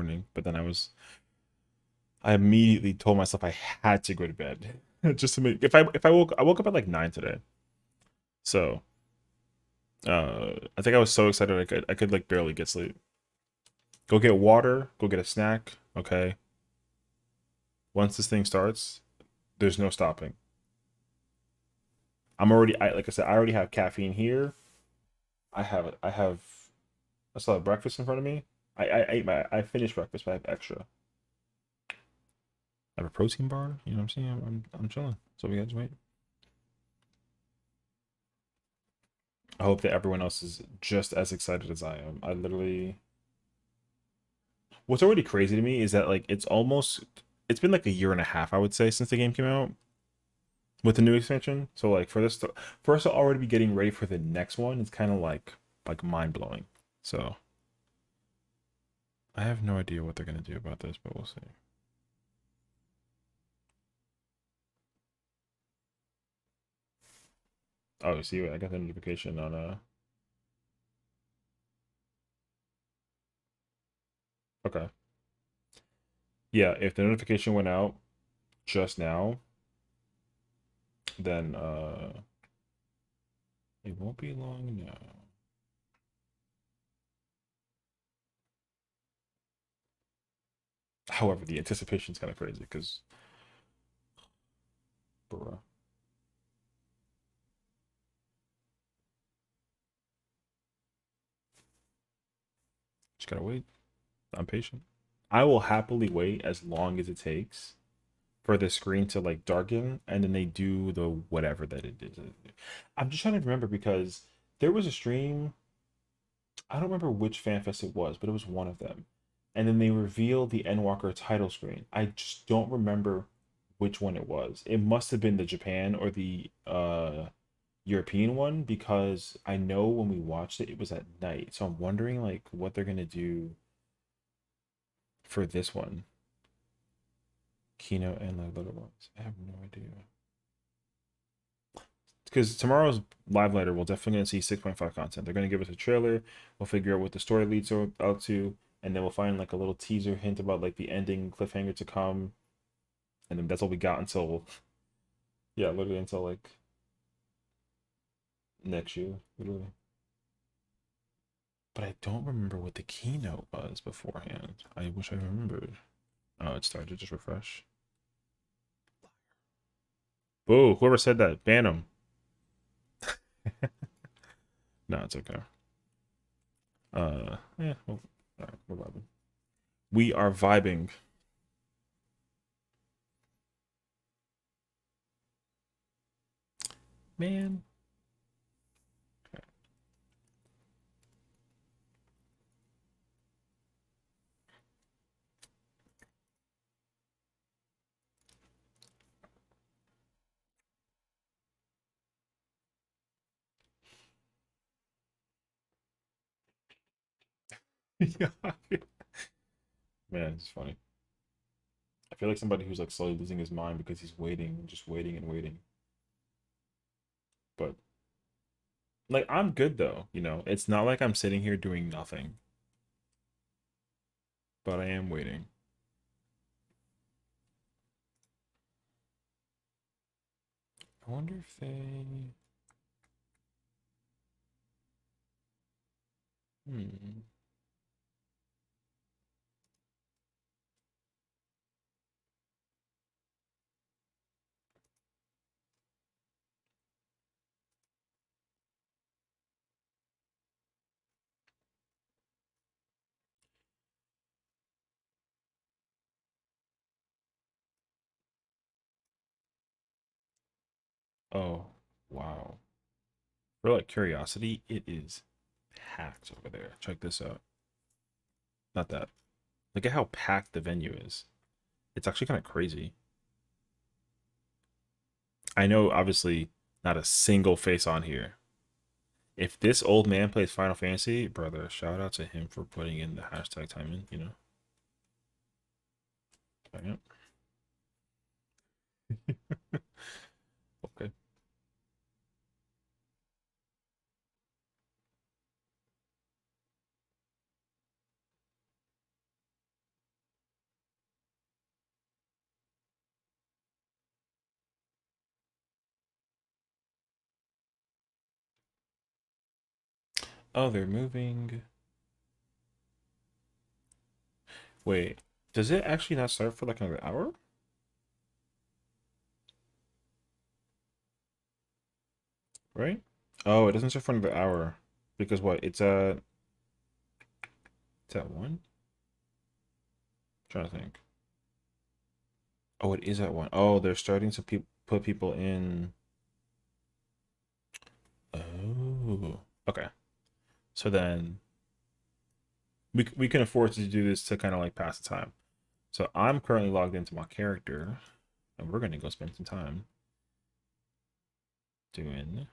morning, but then I immediately told myself I had to go to bed just to make if I woke up at like 9 today. So I think I was so excited I could like barely get sleep. Go get water, go get a snack, okay? Once this thing starts, there's no stopping. Like I said, I already have caffeine here. I have I still have breakfast in front of me. I finished breakfast, but I have extra. I have a protein bar. You know what I'm saying? I'm chilling. So we guys wait. I hope that everyone else is just as excited as I am. I literally, what's already crazy to me is that like it's been like a year and a half, I would say, since the game came out with the new expansion. So like for us to already be getting ready for the next one, it's kind of like mind blowing. So I have no idea what they're gonna do about this, but we'll see. Oh, see, I got the notification on okay. Yeah, if the notification went out just now, then it won't be long now. However, the anticipation is kind of crazy because, bruh, just gotta wait. I'm patient. I will happily wait as long as it takes for the screen to like darken and then they do the whatever that it is. I'm just trying to remember because there was a stream, I don't remember which fan fest it was, but it was one of them. And then they revealed the Endwalker title screen. I just don't remember which one it was. It must have been the Japan or the European one because I know when we watched it, it was at night. So I'm wondering like what they're gonna do for this one. Keynote and like little ones. I have no idea. Because tomorrow's live letter, we'll definitely gonna see 6.5 content. They're gonna give us a trailer. We'll figure out what the story leads out to, and then we'll find like a little teaser hint about like the ending cliffhanger to come, and then that's all we got until yeah, literally until like next year, literally. But I don't remember what the keynote was beforehand. I wish I remembered. Oh, it started. Just refresh. Boo! Whoever said that, ban them. No, it's okay. Yeah, well, all right, we're vibing. We are vibing. Man. Yeah. Man, it's funny. I feel like somebody who's like slowly losing his mind because he's waiting, just waiting and waiting. But like I'm good though, you know. It's not like I'm sitting here doing nothing, but I am waiting. I wonder if they hmm. Oh, wow. For like curiosity, it is packed over there. Check this out. Not that. Look at how packed the venue is. It's actually kind of crazy. I know, obviously, not a single face on here. If this old man plays Final Fantasy, brother, shout out to him for putting in the hashtag time in, you know? Yep. Okay. Oh, they're moving. Wait, does it actually not start for like another hour? Right? Oh, it doesn't start for another hour. Because what? It's at one? Trying to think. Oh, it is at one. Oh, they're starting to put people in. Oh. Okay. So then we can afford to do this to kind of like pass the time. So I'm currently logged into my character, and we're gonna go spend some time doing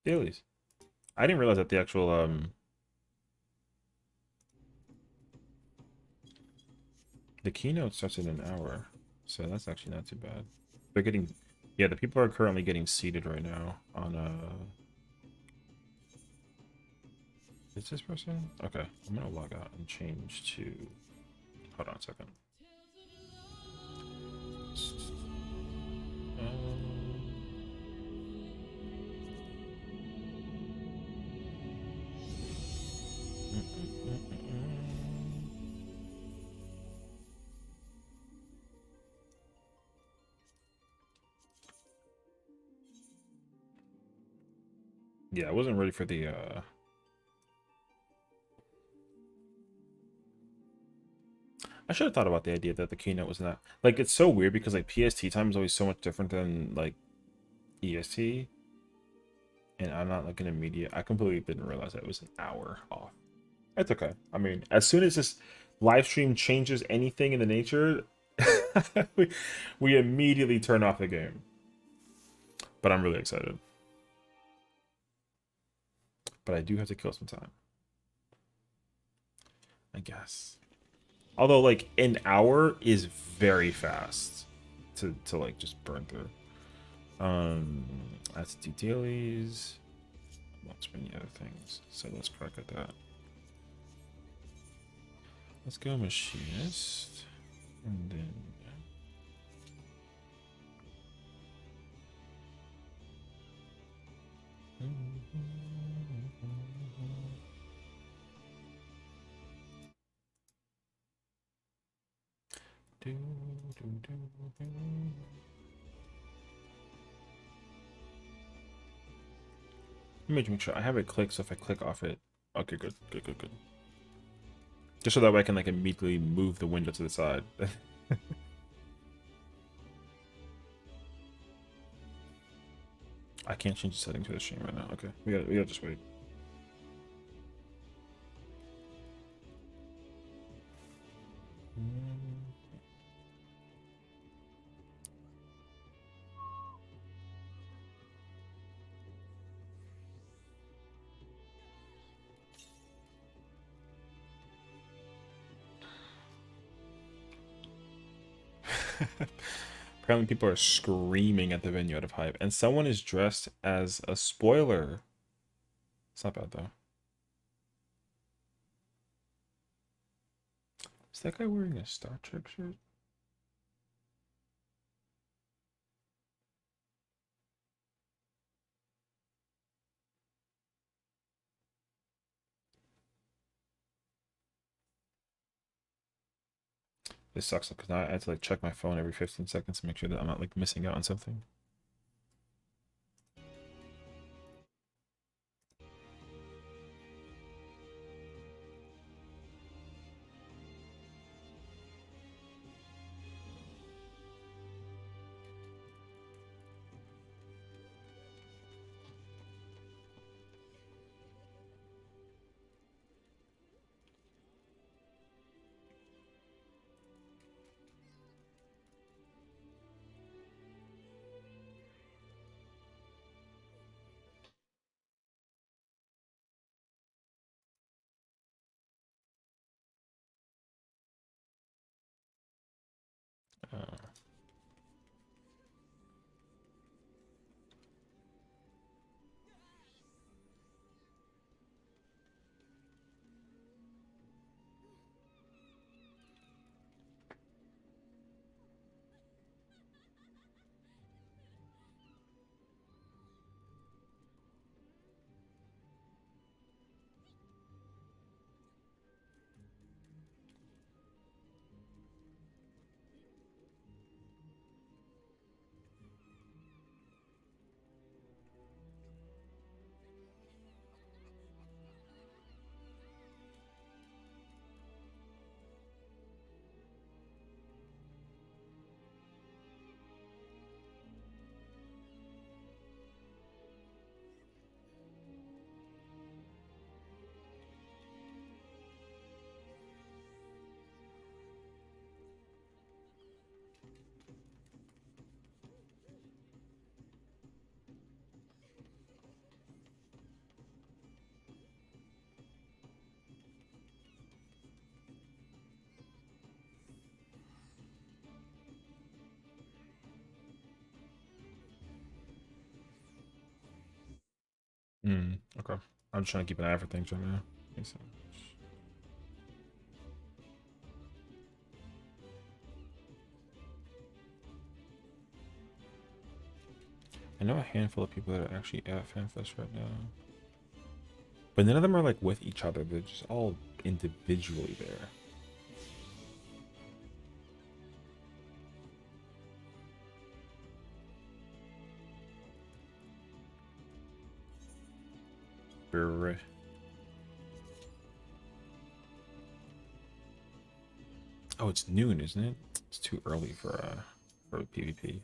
dailies. I didn't realize that the actual the keynote starts in an hour, so that's actually not too bad. They're getting, yeah, the people are currently getting seated right now on is this person? Okay, I'm gonna log out and change to, hold on a second. Yeah, I wasn't ready for the I should have thought about the idea that the keynote was not like, it's so weird because like PST time is always so much different than like EST, and I'm not looking at media. I completely didn't realize that it was an hour off. It's okay. I mean, as soon as this live stream changes anything in the nature, we, we immediately turn off the game. But I'm really excited. But I do have to kill some time, I guess. Although like an hour is very fast to like just burn through. Let's do dailies. Lots many other things. So let's crack at that. Let's go machinist. And then let me make sure I have it clicked, so if I click off it, okay, good. Just so that way I can like immediately move the window to the side. I can't change the settings for the stream right now. Okay, we gotta just wait. Apparently people are screaming at the venue out of hype, and someone is dressed as a spoiler. It's not bad though. Is that guy wearing a Star Trek shirt? This sucks because now I have to like check my phone every 15 seconds to make sure that I'm not like missing out on something. Okay. I'm just trying to keep an eye for things right now. Makes sense. I know a handful of people that are actually at FanFest right now, but none of them are like with each other. They're just all individually there. Brr. Oh, it's noon, isn't it? It's too early for PvP.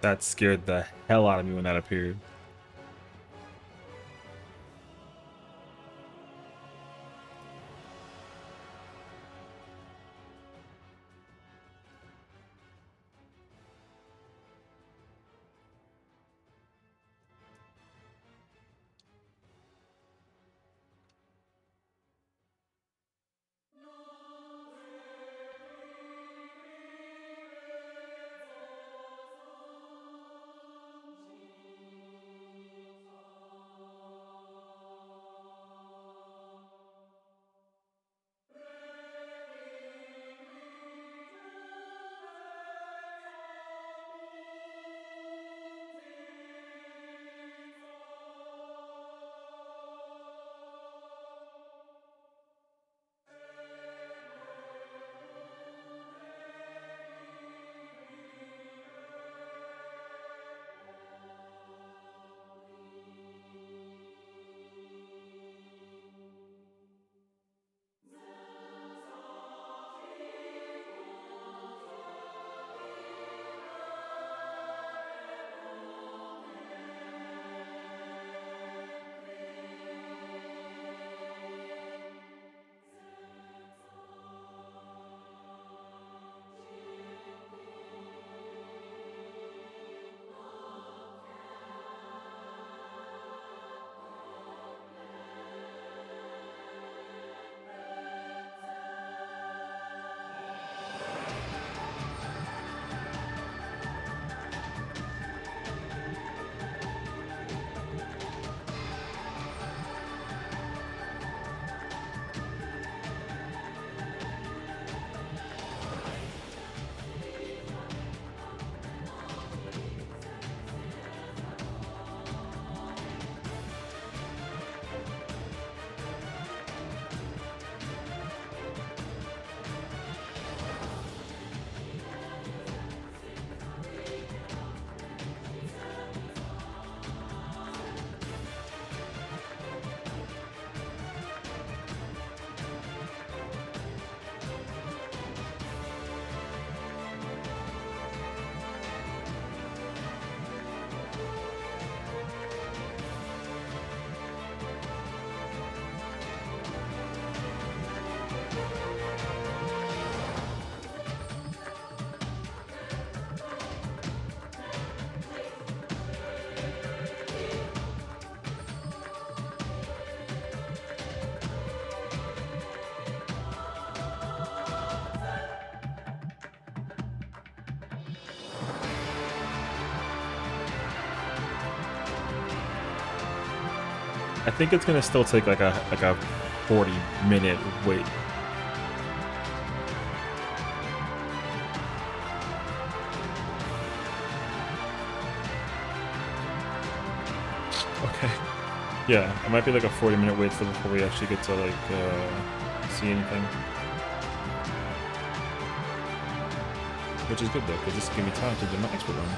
That scared the hell out of me when that appeared. I think it's gonna still take like a 40-minute wait. Okay. Yeah, it might be like a 40-minute wait before we actually get to like see anything. Which is good though, because this will give me time to do my expert run.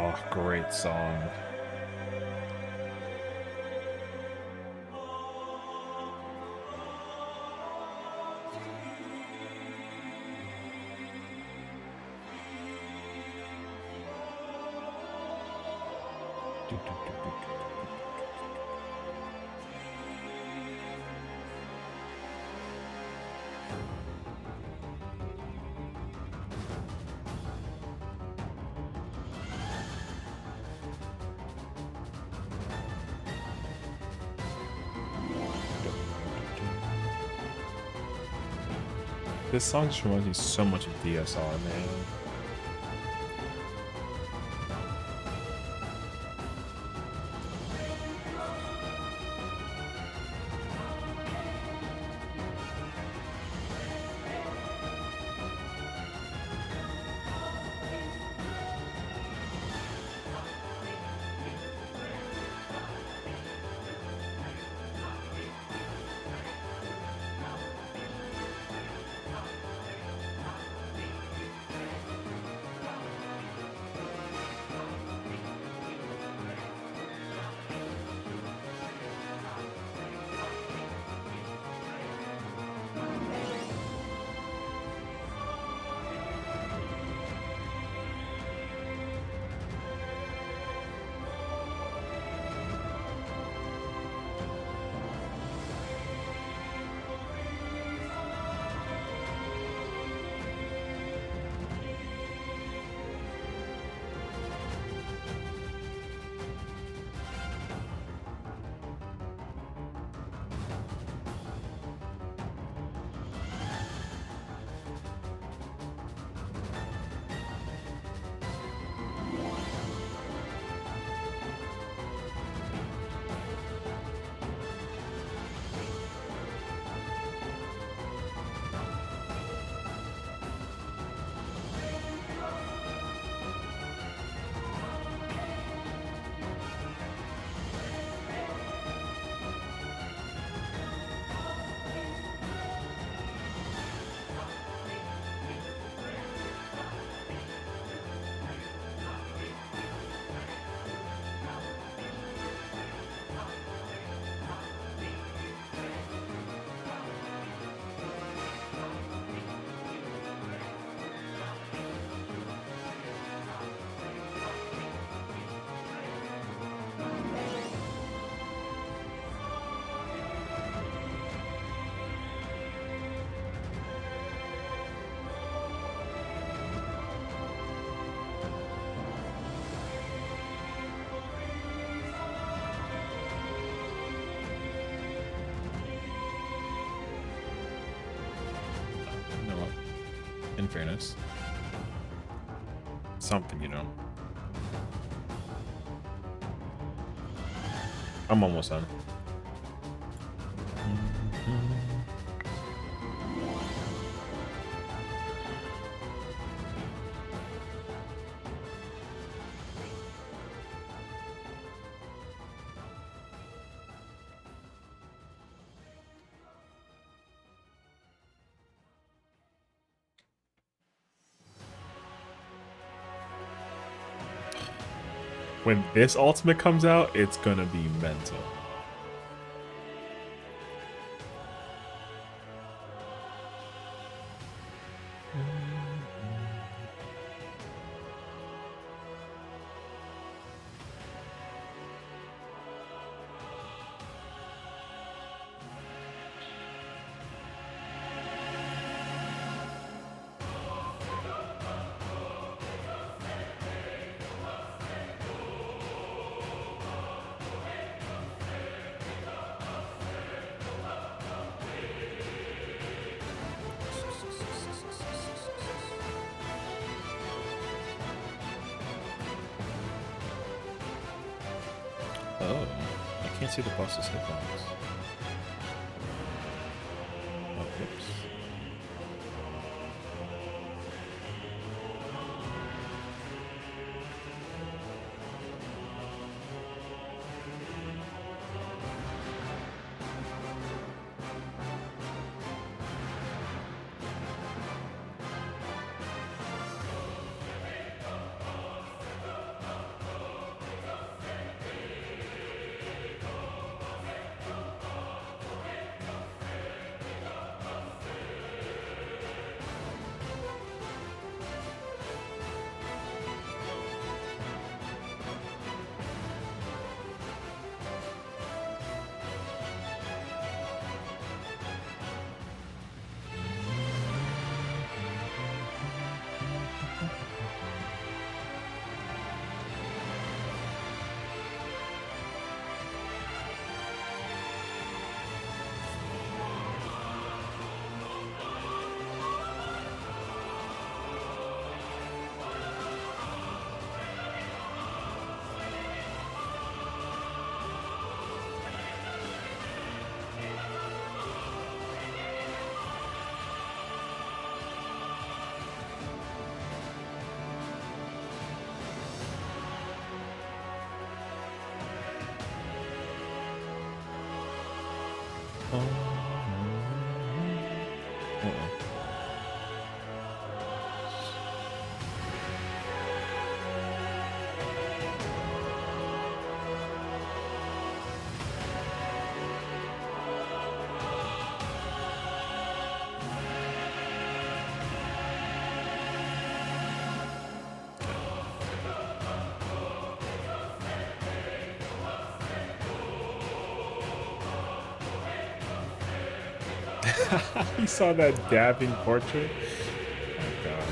Oh, great song. This song just reminds me so much of DSR, man. In fairness, something, you know. I'm almost done. When this ultimate comes out, it's gonna be mental. Oh, I can't see the boss's hitbox. Oh, whoops. You saw that dabbing portrait? Oh god.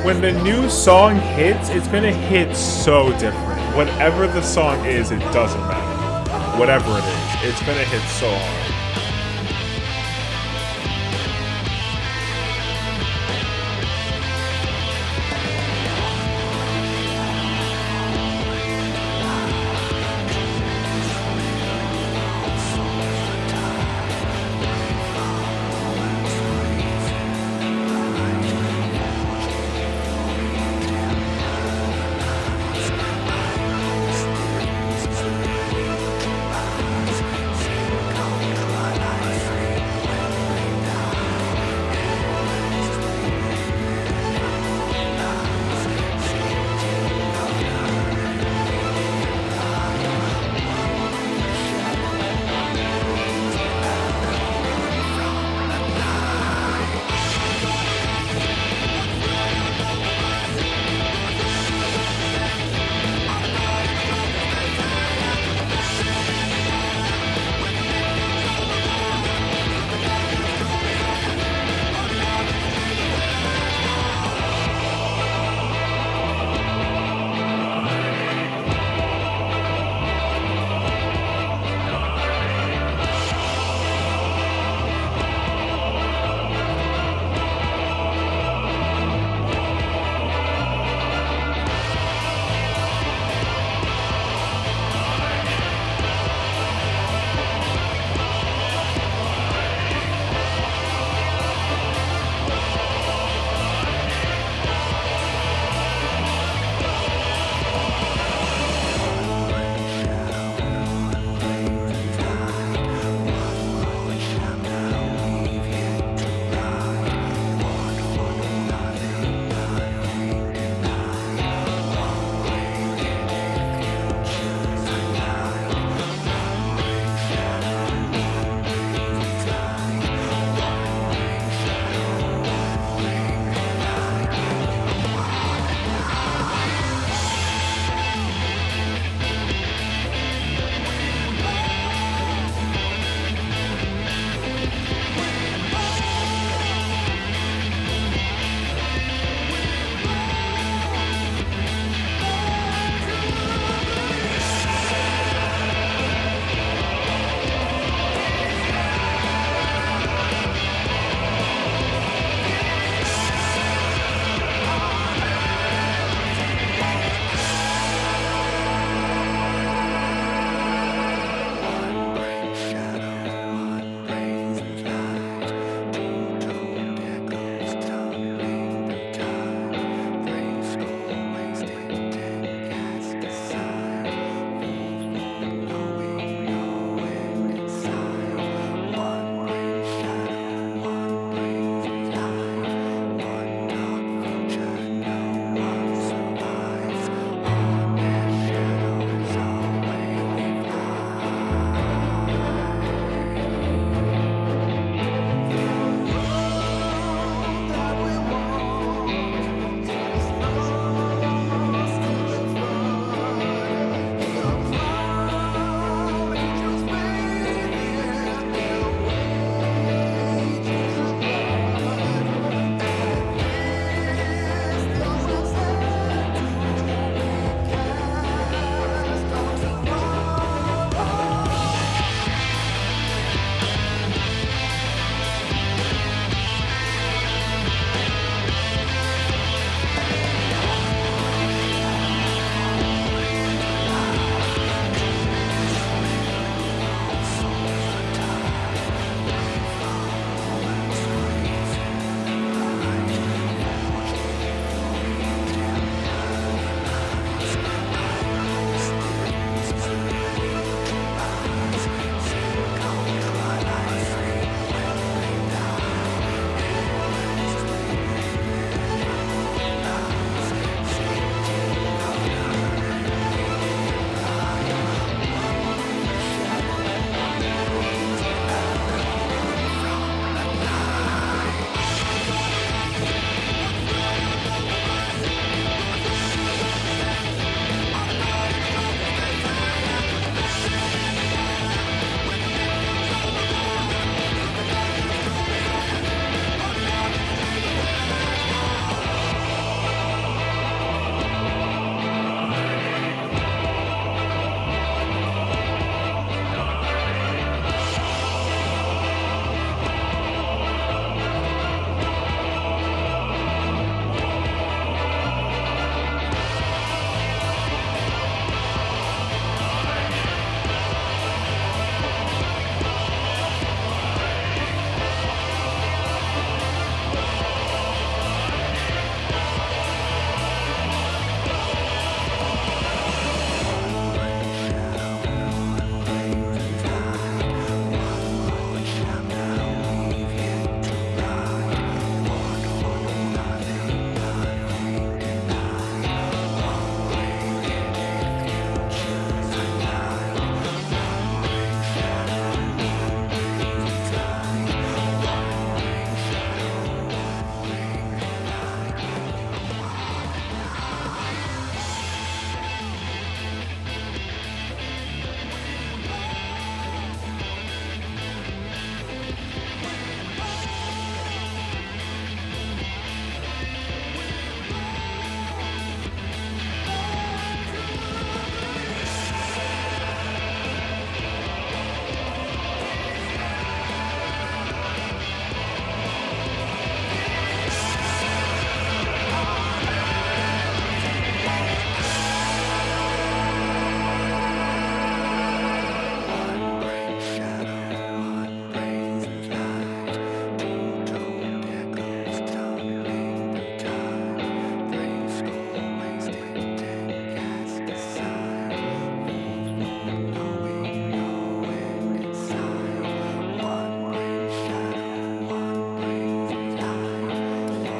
When the new song hits, it's gonna hit so different. Whatever the song is, it doesn't matter. Whatever it is, it's gonna hit so hard.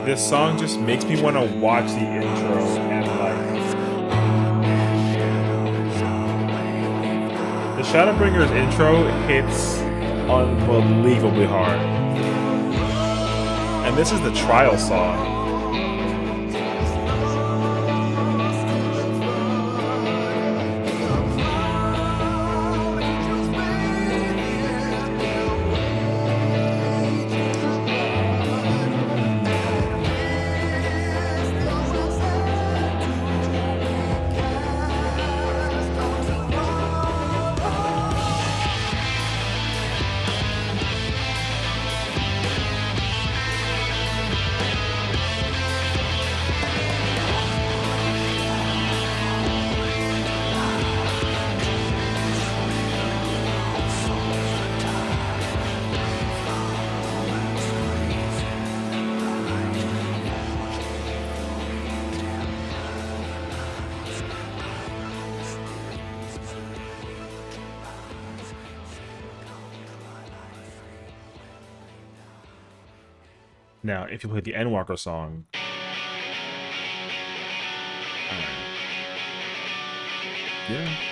This song just makes me want to watch the intro and like the Shadowbringers intro hits unbelievably hard. And this is the trial song. Now, if you play the Endwalker song, yeah.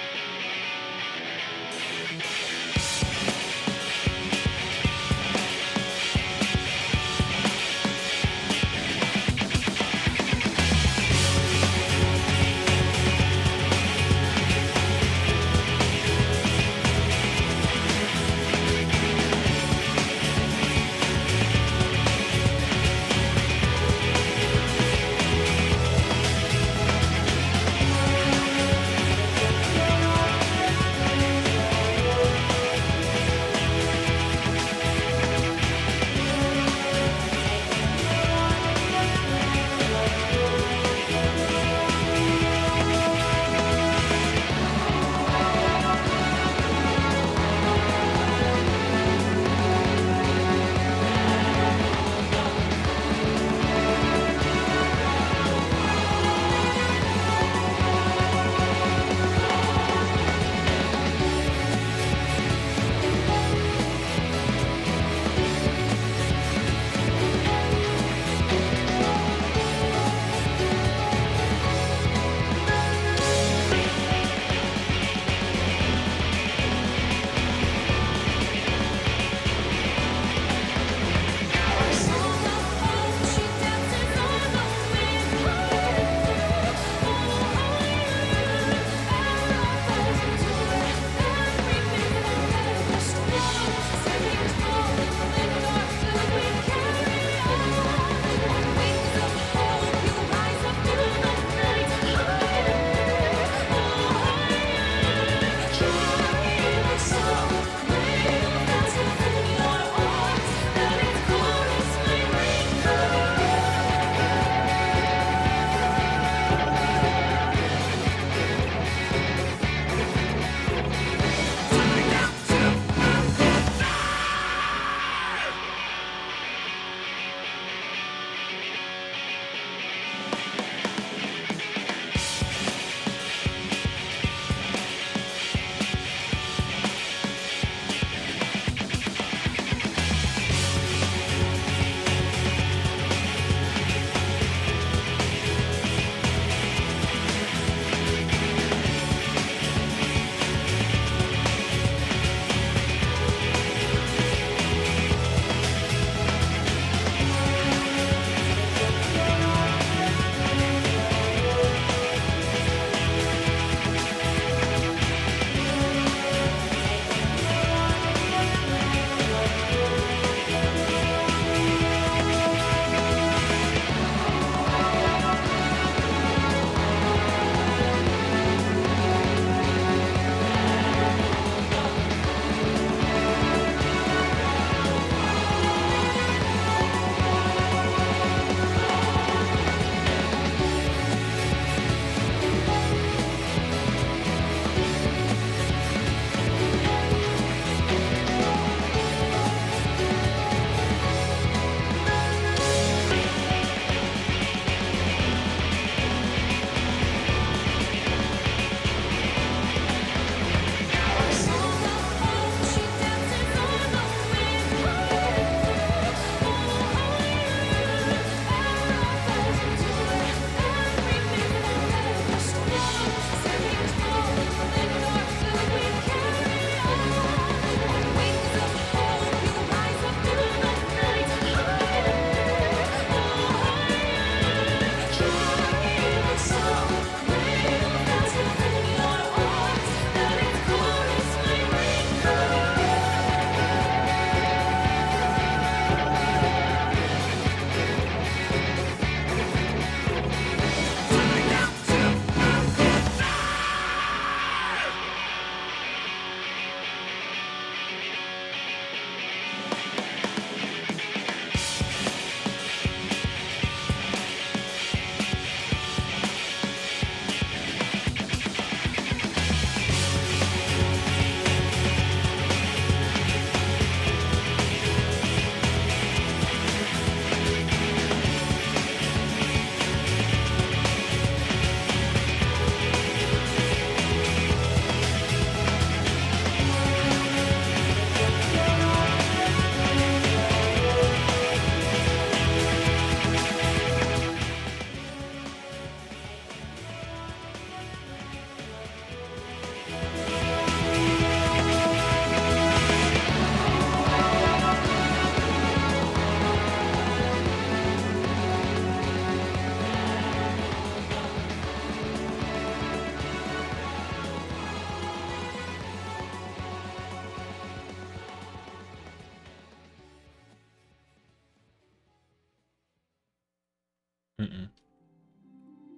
Mm-mm.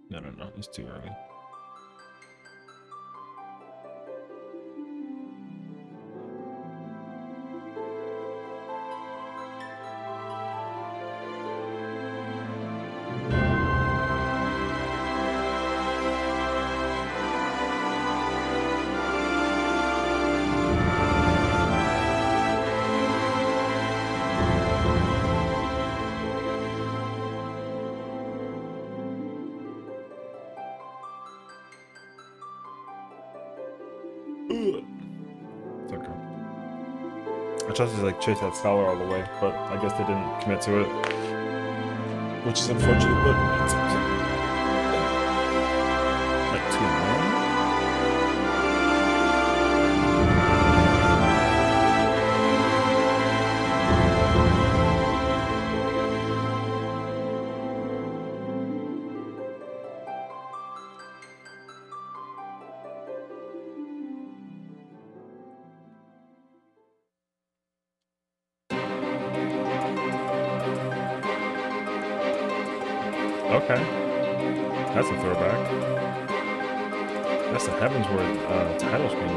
No, no, no. It's too early. Ugh. It's okay. I tried to like chase that scholar all the way, but I guess they didn't commit to it, which is unfortunate. But it's like 2-1. Okay, that's a throwback. That's the Heaven's Word title screen.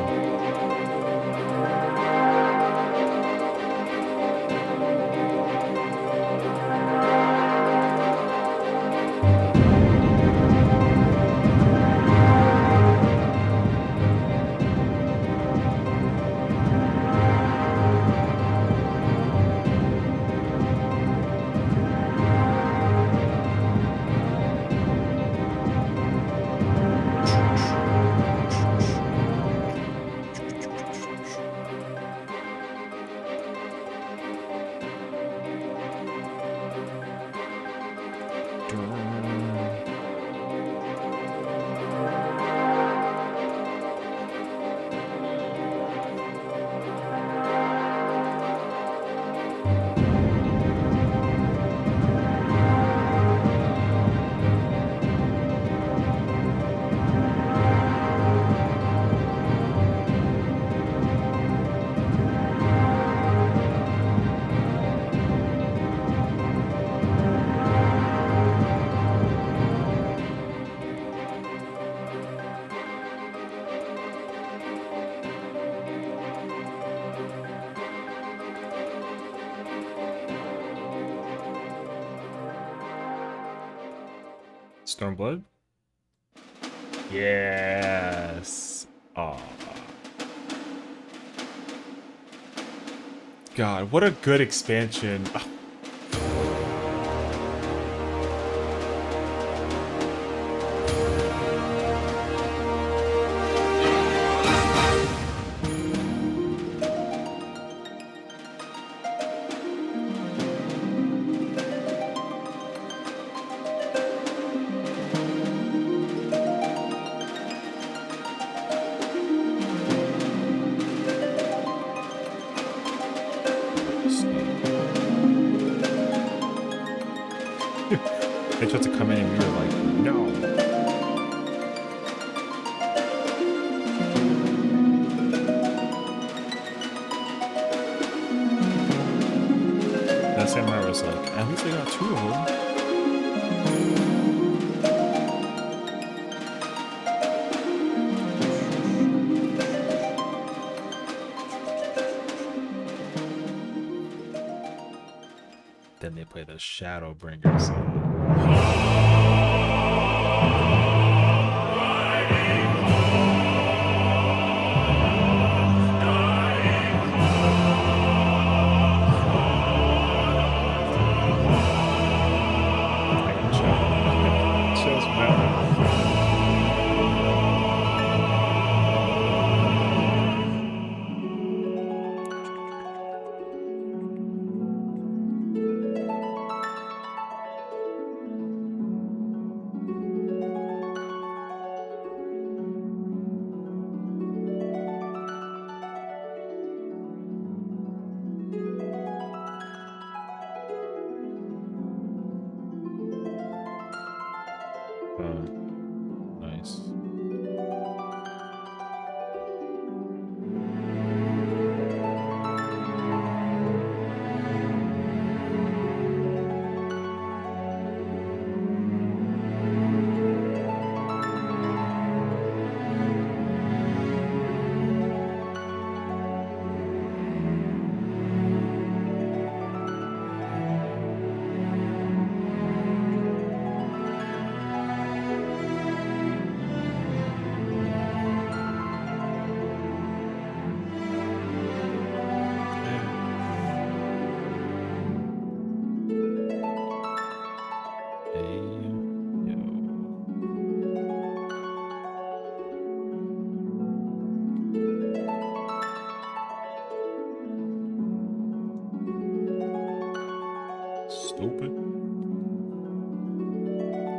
Stormblood? Yes. Aw. God, what a good expansion. They tried to come in and we were like, no. That samurai was like, at least I got 2 of them. Then they play the Shadowbringer song. Stupid.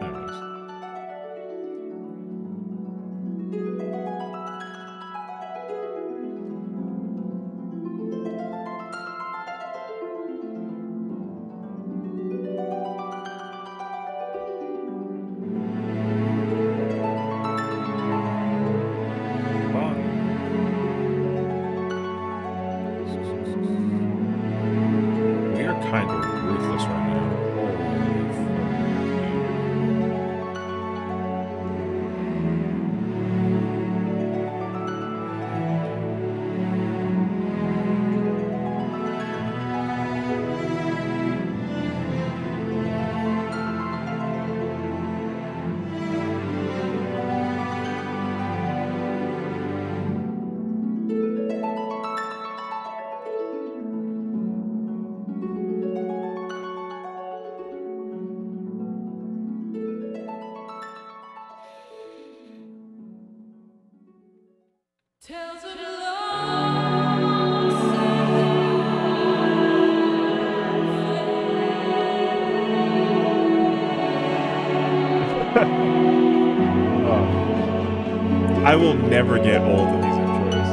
Anyways. We are kind of ruthless right now. I will never get old of these intros.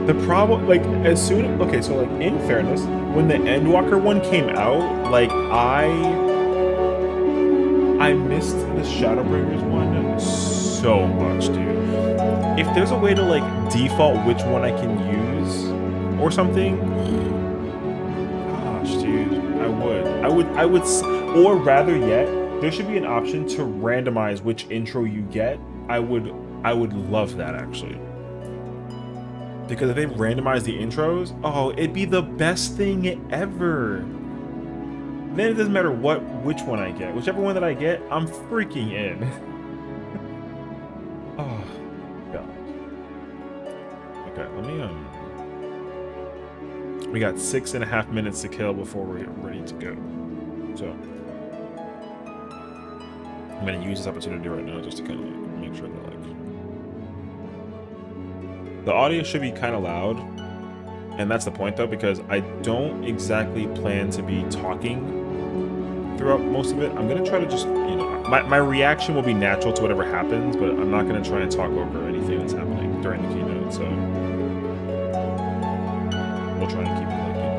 The problem, like, as soon, okay, so like in fairness, when the Endwalker one came out, like I missed the Shadowbringers one so much, dude. If there's a way to like default which one I can use or something, gosh, dude, I would, or rather yet, there should be an option to randomize which intro you get. I would love that, actually. Because if they randomize the intros, oh, it'd be the best thing ever. Then it doesn't matter which one I get. Whichever one that I get, I'm freaking in. Oh, God. Okay, let me, we got 6.5 minutes to kill before we're ready to go. So I'm gonna use this opportunity right now just to kind of like make sure that like the audio should be kind of loud, and that's the point though, because I don't exactly plan to be talking throughout most of it. I'm gonna try to just, you know, my reaction will be natural to whatever happens, but I'm not gonna try and talk over anything that's happening during the keynote. So we'll try and keep it like, you know.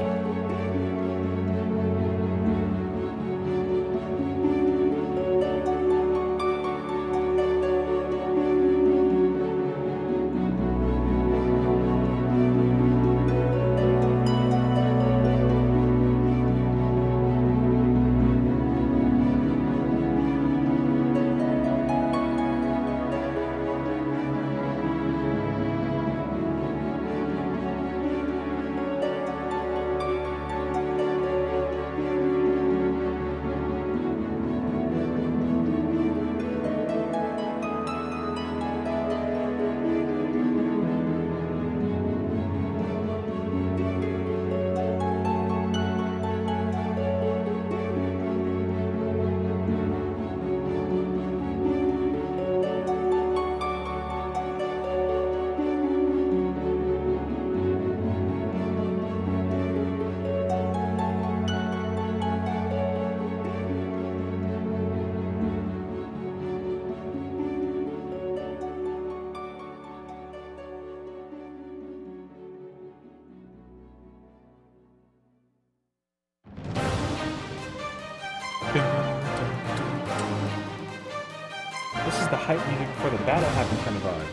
This is the hype music before the battle happens kind of vibe.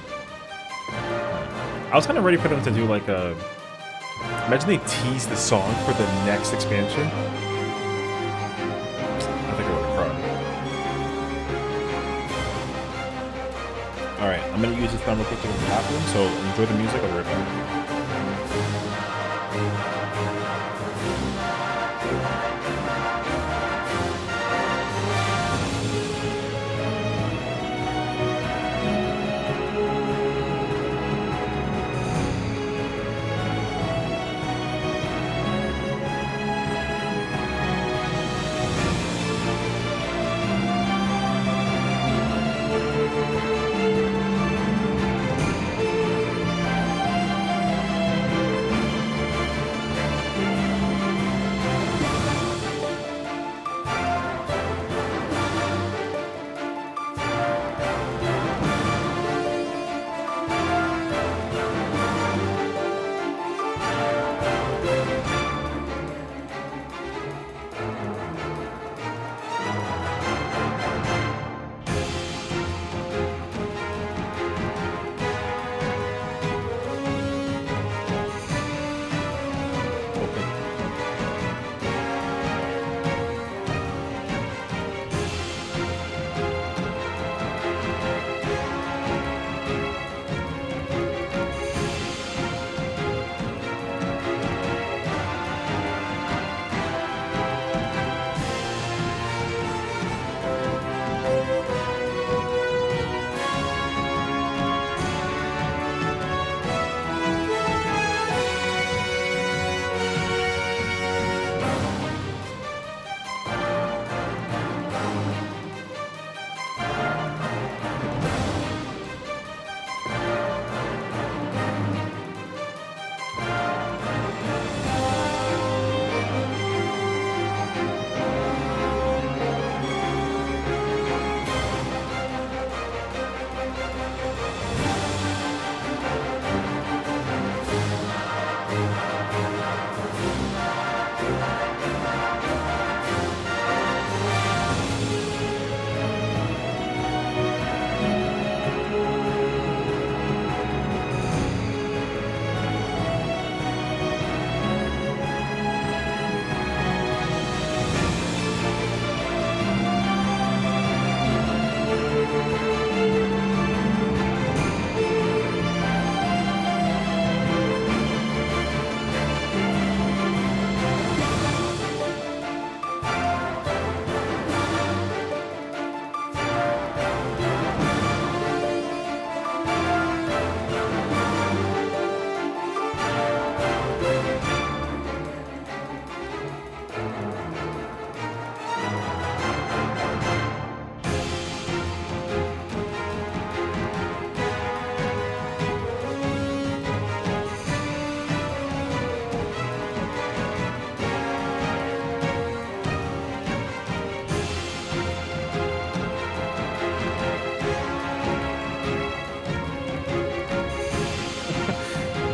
I was kind of ready for them to do like a... Imagine they tease the song for the next expansion. I think I would have cried. Alright, I'm going to use this time real quick to go to the bathroom, so enjoy the music. I'll be right back.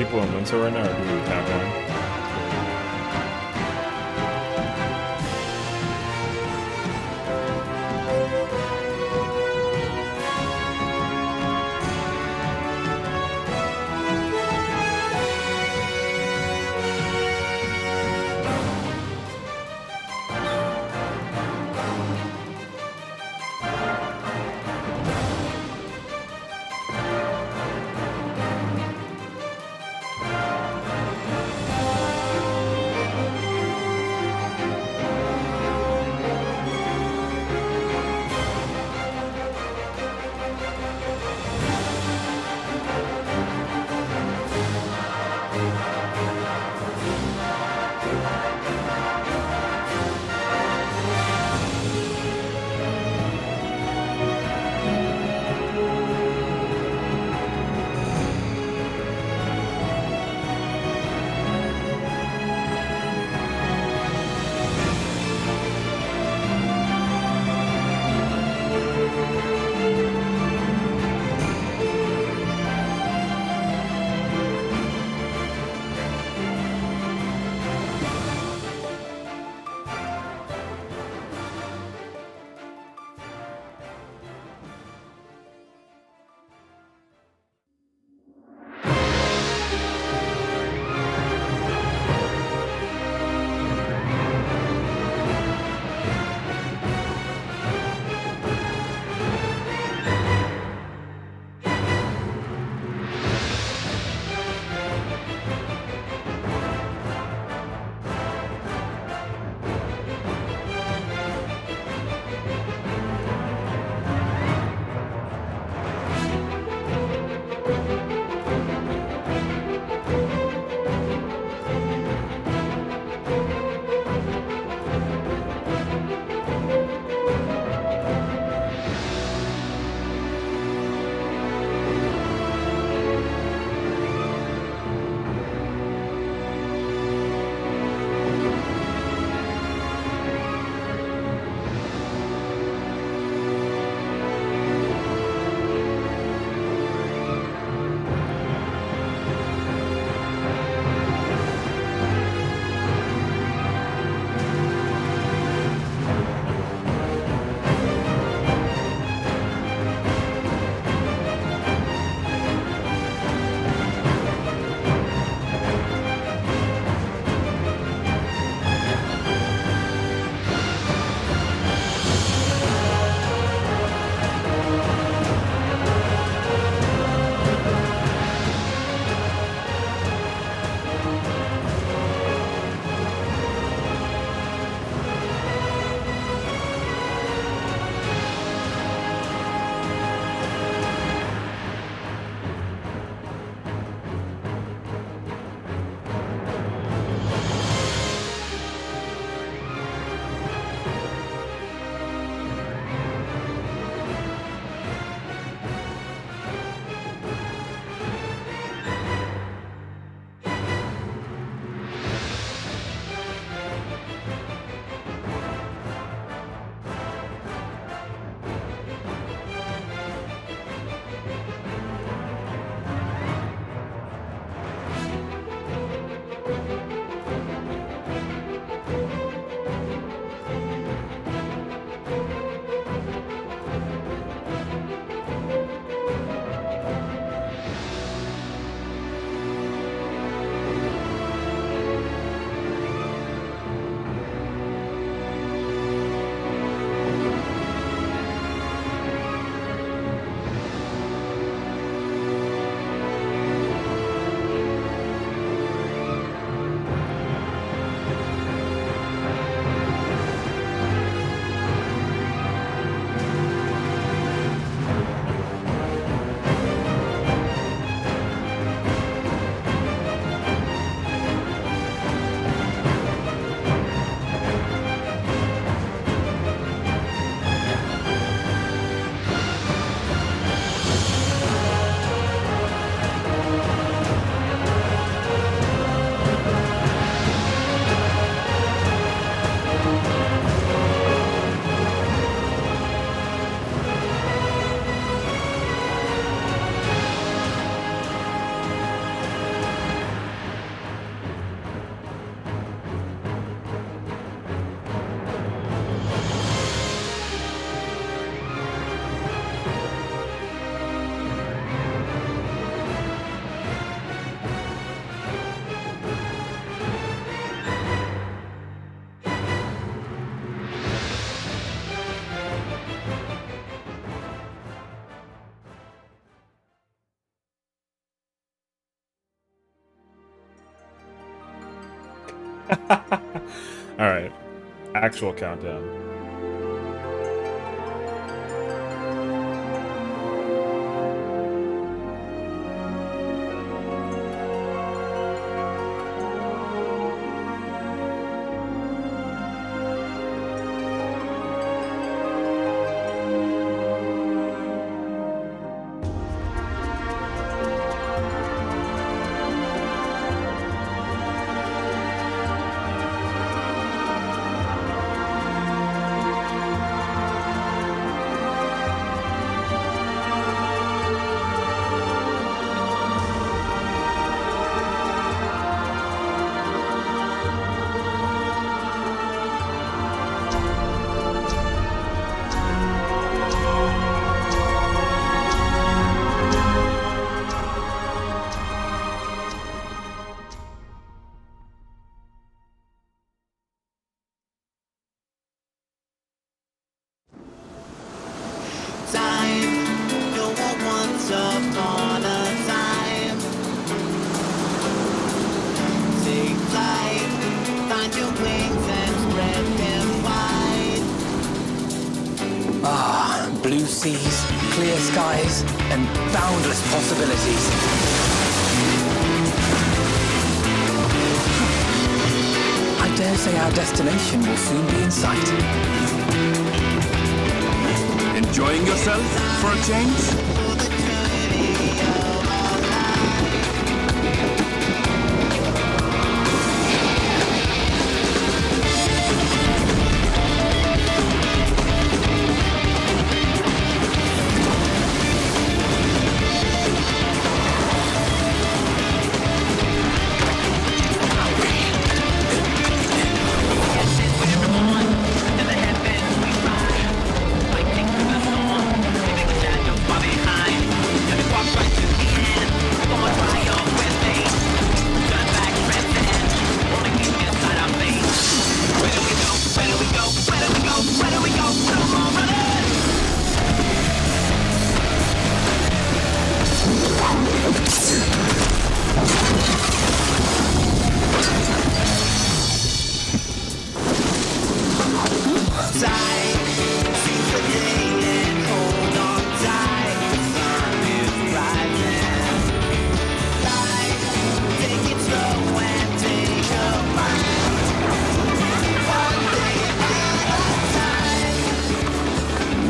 people in winter right now are doing the tap on. All right, actual countdown. Blue seas, clear skies, and boundless possibilities. I dare say our destination will soon be in sight. Enjoying yourself for a change?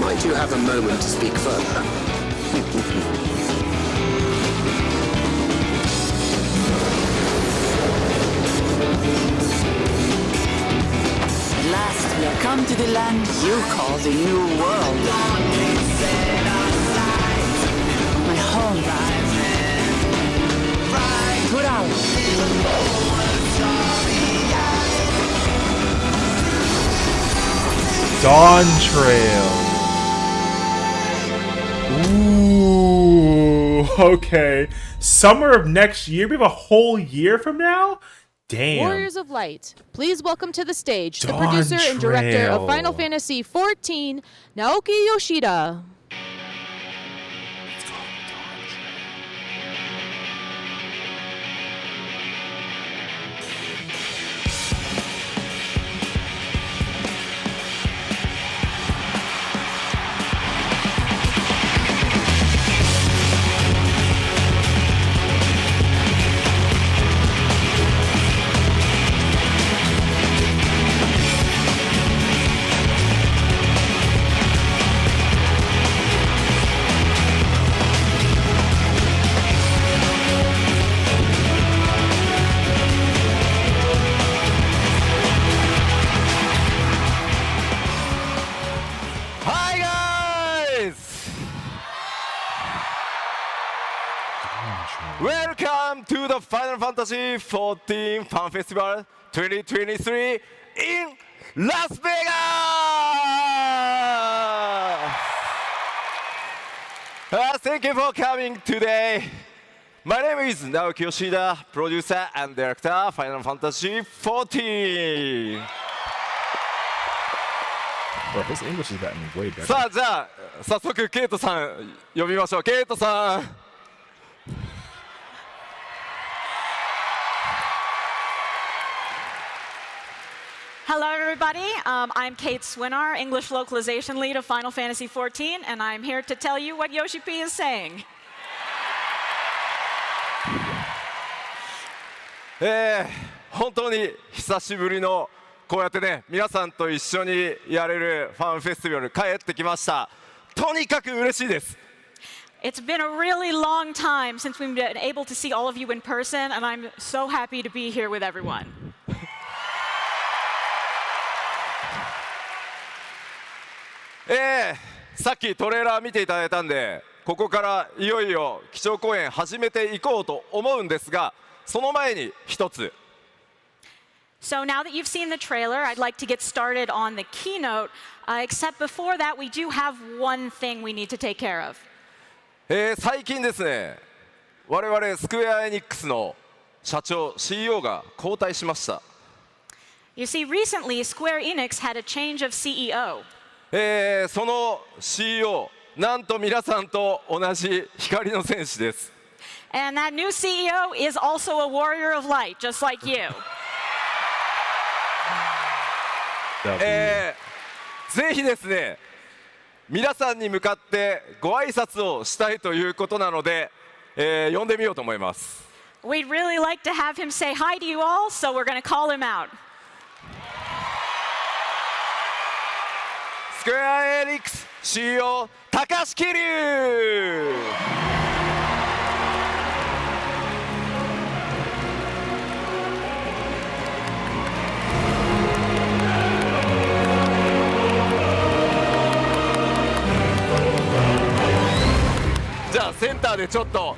Might you have a moment to speak further? At last, we have come to the land you call the New World. My home. Put out. DawnTrail. Ooh, okay. Summer of next year. We have a whole year from now? Damn. Warriors of Light, please welcome to the stage the producer and director of Final Fantasy XIV, Naoki Yoshida. Welcome to the Final Fantasy XIV Fan Festival 2023 in Las Vegas! Thank you for coming today. My name is Naoki Yoshida, producer and director Final Fantasy XIV. Bro, his English has gotten way better. さあ、じゃあ早速ケイトさん呼びましょう。ケイトさん。Hello, everybody. I'm Kate Swinar, English Localization Lead of Final Fantasy XIV, and I'm here to tell you what Yoshi P is saying. 本当に久しぶりのこうやってね皆さんと一緒にやれるファンフェスティバル帰ってきました。とにかく嬉しいです。 It's been a really long time since we've been able to see all of you in person, and I'm so happy to be here with everyone. さっきトレーラー見ていただいたんでここからいよいよ基調講演始めていこうと思うんですがその前に一つ So now that you've seen the trailer, I'd like to get started on the keynote, except before that, we do have one thing we need to take care of. 最近ですね我々スクエアエニックスの社長 CEO が交代しました。 You see, recently, Square Enix had a change of CEO. その CEO なんと皆さんと同じ光の戦士です。 And that new CEO is also a warrior of light, just like you. ぜひですね皆さんに向かってご挨拶をしたいということなので、呼んでみようと思います。 We'd really like to have him say hi to you all, so we're going to call him out. スクエアエニックス CEO 高橋桐生じゃあセンターでちょっと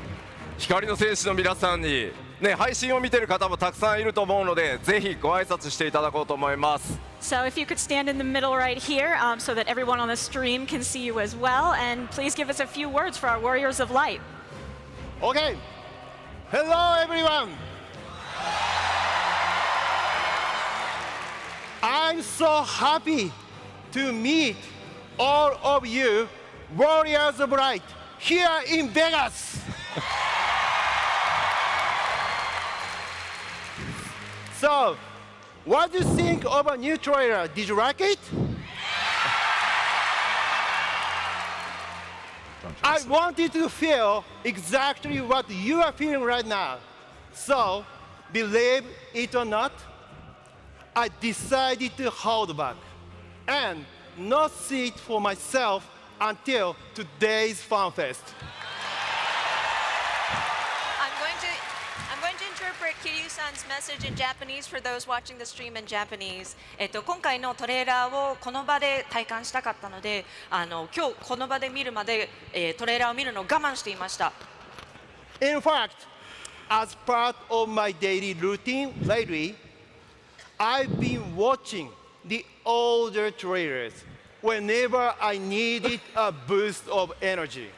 光の戦士の皆さんに、ね、配信を見てる方もたくさんいると思うのでぜひご挨拶していただこうと思います。 So if you could stand in the middle right here, so that everyone on the stream can see you as well, and please give us a few words for our warriors of light. Okay. Hello, everyone. I'm so happy to meet all of you, warriors of light, here in Vegas. So, what do you think of a new trailer? Did you like it? I wanted to feel exactly what you are feeling right now. So, believe it or not, I decided to hold back and not see it for myself until today's FanFest. I'm going to interpret Kiryu-san's message in Japanese for those watching the stream in Japanese. 今回のトレーラーをこの場で体感したかったので、今日この場で見るまで、トレーラーを見るのを我慢していました。 In fact, as part of my daily routine lately, I've been watching the older trailers whenever I needed a boost of energy.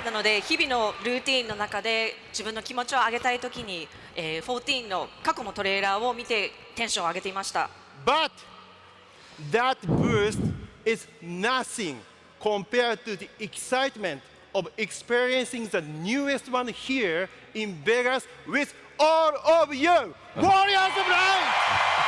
なので日々のルーティンの中で自分の気持ちを上げたいときに、14の過去のトレーラーを見てテンションを上げていました。 But that boost is nothing compared to the excitement of experiencing the newest one here in Vegas with all of you, warriors of light!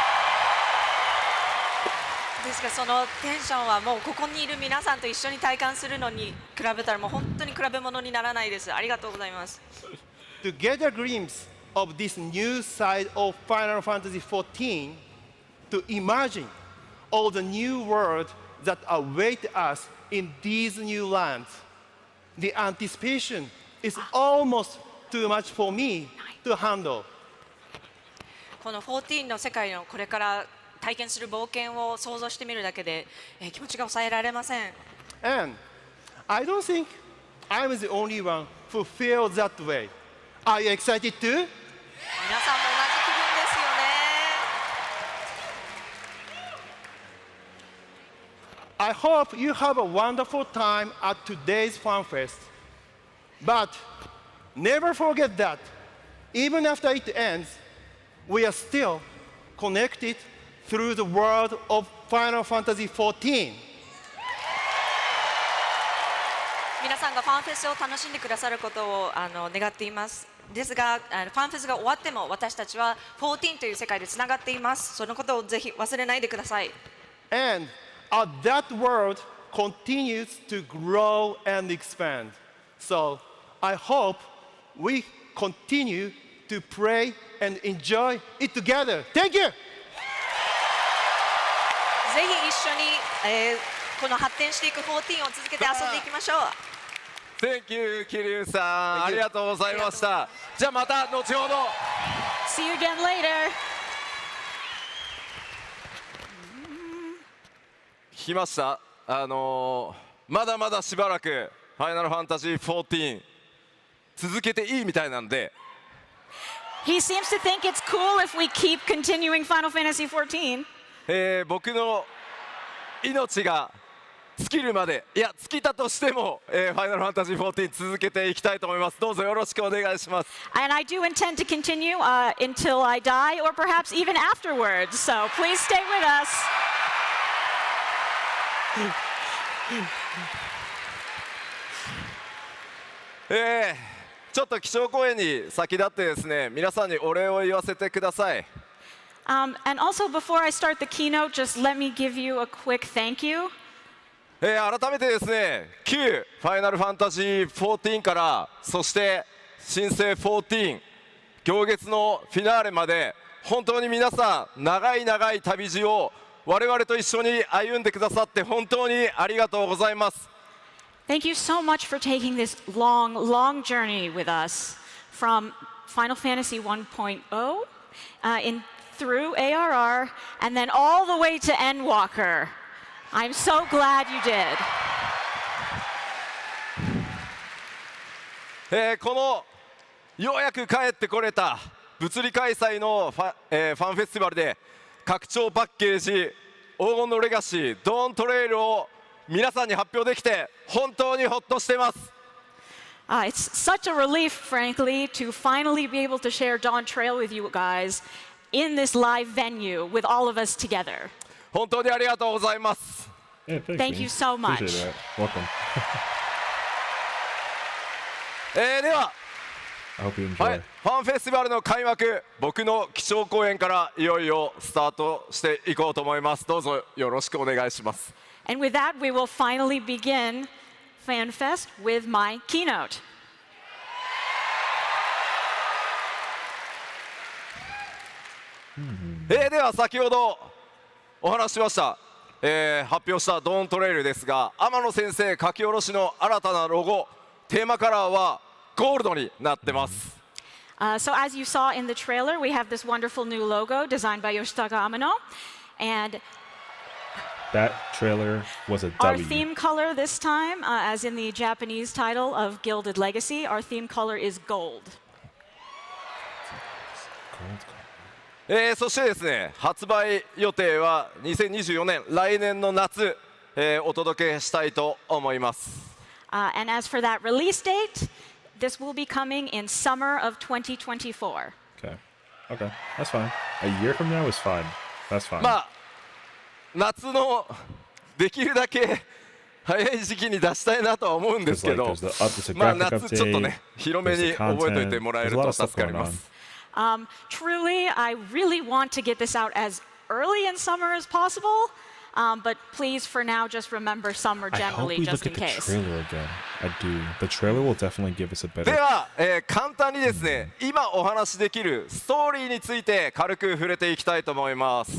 ですがそのテンションはもうここにいる皆さんと一緒に体感するのに比べたらもう本当に比べ物にならないです。ありがとうございます。 To get a glimpse of this new side of Final Fantasy XIV, to imagine all the new worlds that await us in these new lands, the anticipation is almost too much for me to handle. この14の世界のこれから体験する冒険を想像してみるだけで、気持ちが抑えられません。 And I don't think I'm the only one who feels that way. Are you excited too? 皆さんも同じ気分ですよね。 I hope you have a wonderful time at today's FanFest. But never forget that even after it ends, we are still connected through the world of Final Fantasy XIV. 皆さんがファンフェスを楽しんでくださることを願っています。ですが、ファンフェスが終わっても私たちは14という世界でつながっています。そのことをぜひ忘れないでください。And that world continues to grow and expand. So I hope we continue to pray and enjoy it together. Thank you! ぜひ一緒に、この発展していく14を続けて遊んでいきましょう。Thank you 桐生さん、ありがとうございました。じゃあまた後ほど。 See you again later. 聞きました。まだまだしばらくファイナルファンタジー14続けていいみたいなんで。 He seems to think it's cool if we keep continuing Final Fantasy XIV. 僕の命が尽きるまで、いや尽きたとしても、ファイナルファンタジー14続けていきたいと思います。どうぞよろしくお願いします。 And I do intend to continue until I die or perhaps even afterwards. So please stay with us. ちょっと基調講演に先立ってですね、皆さんにお礼を言わせてください。And also before I start the keynote, just let me give you a quick thank you. 改めてですね、旧ファイナルファンタジー14から、そして新生14、行月のフィナーレまで、本当に皆さん、長い長い旅路を我々と一緒に歩んでくださって本当にありがとうございます。 Thank you so much for taking this long, long journey with us from Final Fantasy 1.0 through ARR and then all the way to Endwalker. I'm so glad you did. このようやく帰ってこれた物理開催のファンフェスティバルで拡張パッケージ黄金のレガシードーントレイルを皆さんに発表できて本当にほっとしています。It's such a relief, frankly, to finally be able to share DawnTrail with you guys in this live venue with all of us together. 本当にありがとうございます。Yeah, thanks, Thank man. you so much. Appreciate that. Welcome. では I hope you は enjoy. い、ファンフェスティバルの開幕、僕の基調講演からいよいよスタートしていこうと思います。どうぞよろしくお願いします。 And with that, we will finally begin FanFest with my keynote. では先ほどお話ししました、発表したドーントレイルですが、天野先生書き下ろしの新たなロゴ、テーマカラーはゴールドになってます。 So as you saw in the trailer, we have this wonderful new logo designed by Yoshitaka Amano. And That trailer was a our W. theme color this time, as in the Japanese title of Gilded Legacy, our theme color is gold. そしてですね、発売予定は2024年来年の夏、お届けしたいと思います。 And as for that release date, this will be coming in summer of 2024. Okay. Okay. That's fine. A year from now is fine. That's fine. まあ夏のできるだけ早い時期に出したいなとは思うんですけど、 Because, like, there's a まあ graphic 夏ちょっとね update, 広め there's に the 覚えておいて content, もらえ there's る a lot と of stuff 助かり going ま on. す。 Truly, I really want to get this out as early in summer as possible. But please, for now, just remember summer I hope generally, we just look in at the case. trailer again. I do. The trailer will definitely give us a で better. は、簡単にですね、今お話しできるストーリーについて軽く触れていきたいと思います。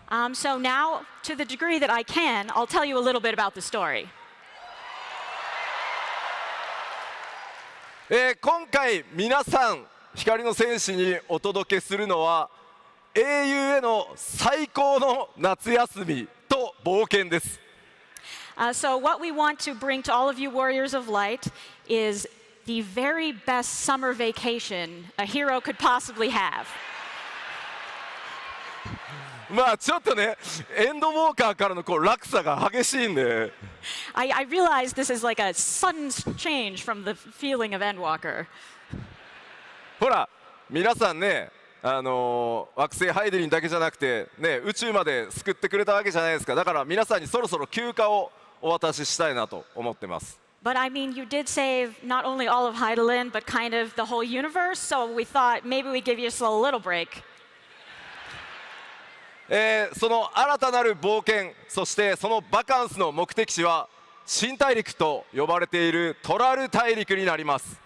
So now, to the degree that I can, I'll tell you a little bit about the story. 今回皆さん光の戦士にお届けするのは英雄への最高の夏休みと冒険です。 So what we want to bring to all of you warriors of light is the very best summer vacation a hero could possibly have. まあちょっとね、エンドウォーカーからのこう落差が激しいんで、 I realize this is like a sudden change from the feeling of Endwalker. ほら皆さんね、惑星ハイデリンだけじゃなくて、ね、宇宙まで救ってくれたわけじゃないですか。だから皆さんにそろそろ休暇をお渡ししたいなと思ってます。But I mean, you did save not only all of Heidelin, but kind of the whole universe, so we thought maybe we'd give you just a little break. その新たなる冒険、そしてそのバカンスの目的地は新大陸と呼ばれているトラル大陸になります。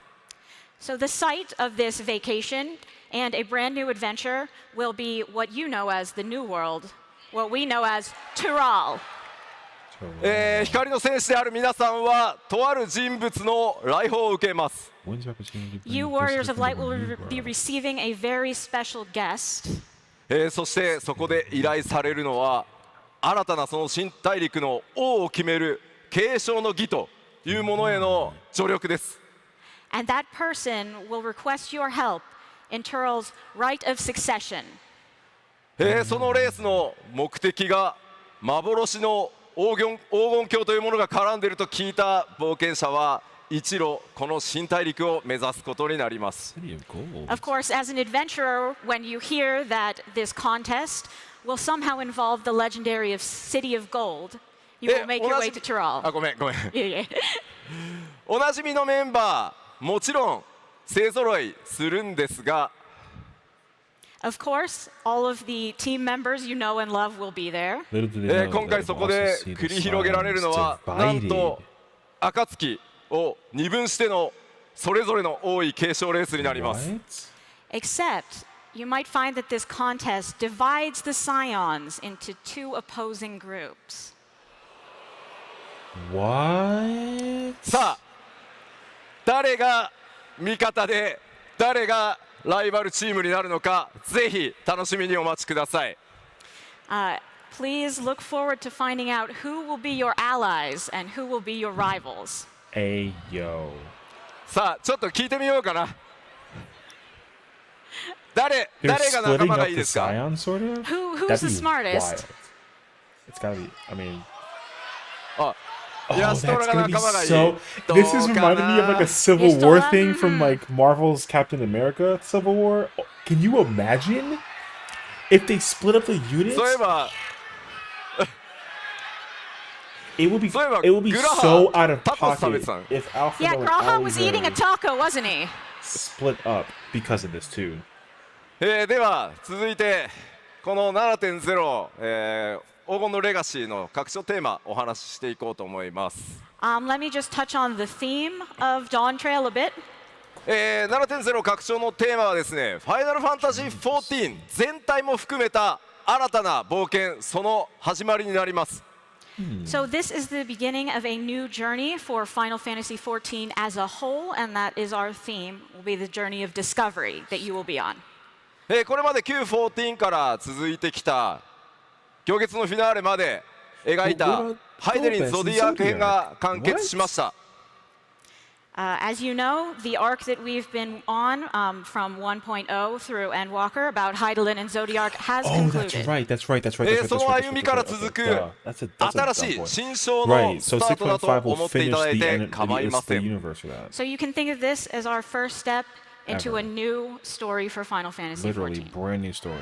So the site of this vacation and a brand new adventure will be what you know as the New World, what we know as Tural. 光の戦士である皆さんはとある人物の来訪を受けます。 You Warriors of Light will be receiving a very special guest. そしてそこで依頼されるのは新たなその新大陸の王を決める継承の儀というものへの助力です。 And that person will request your help in Tural's right of succession. そのレースの目的が幻の黄金鏡というものが絡んでいると聞いた冒険者は一路この新大陸を目指すことになります。 Of course, as an adventurer, when you hear that this contest will somehow involve the legendary City of Gold, you will make your way to Tural. あ、ごめん。 Yeah, yeah. おなじみのメンバーもちろん勢ぞろいするんですが、 Of course, all of the team members you know and love will be there. 今回そこで繰り広げられるのはなんと暁を二分してのそれぞれの王位継承レースになります。 Except, you might find that this contest divides the Scions into two opposing groups. What? さあ、誰が味方で誰がライバルチームになるのか、ぜひ楽しみにお待ちください。 Please look forward to finding out who will be your allies and who will be your rivals. Ayo. さあ、ちょっと聞いてみようかな。誰 They're が仲 splitting 間が up いい the ですか？ Scion, sort of? Who's That'd the be smartest? wild. It's gotta be, I mean... あ、 Oh, イラスト that's ラが gonna be 仲間がいい。 so... ど This う is か reminding me of like な a Civil War thing from like Marvel's Captain America Civil War. Can you imagine if they split up the units? そういえば It would be そういえば it would be グラハ so out of タコス食べてた pocket の。 if Alpha Yeah, and Graha was eating a Alize taco, wasn't he? split up because of this too. では続いてこの 7.0、黄金のレガシーの拡張テーマお話ししていこうと思います。 Let me just touch on the theme of DawnTrail a bit. 7.0 拡張のテーマはですね、ファイナルファンタジー14全体も含めた新たな冒険、その始まりになります。 So this is the beginning of a new journey for Final Fantasy XIV as a whole, and that is our theme, will be the journey of discovery that you will be on. これまで Q14 から続いてきた行月のフィナーレまで描いたハイデリン・ゾディアーク編が完結しました。 As you know, the arc that we've been on from 1.0 through Endwalker about Heidelin and Zodiac has Oh, concluded. that's right. その歩みから続く That's a 新しい dumb point. 新章 Right, のス so タートだと 6.5 will 思ってい finish ただい the て end 構い of ま the せん。 universe for that. So you can think of this as our first step into Ever. a new story for Final Fantasy Literally, XIV. brand new story.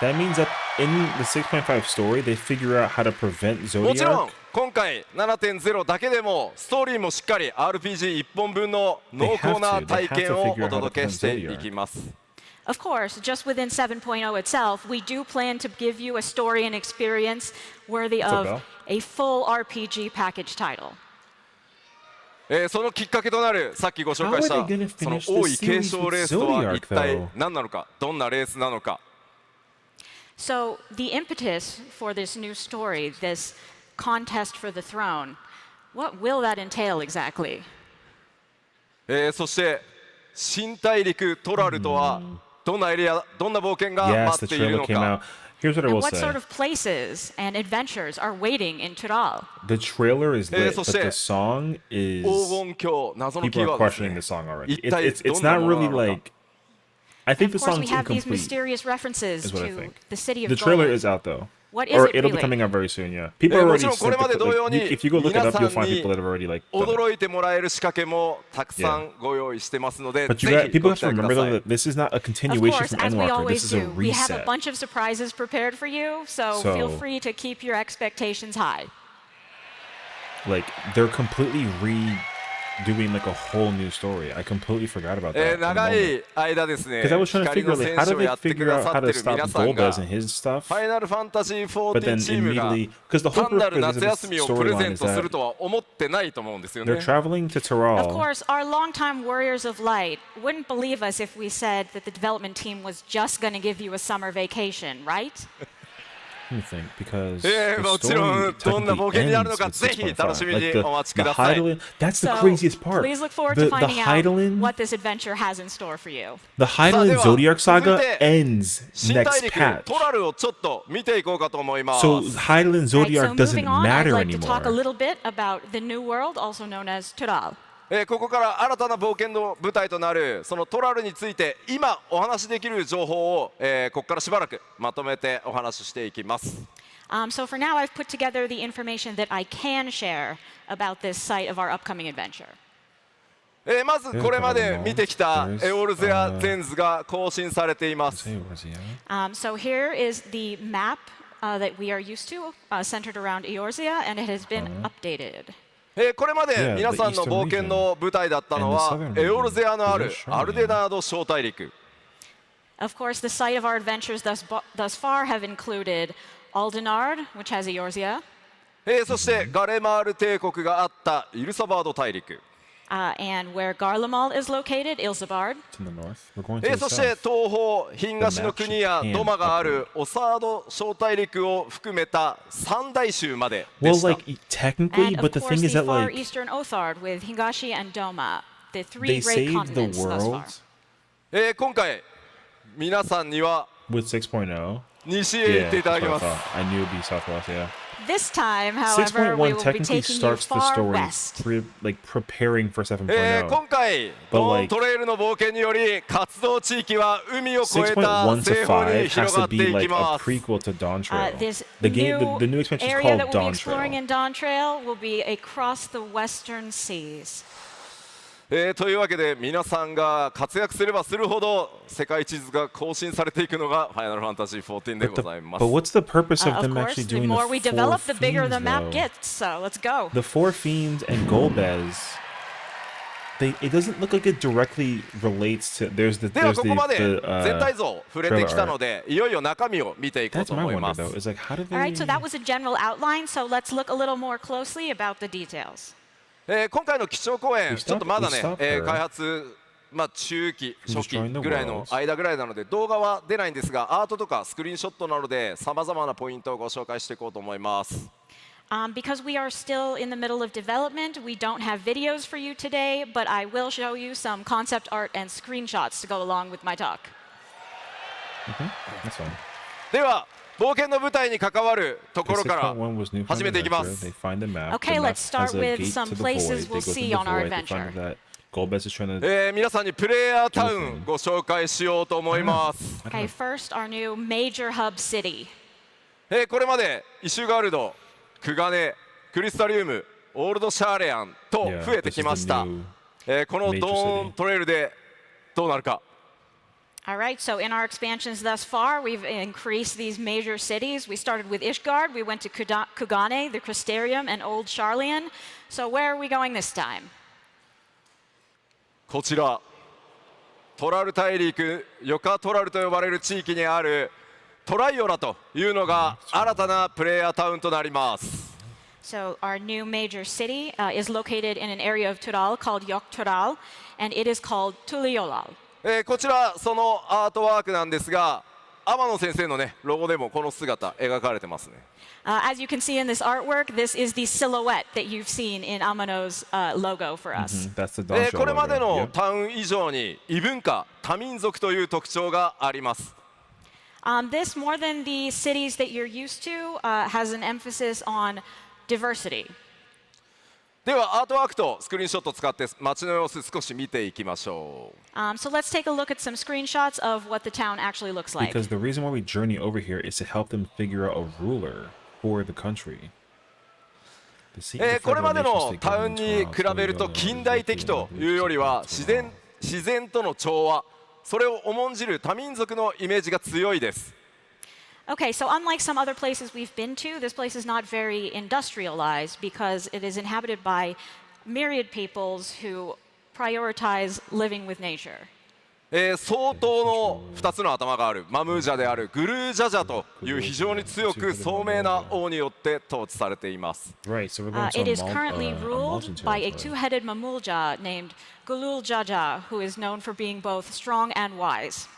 That means that in the 6.5 story, they figure out how to prevent もちろん Zodiac. 今回 7.0 だけでもストーリーもしっかり RPG1 本分の濃厚な体験をお届けしていきます。 Of course, just within 7.0 itself, we do plan to give you a story and experience worthy up, of Belle? a full RPG package title. そのきっかけとなるさっきご紹介した How are they gonna その finish 王 the 位継 series 承 with レースとは Zodiac, 一体 though? 何なのか、どんなレースなのか。 So the impetus for this new story, this contest for the throne, what will that entail exactly? そして新大陸トラルとはどんなエリア、どんな冒険が Yes, 待っ the ている trailer の came か。 out. Here's what I And will what say. sort of places and adventures are waiting in Tural? The trailer is lit, そ but して the song is... 黄金鏡、謎のキー People ワ are ードです questioning ね the。song already. 一体 It's どんな not もの really なのか。 like... I think And the of course, we song's have these incomplete, mysterious references is what I to think. the City of The Gold. trailer is out, though. What is Or it it'll be really? coming out very soon, yeah. People も already ちろんこれ said まで the, 同様 like, に if you go look it 皆 up, さ you'll ん find に people that have already like done it. 驚いてもらえる仕掛けもたくさんご用意してますので、 But ぜひ people ご have 期 to 待くだ remember さ though い。 that this is not a Of continuation course, from as we Endwalker. always This is a do, we have a reset. bunch of surprises prepared for you, so feel So- free to keep your expectations high. Like they're completely doing like a whole new story. I completely forgot about that. 長い間ですね、 Because I was trying to 光 figure の out like 選 how 手 do を they やってく figure だ out さ how って to る stop 皆さんが Golbez and his stuff. ファイナルファンタジー But then 14チームが immediately, because the whole 単なる purpose 夏 of 休 this みをプレゼ storyline ン is トする that とは思ってないと思うんですよ they're ね。 traveling to Of Toral. course, our longtime warriors of light wouldn't believe us if we said that the development team was just going to give you a summer vacation, right? Let me think, because も the ちろん story どんな冒 technically 険になるの ends か with ぜひ楽しみ 6.5. に Like お待ち the ください。 Heidelin, that's the So craziest part. please look forward The to finding out Heidelin, what this adventure has in store for you. the Heidelin さあ、では、 Zodiac Saga 続いて、 ends 新大 next 陸 patch. トラルをちょっと見ていこうかと思います。 So Heidelin Right, so Zodiac doesn't moving on, I'd matter like to talk a anymore. little bit about the new world, also known as Tural. ここから新たな冒険の舞台となるそのトラルについて今お話しできる情報を、ここからしばらくまとめてお話ししていきます。So for now, I've put together the information that I can share about this site of our upcoming adventure. まずこれまで見てきたエオルゼアゼンズが更新されています。 So here is the map that we are used to, centered around Eorzea, and it has been updated. これまで皆さんの冒険の舞台だったのはエオルゼアのあるアルデナード小大陸。 Of course, the site of our adventures thus far have included Aldenard, which has Eorzea, そしてガレマール帝国があったイルサバード大陸。 and where Garlemald is located, Ilsabard. It's in the north. We're going to the そして south. 東方東の国やドマがあるオサード小大陸を含めた三大州までで Well, した。 like technically, And but of the course, thing is the that far like eastern Othard with Hingashi and Doma, the they three great saved the continents thus far. world 今回皆さんには with 6.0. 西へ行っていただき that's ま what す。 I thought. I knew it'd be southwest. Yeah. This time, however, we 6.1 will be technically taking you starts the far story west. like preparing for 7.0. 今回 But ドーン like トレイルの冒険により活動地域は海を越えた6.1 to 西方に 5 has 広が to って be い like き a ます prequel to DawnTrail. This The game, new the new expansion is area called that we'll be exploring DawnTrail. in DawnTrail will be across the western seas. というわけで皆さんが活躍すればするほど世界地図が更新されていくのがファイナルファンタジー14で But, ございます but what's the purpose of Of them course, actually the doing more the we four develop, the bigger the fiends, map though? gets. So let's go. The four fiends and Golbez. It doesn't look like it directly relates to. There's ではここまで the 全体像触れてきたのでいよいよ中身を見ていこう That's と my 思い wonder ます though. Is like how do they? All right, so that was a general outline. So let's look a little more closely about the details. 今回の基調講演 We stopped- ちょっとまだね we stopped there. 開発中期 Who's 初期 joined the ぐらいの world? 間ぐらいなので動画は出ないんですがアートとかスクリーンショットなどでさまざまなポイントをご紹介していこうと思います。 Because we are still in the middle of development, we don't have videos for you today, but I will show you some concept art and screenshots to go along with my talk. That's fine. では冒険の舞台に関わるところから 6.1 was new 始めていきます They find the map. Okay, the map let's start has a with gate some to the places void. we'll They go through see the on our void. They find adventure. that Golbez is trying to. 皆さんにプレイヤータウンご紹介しようと思います。 Okay, first, our new major hub city. これまでイシュガルド、クガネ、クリスタリウム、オールドシャーレアンと Yeah, 増えてきました this is the new。この major ドーン city トレイルでどうなるか。 All right, so in our expansions thus far, we've increased these major cities. We started with Ishgard, we went to Kugane, the Crystarium, and Old Sharlayan. So where are we going this time? こちらトラル大陸ヨカトラルと呼ばれる地域にあるトライオラというのが新たなプレイヤータウンとなります。 So our new major city is located in an area of Tural called Yok Tural, and it is called Tuliolal. こちらそのアートワークなんですが天野先生のねロゴでもこの姿描かれてますね。As you can see in this artwork, this is the silhouette that you've seen in Amano's logo for us. That's the DawnTrail これまで logo. の Yep. タウン以上に異文化多民族という特徴があります。 This, more than the cities that you're used to, has an emphasis on diversity. ではアートワークとスクリーンショットを使って街の様子少し見ていきましょう。 So let's take a look at some screenshots of what the town actually looks like. Because the reason why we journey over here is to help them figure out a ruler for the country. これまでのタウンに比べると近代的というよりは自然との調和それを重んじる多民族のイメージが強いです。 Okay, so unlike some other places we've been to, this place is not very industrialized because it is inhabited by myriad peoples who prioritize living with nature. 相当の2つの頭があるマムージャであるグルージャジャという非常に強く聡明な王によって統治されています。Right, so we're going to It is a currently ruled Malton by a territory. two-headed Mamulja named Gulul Jaja, who is known for being both strong and wise.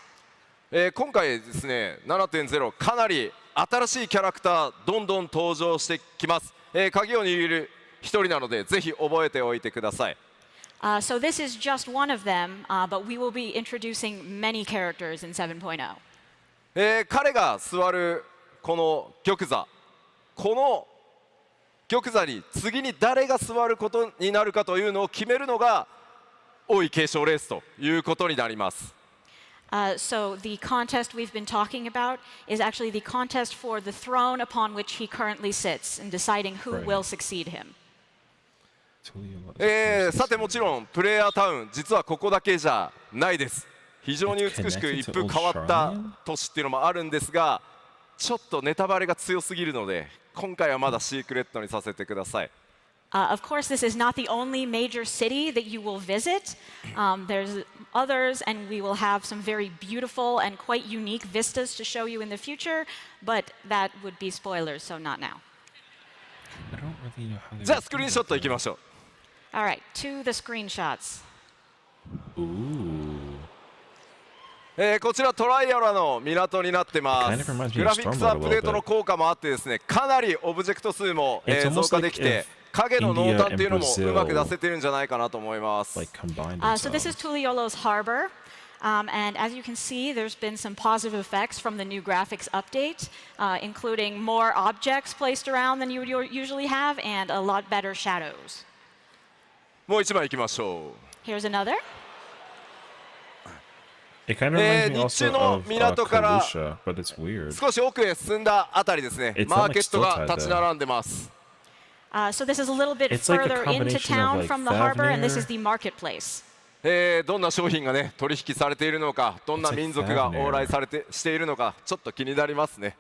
今回ですね 7.0 かなり新しいキャラクターどんどん登場してきます。鍵を握る一人なのでぜひ覚えておいてください。So this is just one of them, but we will be introducing many characters in 7.0. 彼が座るこの玉座、この玉座に次に誰が座ることになるかというのを決めるのが王位継承レースということになります。So the contest we've been talking about is actually the contest for the throne upon which he currently sits and deciding who will succeed him. さてもちろんプレイヤータウン実はここだけじゃないです。非常に美しく一風変わった都市っていうのもあるんですが、ちょっとネタバレが強すぎるので今回はまだシークレットにさせてください。Of course, this is not the only major city that you will visit. There's others, and we will have some very beautiful and quite unique vistas to show you in the future, but that would be spoilers, so not now. I don't really know how じゃあスクリーンショットいきましょう。All right, to the screenshots. Ooh. こちらトライアラの港になってます。 Kind of reminds me of グラフィックスアップデート Stormblood a little bit. の効果もあってですね、かなりオブジェクト数も It's 増 almost 加 like できて if 影の濃淡っていうのも India and うまく出 Brazil せてるんじゃないかなと思います。 like combined So this is Tuliolo's harbor. And as you can see, there's been some positive effects from the new graphics update, including more objects placed around than you would usually have and a lot better shadows. もう一枚いきましょう。 Here's another. It kind of reminds me 日 also 中の of 港から Kalusha, but it's weird. 少し奥へ進んだあたりですね、 It's マ not ーケット like が Stilltide 立ち並んでます。So this is a little bit It's like a further into combination town of, like, from the harbor, and this Favnir. is the marketplace. どんな商品がね取引されているのか、どんな It's like 民族が Favnir. 往来しているのか、ちょっと気になりますね。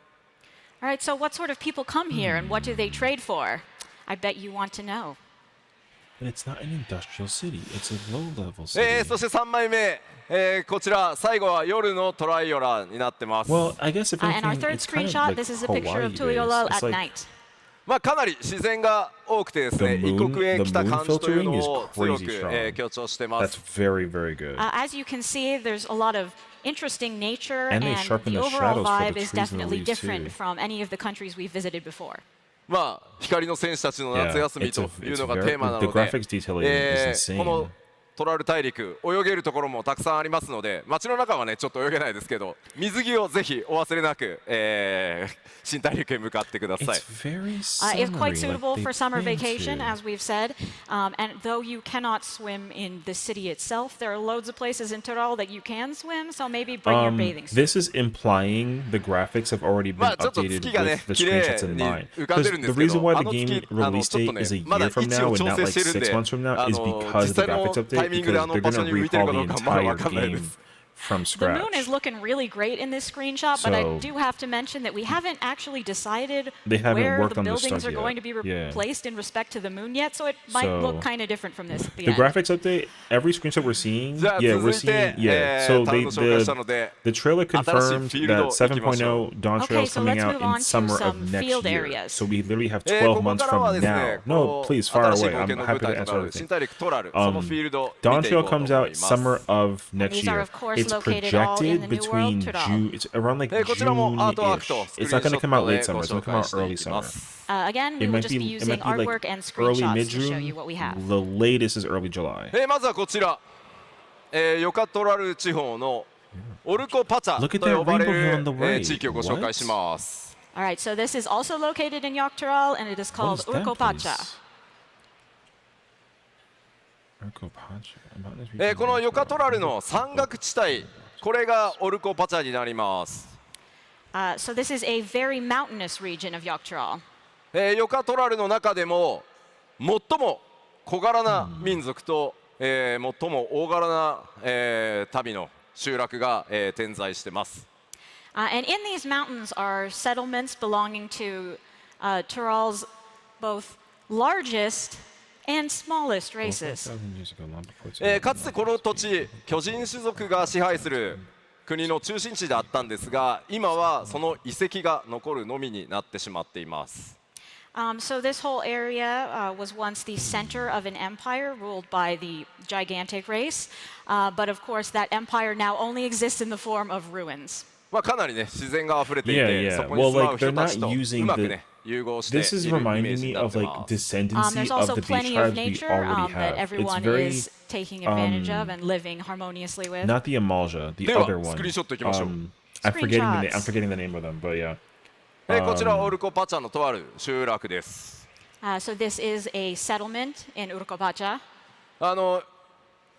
All right, so what sort of people come here and what do they trade for? I bet you want to know. But it's not an industrial city. It's a low-level city. そして3枚目、こちら最後は夜のトライオラになってます。 Well, I guess if And our anything, third it's kind of screenshot, like this is a picture of Hawaii-based. Tuliolo It's at like night. まあかなり自然が多くてですね、 The 異 moon- 国へ来た the moon 感じというの filtering is を強く crazy strong. 強調してま That's す。 very, very good. As you can see, there's a lot of interesting nature, And they and sharpen the the overall shadows for the vibe is trees and the definitely leaves, different too. from any of the countries we've visited before. まあ光の戦士たちの夏 Yeah, 休み it's と a, いう it's のが very, テーマな the ので、 graphics detailing is この insane. トラル大陸泳げるところもたくさんありますので、街の中はねちょっと泳げないですけど、水着をぜひお忘れなく、新大陸へ向かってください。 It's very It's quite summery, suitable like they for summer plan vacation, to. as we've said. And though you cannot swim in the city itself, there are loads of places in Tyrol that you can swim, so maybe bring your bathing suit. This is implying the graphics have already been まあちょっと updated 月がね with the 綺麗 screenshots in に mind. 浮かんでるん Because で the すけ reason ど、 why あ the の game 月 release ちょっと date ね is a まだ year 位 from 置 now を and 調 not 整 like しているん 6 で、 months from now is 実 because the 際の graphics タイ update. ミングで Because あの they're 場所 gonna に向いてる recall か the どうかまだ entire わかんないで game す。 from The moon is scratch. looking really great in this screenshot, but I So- do have to mention that we haven't actually decided They haven't where worked the on the buildings stuff are going to yet. be Yeah. replaced in respect to the moon yet, so it might So- look kind of different from this at the The end. graphics update, every screenshot we're seeing, じゃあ yeah, 続 we're いて seeing, yeah. So タウンの紹介したので、 the trailer 新しい confirmed フィールド that 行きましょう。 7.0 Dawn Trail Okay, is so coming let's out move on in to summer of some next field year. areas. So we literally have こ 12 こ months からは from ですね now. こ No, の please, far 新しい away. 冒険 I'm の happy 舞 to 台と answer なる新 everything. 大陸トラル、そのフィールド見 Dawn ていこ Trail うと comes 思い out ます。 summer of next These are, year. of course, It's located all in projected the New between World, Tyrol. June. It's around like こちらもアートワークと June-ish. スクリ It's ーン not ショ going to ッ come out トで late ご summer. It's 紹 going to come 介 out してい early きま summer. す。Again, we It will might just be be using artwork like and early screenshots to show mid-June. you what we have. The latest is early July. まずはこちら、ヨカトラル地方のオルコパチャ Look at と that 呼ばれ rainbow hill る on the right. 地域をご紹介します。 All right, so this is also located in Yokteral, and it is What called is that Urkopacha. place? Urkopacha. About this region この of ヨカトラルの Urkopacha. 山岳地帯、これがオルコパチャになります。So this is a very mountainous region of Yokteral. ヨカトラルの中でも最も小柄な民族と、最も大柄な、民の集落が、点在しています。And in these mountains are settlements belonging to Tyrol's both largest and smallest races. かつてこの土地、巨人種族が支配する国の中心地であったんですが、今はその遺跡が残るのみになってしまっています。So this whole area was once the center of an empire ruled by the gigantic race, but of course that empire now only exists in the form of ruins. まあかなりね自然が溢れていて、 Yeah, yeah. そこに住まう人たち Well, と like, they're not うまく using ね融合している This is イメー reminding ジに me なっ of て like ます。descendancy There's of also the beach plenty of tribes we nature already that have. It's everyone very is taking advantage of and living harmoniously with. not the Amalja, the では other one. スクリーンショットいきましょう。I'm Screenshots. forgetting the name of them, but yeah. こちらオルコパチャのとある集落です。So this is a settlement in Urkopacha.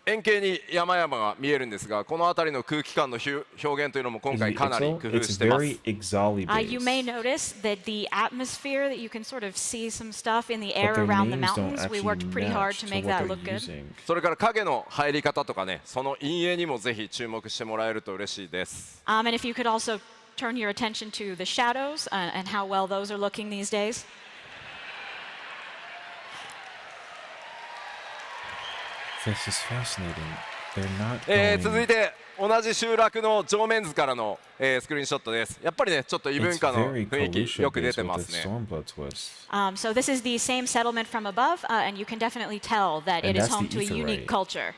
円形に山々が見えるんですが、この辺りの空気感の表現というのも今回かなり工夫 It's してます。 very Exali You may based. notice that the atmosphere, that you can sort of see some stuff in the But air their around the names don't mountains. We actually worked pretty hard match to to make what that they're look good. using. それから影の入り方とかね、その陰影にもぜひ注目してもらえると嬉しいです。And if you could also turn your attention to the shadows and how well those are looking these days. This is fascinating. They're not 続い going... て同じ集落の正面図からの、スクリーンショットです。やっぱりねちょっと異文 It's 化の very 雰囲気 Kalusha よく出 based て with ま the すね。 Stormblood twist. So this is the same settlement from above, and you can definitely tell that And it is that's home the to a ether unique ray. culture.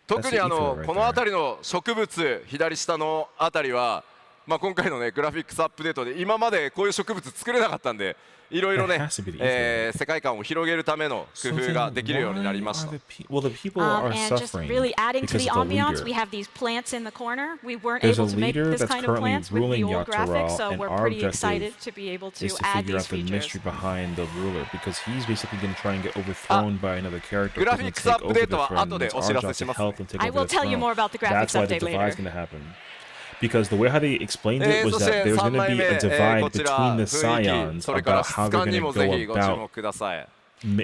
特に That's the ether right この辺りの植物左下の辺りは、まあ、今回のねグラフィックスアップデートで今までこういう植物作れなかったんでいろいろね That has to be the ether. 世界観を広げるための工 So 夫 then ができるようになり why ました are。the well, the people are And just suffering really adding to because the of the ambiance, leader. we have these plants in the corner. We weren't There's a able to make leader this that's kind of currently plants with the ruling old graphics, Yaktaral, so and we're our pretty objective excited to be able to is to add figure these out the features. mystery behind the ruler because he's basically going to try and get overthrown by another character. グラ who's フィ gonna ックスアッ take プデ over ート the は throne. 後で It's お our 知ら job せし to ます。 help him take I over will the tell you throne. more about the That's graphics why the update divide later. is going to happen. Because the way how they explained it was そして that there's 3 going to 枚 be 目 a divide こちら between the 雰囲気 Scions それから about 質 how they're 感 going に to もぜ go ひご注 about 目ください。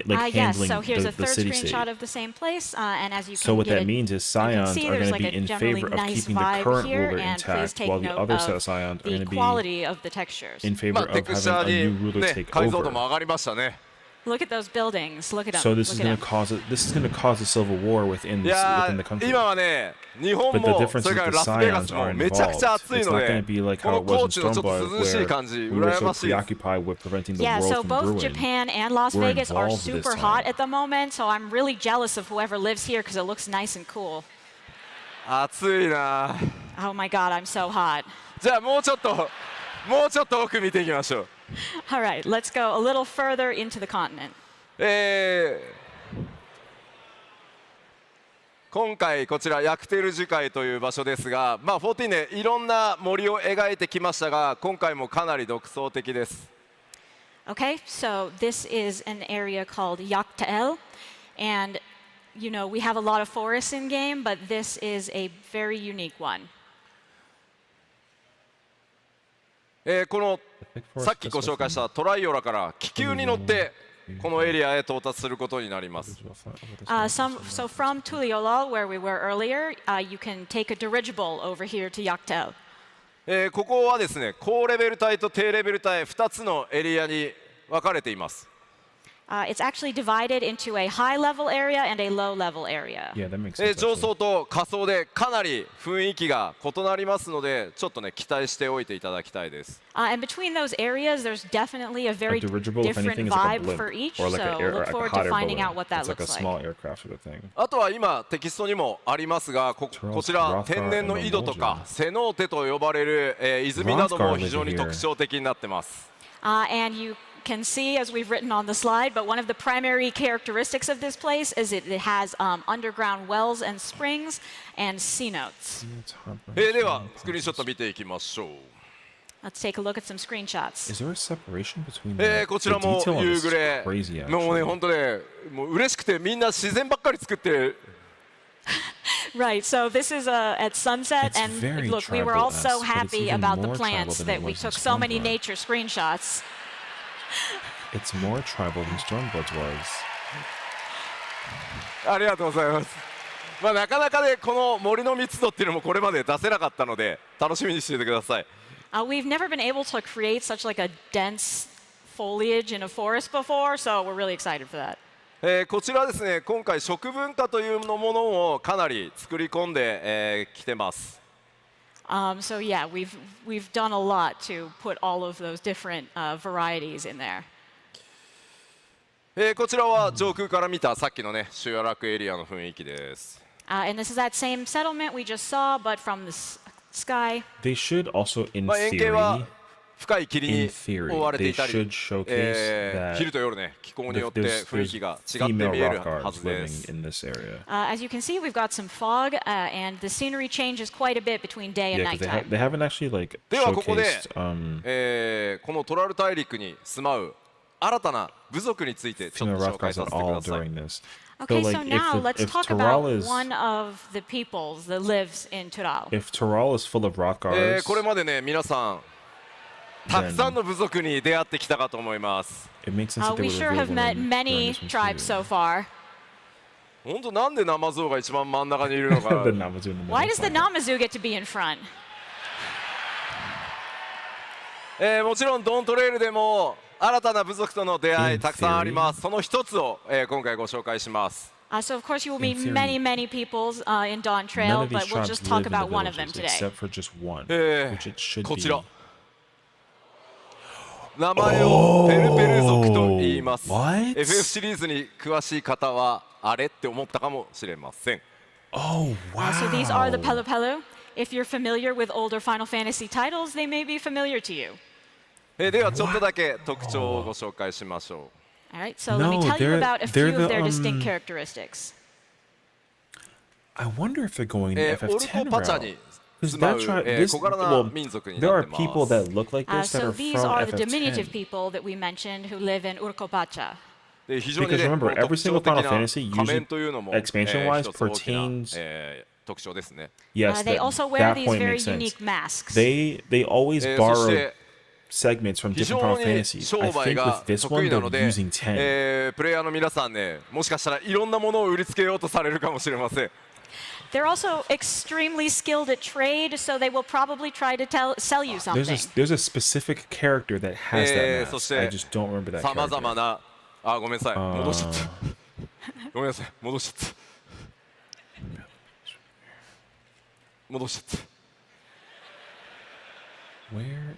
like Yes, handling so here's a the third city screenshot state. of the same place, and as you So can what get that means is Scions see, are there's going to like be a in generally favor of nice keeping the vibe current here, ruler and please intact, take while the note other of set of Scions are going the to be quality of the textures. in favor まあ of テクスチ having ャ a new ー ruler に、ね、 take 解像度 over. も上がりましたね。 Look at those buildings. Look at them. So this is Look at going them. to cause this is going to cause a civil war within い the や within the ー country. 今はね日本 But the も difference そ is れから the ラスベガス Scions も are めちゃくちゃ involved. 暑い It's の not going で to be like こ how の it was 高 in 知のちょっと Stormblood 涼しい where 感じ we were 羨 so ましいです。 preoccupied with preventing the Yeah, world so from both brewing. Japan and Las We're Vegas are involved this super time. hot at the moment, so I'm really jealous of whoever lives here because it looks nice and cool. 暑いな。 Oh my god, I'm so hot. じゃあもうちょっと奥見ていきましょう。 All right, let's go a little further into the continent. 今回こちらヤクテル樹海という場所ですが、まあ、14でいろんな森を描いてきましたが今回もかなり独創的です。 Okay, so this is an area called Yaktael, and you know we have a lot of forests in game, but this is a very unique one. このさっきご紹介したトライオラから気球に乗ってこのエリアへ到達することになります。So from Tuliolol, where we were earlier, you can take a dirigible over here to Yaktael. ここはですね高レベル帯と低レベル帯2つのエリアに分かれています。 It's actually divided into a high-level area and a low-level area. Yeah, that makes sense. 上 actually. 層と下層でかなり雰囲気が異なりますのでちょっとね期待しておいていただきたいです。 And between those areas, there's definitely a very dirigible, if different anything, is like a vibe blimp, for each. or like So an air, look like a forward hot to air finding balloon. out what that It's like a looks small like. aircraft sort of thing. あとは今テキストにもありますがこちら天然の井戸とかセノーテと呼ばれる、泉なども非常に特徴的になってます。 And you can see, as we've written on the slide, but one of the primary characteristics of this place is it has underground wells and springs and cenotes. ではスクリーンショット見ていきましょう。 Let's take a look at some screenshots. Is there a separation between them? こち The らも detail on 夕 this 暮 is れ crazy, もうね actually. 本当ねもう嬉しくてみんな自然ばっかり作ってる。 Right, so this is at sunset, It's and very look, we were all so tribal-esque, but it's happy even about the more plants tribal than it that we was in took so many Stormblood. nature screenshots. It's more tribal than Stormblood's was. ありがとうございます。まあなかなかねこの森の密度っていうのもこれまで出せなかったので楽しみにしていてください。 We've never been able to create such like a dense foliage in a forest before, so we're really excited for that. こちらはですね、今回食文化というものをかなり作り込んできてます。So yeah, we've done a lot to put all of those different varieties in there. こちらは上空から見たさっきのね、集落エリアの雰囲気です。And this is that same settlement we just saw, but from the sky. They should also, in 円形は theory, 深い霧 in に theory, 覆われて they いたり、 should showcase that 昼と夜ね、気候によって there's 雰囲気が違って female 見える rock は guards ずで living す。 in this area. As you can see, we've got some fog, and the scenery changes quite a bit between day and Yeah, because nighttime. they haven't actually like ではここで、 showcased このトラル大陸に住まう新たな部族についてちょっ female と紹 rock 介 guards さ at せてく all ださい。 during this. Okay, so so like now let's if talk about Toral is one of the peoples that lives in Tural. if Toral is full of rock guards, これまでね、皆さんたくさんの部族に出会ってきたかと思います。 it makes sense that they We would sure reveal have met women during many this one tribes too. so far. 本当なんでナマゾウが一番真ん中にいるのか The Namazu in the Why middle. does the Namazu get to be in front? もちろんドントレイルでも新たな部族との出会 In いたくさんあります。 theory. その一つを、今回ご紹介します。So of course you will In meet theory. many peoples in None DawnTrail, of these but we'll tribes just live talk in the about one of them villages today. except for just one, え which it should こ be. ちら名前をペルペル族と言います。 What? FF シリーズに詳しい方はあれって思ったかもしれません。 Oh wow! So these are the Pelu Pelu. If you're familiar with older Final Fantasy titles, they may be familiar to you. ではちょっとだけ特徴をご紹介しましょ All right, so let me tell you they're- about a they're few of the, their distinct characteristics. I wonder if they're going う。 the オルコ FF10 パチャ route. に Because 住ま that う、 tribe, this 小柄な well, 民族に there な are ってま people す。 that look like this that So are these from are the diminutive FF10. people that we mentioned who live in Urkopacha. で非常にね、 Because remember, この every 特徴 single 的 Final な Fantasy 仮 usually 面というのも、 expansion-wise 一つ大きな、 pertains- 特徴ですね。Yes, They that, also wear that these point very makes sense. unique masks. They always そし borrow て segments from 非 different 常 Final に Fantasies. 商 I 売 think が with this 得 one 意な they're ので、 using 10. プレイヤーの皆さんね、もしかしたらいろんなものを売りつけようとされるかもしれません。 They're also extremely skilled at trade, so they will probably try to sell you There's something. there's a specific character that has that そ mask. して I just don't remember that さまざ character. まな、ごめんなさい、戻しちゃった。ごめんなさい、戻しちゃった。戻しちゃっ Where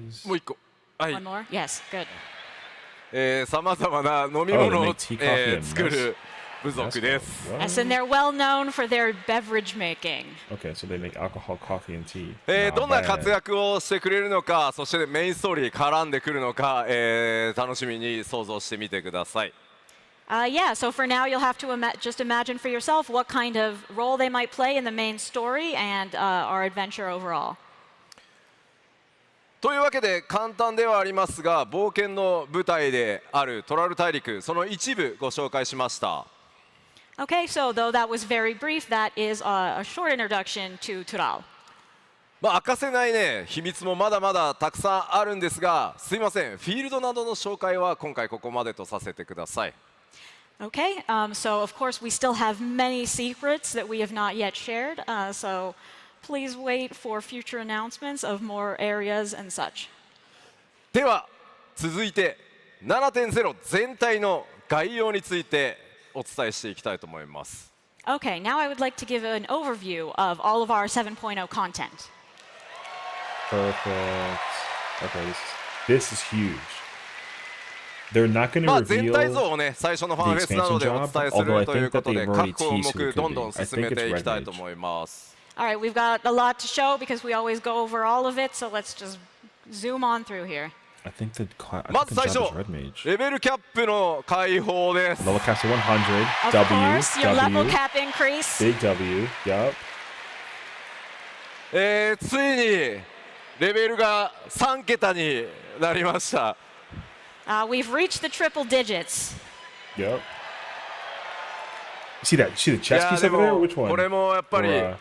is た。もう一個。はい One。more? Yes, good. さまざまな飲み物 they を、 make tea, coffee, and 作る部族です。 What? Yes, and they're well known for their beverage making. Okay, so they make alcohol, coffee, and tea. どんな Not 活 bad. 躍をしてくれるのか、そしてメインストーリー絡んでくるのか、楽しみに想像してみてください。 Yeah, so for now you'll have to just imagine for yourself what kind of role they might play in the main story and our adventure overall. というわけで簡単ではありますが、冒険の舞台であるトラル大陸、その一部ご紹介しました。 Okay, so though that was very brief, that is a short introduction to Tural. 明かせないね、秘密もまだまだたくさんあるんですが、すいません、フィールドなどの紹介は今回ここまでとさせてください。 Okay, so of course we still have many secrets that we have not yet shared, so please wait for future announcements of more areas and such. では続いて 7.0 全体の概要についてお伝えしていきたいと思います。 Okay, now I would like to give an overview of all of our 7.0 content. Perfect. Okay, this is huge. They're not going to 全 reveal 体像をね、最初のファンフェスなどでお伝えするということで、 although I 各 think that they've already 項 teased who 目 it どん could どん be. I 進 think め it's ていき Red たい Mage. と思います。 All right, we've got a lot to show because we always go over all of it, so let's just zoom on through here. I think the まず最 job 初 is Red Mage. レベルキャップの解放です。 Level cap to 100. Of W. course, your level W. cap increase. Big W. Yup. ついにレベルが3桁になりました。 We've reached the triple digits. Yup. See that? See the い chest や piece で over there? も Which one? これもやっぱり Or,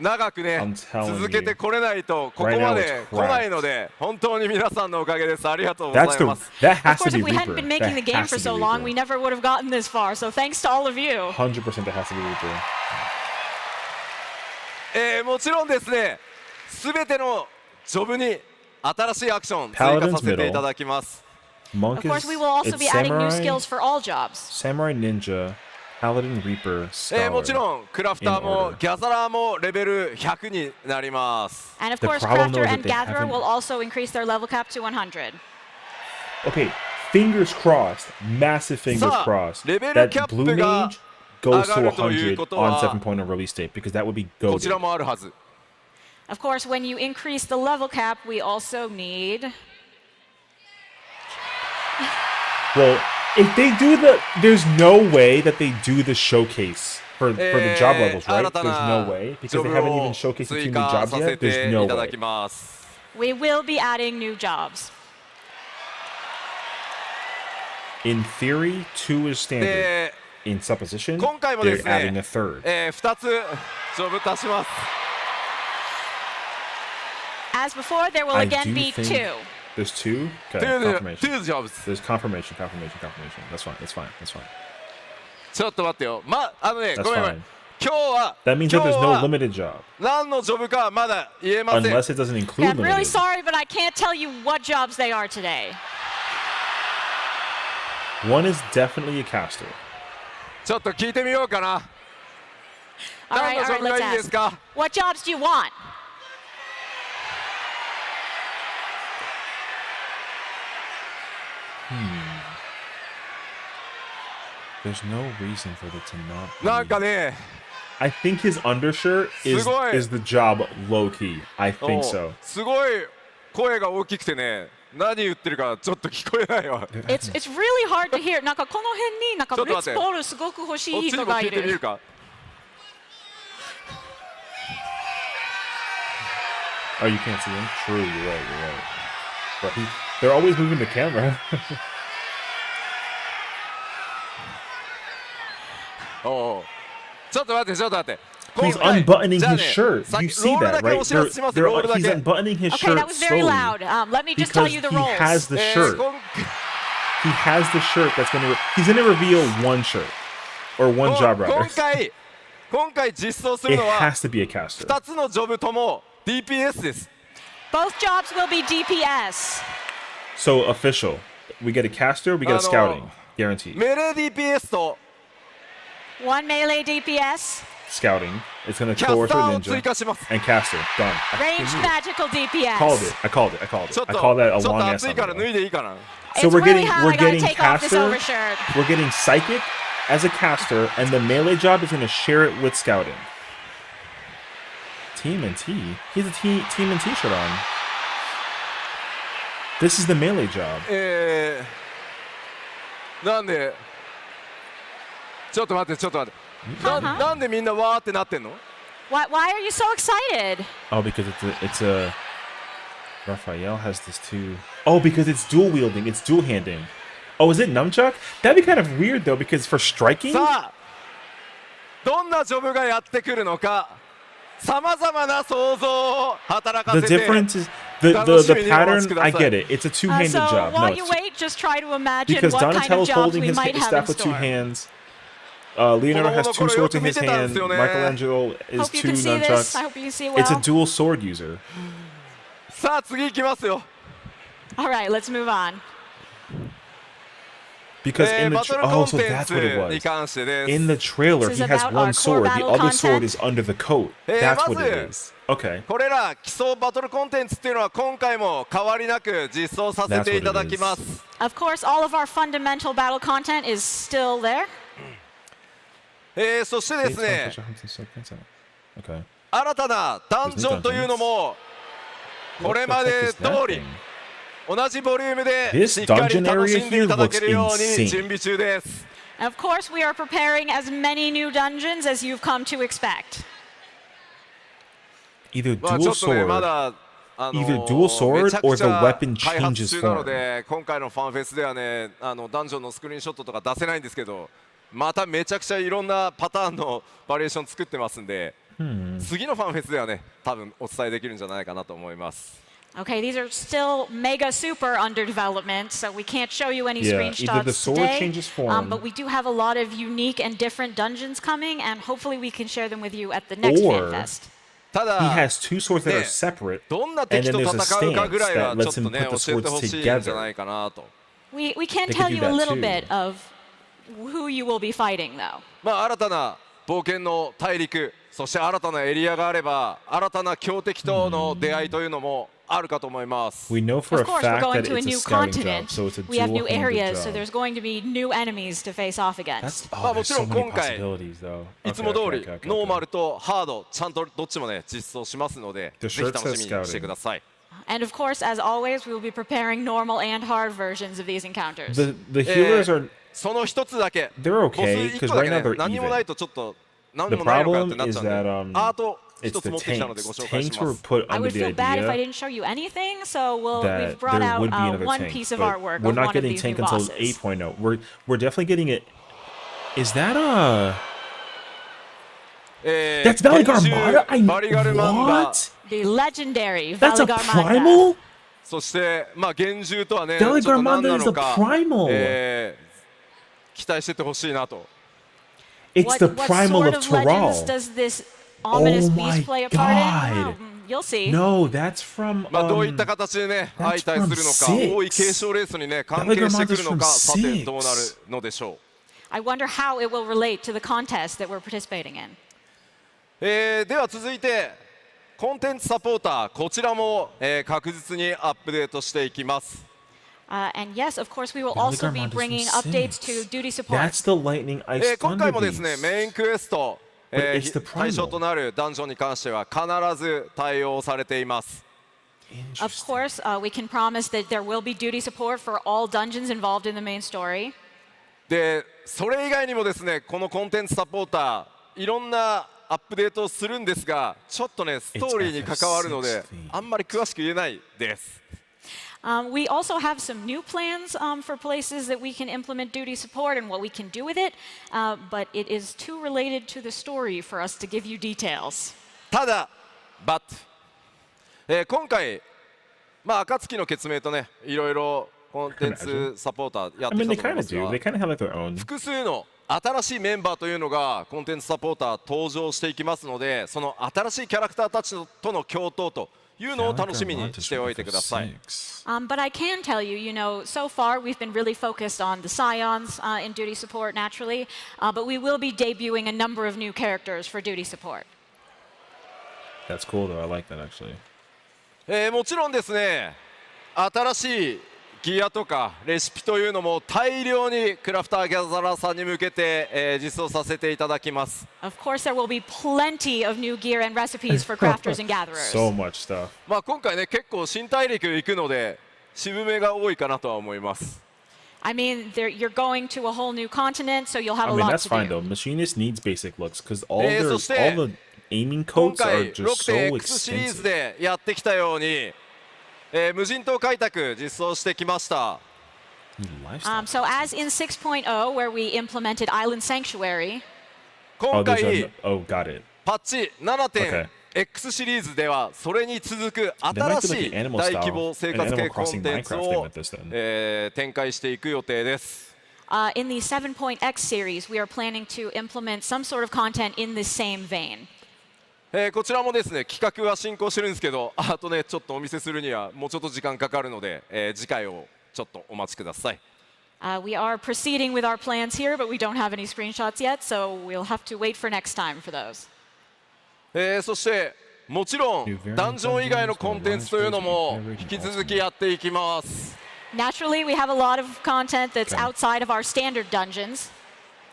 長くね I'm telling 続けてこれないとここまで来ないので本当に皆さんのおかげです。ありがとうござ That's い the ます。 that Of has to course, be if we hadn't Reaper. been making the That game has for to so be long, we Reaper. never would have gotten this far. So thanks to all of you. 100% that has to be Reaper. もちろんですね、すべてのジョブに新しいアクション追加させていただきます。Monk Of course, is, we will also it's be adding new samurai, skills for all jobs. Samurai Ninja, Paladin Reaper, もち Scholar. ろんクラフター in も order. ギャザラーもレベル100になります。 And of The course, problem, though, Crafter is that and they Gatherer haven't- will also increase their level cap to 100. Okay, fingers crossed, massive fingers さあ、 crossed. レベル That キャッ Blue プが Mage goes 上が to るという 100 こと on は 7.0 release date because that would be こちら goaded. もあるはず。 Of course, when you increase the level cap, we also need. Well, if they do there's no way that they do the showcase for the job levels, right? 新た There's な no way ジ because ョ they ブ haven't を even showcased the 追 two new 加 jobs させ yet. て There's い no ただ way. きます。 We will be adding new jobs. In theory, 2 is standard. で、 In supposition, 今回もで they're す adding ね a、third. 2つジョブ足します。 As before, there will I again do be think- two. There's 2? Okay, 2 confirmation. ジョブ。 There's confirmation. That's fine. That's fine. ちょっと待ってよ。ごめん That's ごめん。 fine. 今日は That means 今 that 日 there's no は limited job. 何のジョブかはまだ言えません。 Unless it doesn't Okay, include I'm really limited. sorry, but I can't tell you what jobs they are today. One is definitely a caster. ちょっと聞いてみようかな。 All 何 right, の all ジョ right, ブが let's いいです ask. か？ What jobs do you want? There's no reason for it to not be. なんかね、 I think his undershirt is すごい。 is the job low key. I think お so. すごい声が大きくてね、何言ってるかちょっと聞こえないわ。 It's really hard to hear. なんかこの辺になんかちょっとブリッ待ってツポールすごく欲しいこっちに人がいも聞いてみるる。か。 Oh, you can't see him? True, you're right. But they're always moving the camera. おうちょっと待って、ちょっと待って。 He's 今回 unbuttoning じゃあ his ね shirt. さっ You き see ロール that, だけ right? お知らせします。 They're, ロールだ he's け。 unbuttoning his Okay, shirt that was very slowly loud. Let me just tell because you the he roles. has the shirt. He has the shirt that's gonna. He's gonna reveal one shirt or one job 今 rather. 今回実装す It るのは has to be a caster. 2つのジョブとも DPS です。 Both jobs will be DPS. So official. We get a caster. We get a scouting. Guaranteed. メレー DPS と One melee DPS, Scouting. It's gonna キャス coerce タ a ーを追 ninja 加します。 and caster. Done. ranged magical DPS. Called it. I called it. ちょっ I と called that a ちょっ long と ass 暑い time から ago. 脱いでいいかな。 So It's we're really getting hot. we're I gotta getting take off this caster. overshirt. We're getting psychic as a caster, and the melee job is gonna share it with scouting. Team and T. He has a team and T-shirt on. This is the melee job. なんでちょっと待ってちょっと待って。なんでみんなわーってなってんの？ Why are you so excited? Oh, because it's a Raphael has this too. Oh, because it's dual wielding. It's dual handing. Oh, is it nunchuck? That'd be kind of weird though, because for striking. さあどんなジョブがやってくるのかさまざまな想像を働か The せて difference is the 楽しみにお待ち pattern. くださ I い。 get it. It's a two-handed So job. while No, you it's- wait, just try to imagine because what kind of Donatello's jobs holding we his might have in staff with two store. hands. Leonardo has two swords in his hand. Michelangelo is Hope you two can see this. nunchucks. I hope you can see it It's a well. dual sword user. さあ次行きますよ。 All right, let's move on. Because in the バトルコ oh, ン so テン that's ツ what it に was. 関してです。 In the trailer, This he is has about one our core sword. The battle other sword content. is under the coat. That's what it is. Okay. これら基礎バトルコンテンツっていうのは今回も変わりなく実装させていただきます。 Of course, all of our fundamental battle content is still there. そしてですね、 Okay. 新たなダンジョンというのもこれまで通り同じボリュームでしっかり楽しんでいただけるように準備中です。 Of course, we are preparing as many new dungeons as you've come to expect. Either まあちょ dual っとね sword. まだEither dual sword めちゃく or ち the ゃ weapon 開発 changes 中なの form. で今回のファンフェスではねダンジョンのスクリーンショットとか出せないんですけどまためちゃくちゃいろんなパターンのバリエーション作ってますんで、次のファンフェスではね多分お伝えできるんじゃないかなと思います。 Okay, these are still mega super under development, so we can't show you any Yeah, either the screenshots sword today. changes form. But we do have a lot of unique and different dungeons coming, and hopefully we can share them with you at the next Or- FanFest. ただ He has two swords that are ね separate. どんな And 敵 then と there's a 戦うかぐらい stance は that ちょっ lets と him ね put the 教えて swords ほしいんじゃな together. いかなと。We can They could tell do you a that little too. bit of who you will be fighting, though. まあ新たな冒険の大陸、そして新たなエリアがあれば、新たな強敵との出会いというのもあるかと思います。 We know for Of a course, we're fact going that to a it's a new scouting job, continent. so it's a We have new dual-handed areas, so job. there's going to be new enemies to face off against. That's まあ oh, も there's ちろ so ん many 今回 possibilities though. いつも通り Okay, okay, okay, ノーマ okay. ルとハードちゃんとどっちもね実装しますので、 The ぜひ shirt 楽 says しみにしてください。 And of course, as always, we will be preparing normal and hard versions of these encounters. The healers are その一つだけ、 they're ボス okay 一 because 個だ right け now ね they're 何にもない even. とちょっと何 The もないのかっ problem てなっち is ゃうんで、 that アート it's 一つ the 持ってきたので tanks. ご紹介し Tanks ま were す。 put I under would the feel bad if I idea didn't show you anything, so we've that brought there out would be another one tank, piece of but artwork we're of not one of getting these new tank until bosses. 8.0. We're definitely getting it. Is that a? That's Valley 幻獣 Garmada? I バリガルマンガ what? The legendary That's a Valigarmanda. primal? そしてまあ幻獣とはね、ち Valley ょっと何 Garmanda な is の a か、 primal. 期待しててほしいなと。 It's the What primal sort of of legends Terral. does this ominous Oh beast my play a part in? God. Well, you'll see. No, that's from. まあどういった形でね、 that's 相対するの from か、 six. 多い継承レースにね関係してくるのか、 Valley Garmanda's from さてどうなる six. のでしょう。 I wonder how it will relate to the contest that we're participating in. では続いてコンテンツサポーター、こちらも、確実にアップデートしていきます。And yes, of course, we will Valley also be Garmanda's from bringing updates to six. duty support. That's the lightning ice 今 thunder 回もですね beast. メインクエスト、 But it's the primal. 対象となるダンジョンに関しては必ず対応されています。 Of course, we can promise that there will be duty support for all dungeons involved in the main story. でそれ以外にもですねこのコンテンツサポーターいろんなアップデートをするんですが、ちょっとねストーリーに関わるのであんまり詳しく言えないです。 We also have some new plans for places that we can implement duty support and what we can do with it, but it is too related to the story for us to give you details. ただ、but、今回、まあ、暁の決明とね、いろいろコンテンツサポーターやっ I て mean, き they たと思い kind ま of す do. が They、kind of have like their own. 複数の新しいメンバーというのがコンテンツサポーター登場していきますので、その新しいキャラクターたちとの共闘というのを楽しみにしておいてください。 But I can tell you, you know, so far we've been really focused on the Scions in duty support naturally, but we will be debuting a number of new characters for duty support. That's cool though. I like that actually. もちろんですね、新しいギアとかレシピというのも大量にクラフターギャザラーさんに向けて、実装させていただきます。 Of course, there will be plenty of new gear and recipes for crafters and gatherers. So much stuff. まあ今回ね結構新大陸行くので渋めが多いかなとは思います。 I mean, you're going to a whole new continent, so you'll have I a mean, lot that's to fine do. though. Machinist needs basic looks because all そして all the aiming 今 coats 回 are just so6.X シリーズ expensive. でやってきたように、無人島開拓実装してきました。 Lifestyle. So as in 6.0, where we implemented Island Sanctuary, 今 Oh, there's 回 a, oh, got it. パッチ 7.X シリーズではそれに続く They might 新 do しい like an animal 大 style, 規模生活 an 系 Animal コン Crossing テンツ Minecraft を thing with this then. 展開していく予定です。 in the 7.x series, we are planning to implement some sort of content in the same vein. こちらもですね企画は進行してるんですけど、あとねちょっとお見せするにはもうちょっと時間かかるので、次回をちょっとお待ちください。 We are proceeding with our plans here, but we don't have any screenshots yet, so we'll have to wait for next time for those. そしてもちろんダンジョン以外のコンテンツというのも引き続きやっていきます。 Naturally, we have a lot of content that's outside of our standard dungeons.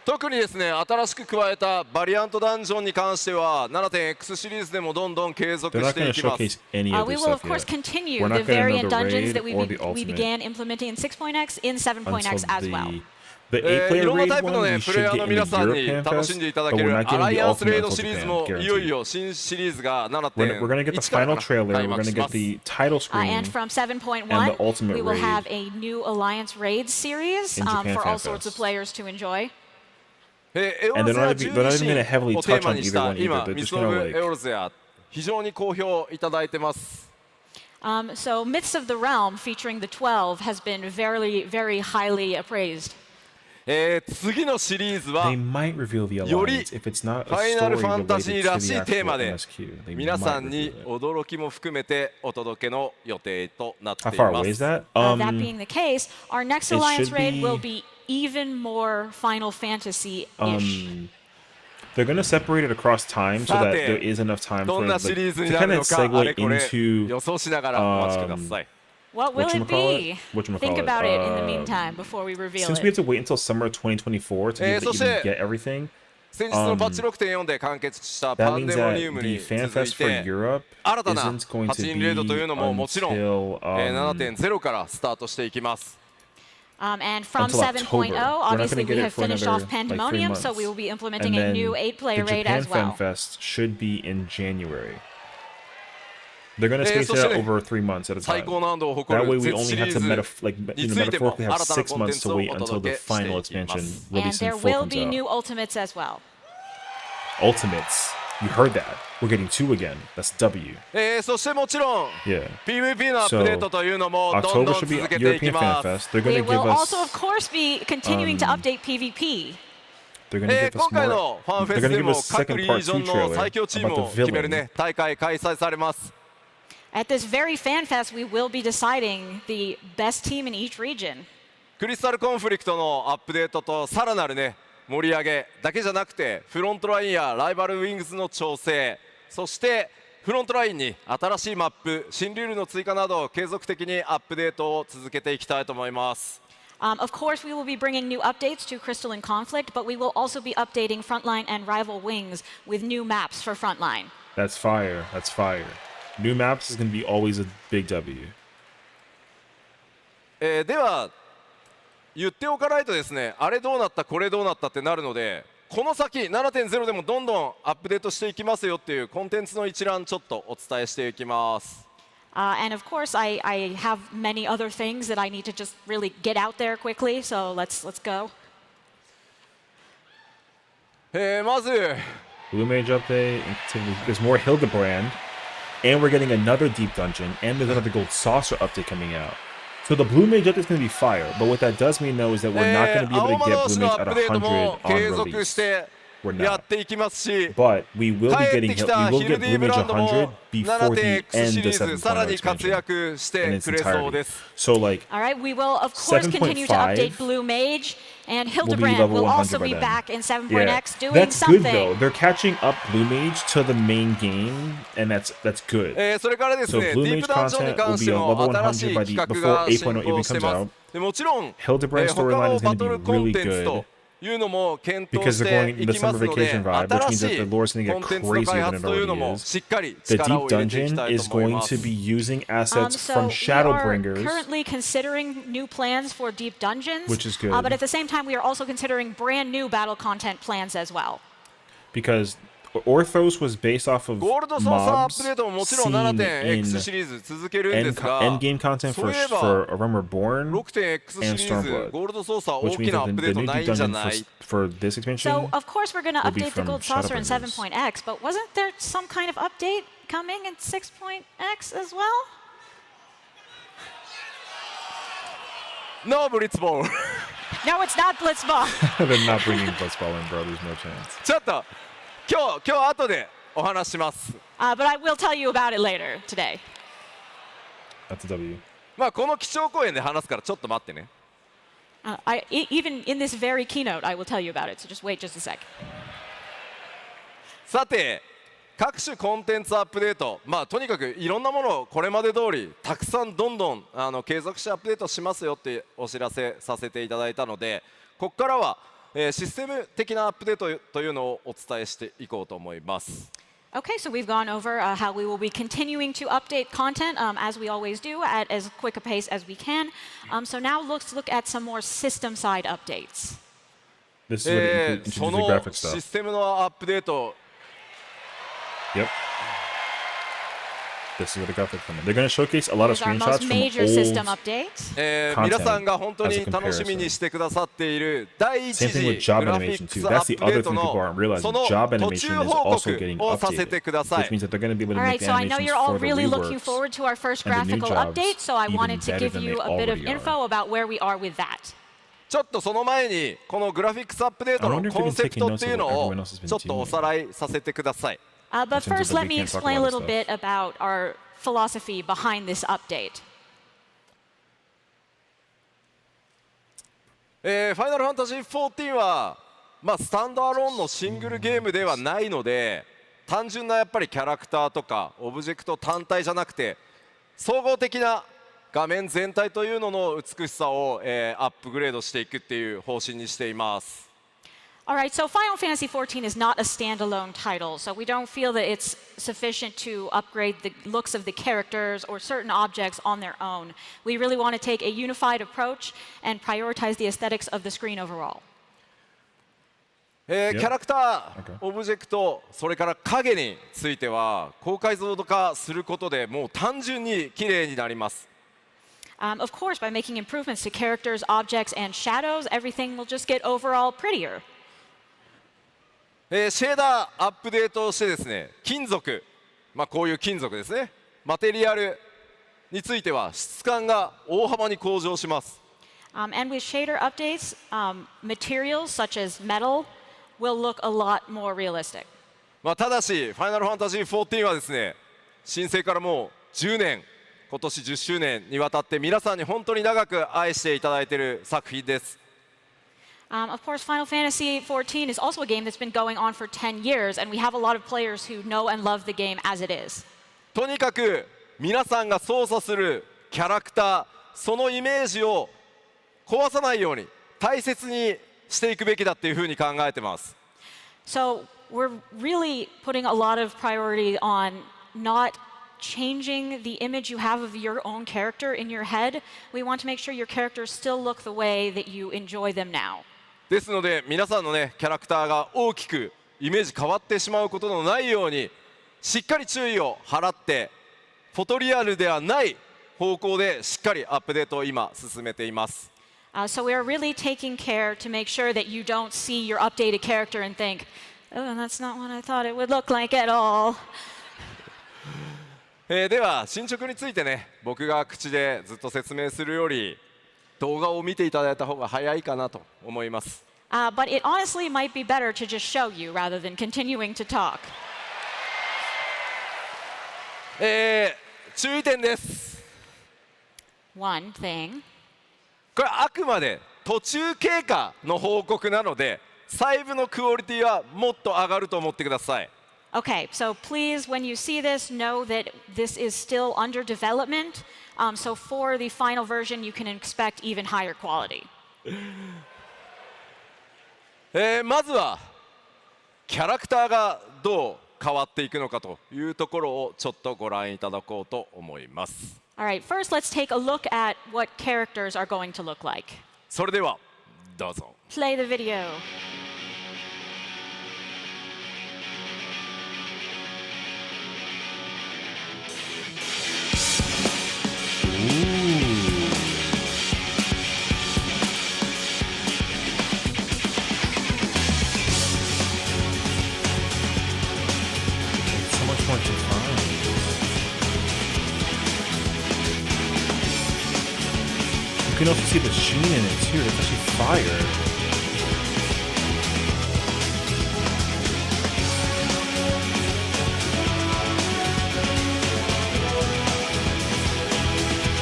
特にですね新しく加えたバリアントダンジョンに関しては 7.X シリーズでもどんどん継続 They're し not て going い to きます showcase any of We this will, of stuff course, yet. continue We're the not going to variant know the dungeons raid that we or the we ultimate began implementing in 6.x in 7.x until as well. the い 8-player ろんな raid タイプの one ね we プレイ should ヤー get の in the 皆さんに European 楽しんでい Fest, ただ but け we're る not ア getting ラ the イアンスレイ ultimate ド until シリーズ Japan, もいよい guaranteed. よ新シリーズが We're going to get the final 7.1 trailer. 開 We're 幕 going to しま get す。 the title screen. And from And the 7.1, ultimate we will raid have a new Alliance Raids series in Japan for Fan all sorts of Fest. players to enjoy. エオ And ル they're ゼア not even- they're not even gonna 12 heavily をテー touch マ on にし either た one either. 今 They're ミ just スオ gonna ブ like エオルゼア非常に好評いただいてます。 So Myths of the Realm featuring the 12 has been very, very highly appraised. 次のシリーズ They は might reveal the より alliance if it's not フ a ァイナル story ファンタ related ジー to ら the しいテーマ actual で MSQ. They 皆 might さんに reveal it. 驚きも含めてお届けの予定となって How い far ま away is す。 that? That being the case, our next it alliance should raid will be- be even more Final Fantasy-ish. They're going to separate it across time so that さて there is enough time ど for んな like, シリーズ to にな kind る of のかあ segue 予れこれ into 予想しながらお待ちください。 What will it be? Whatchamacallit? Think about it in the meantime before we reveal Since we have it. to wait until summer 2024 to be able to そして even get everything, 先日のパッチ 6.4 で完結したパ that ン means デモ that ニウム the に Fan 続い Fest for て Europe 新たな isn't going パ to チンレードというのももちろん until 7.0 からスタートしていきます。 And from until October. 7.0, We're not obviously gonna we get have it for finished another, off like, 3 Pandemonium, so months. we will be implementing And a then new 8-player the raid Japan as Fan well. Fest should be in January. They're going to space そ it し out て over 3 months at a 最 time. 高難度を誇 That る way we Z only シリ have ー to ズ like についても metaphorically have 新たな 6 コンテン months ツ to を wait お until 届 the けして final いきま expansion す。 And released in there full will comes be out. new Ultimates as well. Ultimates. You heard that. We're getting 2 again. That's W. そしてもちろん Yeah. PVP のアップデートというのもどん October どん should be 続けていき European ま Fan す。 Fest. They're going We to give will also, of us. course, be continuing to update PvP. They're going to give 今 us 回 more. のファンフェ They're ス going で to give も us 各 second リ part ージョ 2ンの trailer 最強チーム about を the 決める villain. ね大会開催されます。 At this very fan fest, we will be deciding the best team in each region. クリスタルコンフリクトのアップデートとさらなるね盛り上げだけじゃなくてフロントラインやライバルウィングスの調整そしてフロントラインに新しいマップ新ルールの追加など継続的にアップデートを続けていきたいと思います。 Of course, we will be bringing new updates to Crystal and Conflict, but we will also be updating Frontline and Rival Wings with new maps for Frontline. That's fire. That's fire. New maps is going to be always a big W. では言っておかないとですねあれどうなったこれどうなったってなるのでこの先 7.0 でもどんどんアップデートしていきますよっていうコンテンツの一覧ちょっとお伝えしていきます。 And of course, I have many other things that I need to just really get out there quickly, so let's go. まず Blue Mage update. There's more Hildebrand. And we're getting another Deep Dungeon. And there's another Gold Saucer update coming out. So the Blue Mage update is going to be fire. But what that does mean, though, is that we're not going to be 青 able to 魔 get 同士 Blue の Mage アッ at プデート 100も on 継続 release. して We're や not. っていきますし But we will be 帰って getting きた we ヒ will ル get デ Blue ィブラ Mage ンドも 100 before the7.x シ end リ of ーズさらに活 7.1 expansion 躍し in て its くれそう entirety. です。 So like All right, we will, of course, continue to 7.5 update Blue Mage, and will be Hildebrand level will 100 also by be then. back in 7.x Yeah, doing that's something. good though. They're catching up Blue Mage to the main game, and that's good. それからですね So ディ Blue ープ Mage ダンジョンに content 関 will し be て a も level 新しい 100 by 企 the 画 before が進 8.0 even 行して comes ます out. でもちろん Hildebrand 他 storyline の is バ going ト to ル be コン really テンツ good というのも検討 because し they're て going い into きます summer ので vacation vibe, which 新 means し that the い lore is going to コ get ンテンツの crazier 開 than 発 it というの already も is. しっかり The 力 Deep を入れていき Dungeon たい is と思い going ま to す be using assets So from we are Shadowbringers, currently considering new plans for Deep Dungeons, which is good. but at the same time, we are also considering brand new battle content plans as well. because Orthos was based off of ゴールドソーサーアッ mobs プデートももちろん seen7.x in シリーズ続けるんですが end game content そういえ for ば A Realm Reborn, 6.x シリーズ Stormblood ゴールドソーサー which 大き means なア that ップ the デート new ない Deep んじゃ Dungeon ない for this expansion So, of course, we're going to will be update the from Gold Saucer in Shadowbringers. 7.x, but wasn't there some kind of update coming in 6.x as well? No ブリッツボール No, it's not Blitzball. they're not bringing Blitzball in, bro. There's no chance. ちょっと今日後でお話します But I will tell you about it later today. That's a W. まあこの基調講演で話すからちょっと待ってね Even in this very keynote, I will tell you about it. So just wait just a sec. さて各種コンテンツアップデートまあとにかくいろんなものをこれまで通りたくさんどんどん継続してアップデートしますよってお知らせさせていただいたのでここからは、システム的なアップデートというのをお伝えしていこうと思います。 Okay, so we've gone over how we will be continuing to update content as we always do at as quick a pace as we can. So now let's look at some more system side updates. This is what it そ introduces the の graphic シ stuff. ステムのアップデート Yep. This is where the graphics come in. They're going to showcase a lot of Here's our screenshots most from major system old. update. 皆さんが本当 as a に楽しみにしてくださっている第一 Same 次 thing グ with job ラフィッ animation ク too. スア That's ッ the プデ other ート thing people の aren't realizing. その Job 途 animation 中 is 報 also 告 getting をさせて updated, くださ which い means that they're going to be able to All make right, so I know animations you're all for the really looking reworks forward to our first and the new graphical jobs update, so I even wanted to better give than you they a bit of already info are. about where we are with that. ちょっとその前にこのグラフィックスアップデートのコンセプトっていうのをちょっとおさらいさせてください。But first, let me explain a little bit about our philosophy behind this update. ファイナルファンタジー14は、スタンドアローンのシングルゲームではないので、単純なやっぱりキャラクターとかオブジェクト単体じゃなくて、総合的な画面全体というのの美しさを、アップグレードしていくっていう方針にしています。Alright, so Final Fantasy XIV is not a standalone title, so we don't feel that it's sufficient to upgrade the looks of the characters or certain objects on their own. We really want to take a unified approach and prioritize the aesthetics of the screen overall. キャラクター、オブジェクト、それから影については高解像度化することでもう単純に綺麗になります。Of course, by making improvements to characters, objects, and shadows, everything will just get overall prettier. シェーダーアップデートをしてですね、金属、こういう金属ですね、マテリアルについては質感が大幅に向上します。And with shader updates, materials such as metal will look a lot more realistic. ただし、ファイナルファンタジー14はですね、申請からもう10年、今年10周年にわたって皆さんに本当に長く愛していただいている作品です。Of course, Final Fantasy XIV is also a game that's been going on for 10 years, and we have a lot of players who know and love the game as it is. とにかく皆さんが操作するキャラクター、そのイメージを壊さないように大切にしていくべきだっていうふうに考えてます。So we're really putting a lot of priority on not changing the image you have of your own character in your head. We want to make sure your characters still look the way that you enjoy them now. ですので皆さんのねキャラクターが大きくイメージ変わってしまうことのないようにしっかり注意を払ってフォトリアルではない方向でしっかりアップデートを今進めています。So we are really taking care to make sure that you don't see your updated character and think, oh, that's not what I thought it would look like at all. では進捗についてね僕が口でずっと説明するより動画を見ていただいた方が早いかなと思います。But it honestly might be better to just show you rather than continuing to talk. 注意点です。One thing. これあくまで途中経過の報告なので細部のクオリティはもっと上がると思ってください。Okay, so please, when you see this, know that this is still under development. So for the final version, you can expect even higher quality. まずはキャラクターがどう変わっていくのかというところをちょっとご覧いただこうと思います。All right, first let's take a look at what characters are going to look like. それではどうぞ。Play the video. You can also see the sheen in it too. It's actually fire.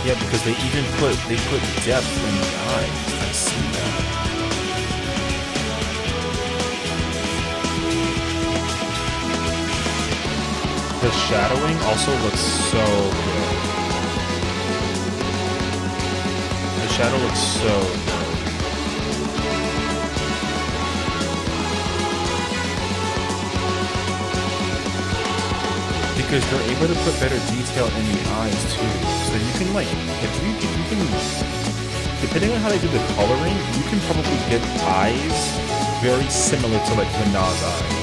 Yeah, because they put depth in the eyes. I see that. The shadowing also looks so good. The shadow looks so good. Because they're able to put better detail in the eyes too. So you can like, if you can, depending on how they do the coloring, you can probably get eyes very similar to like Linna's eyes.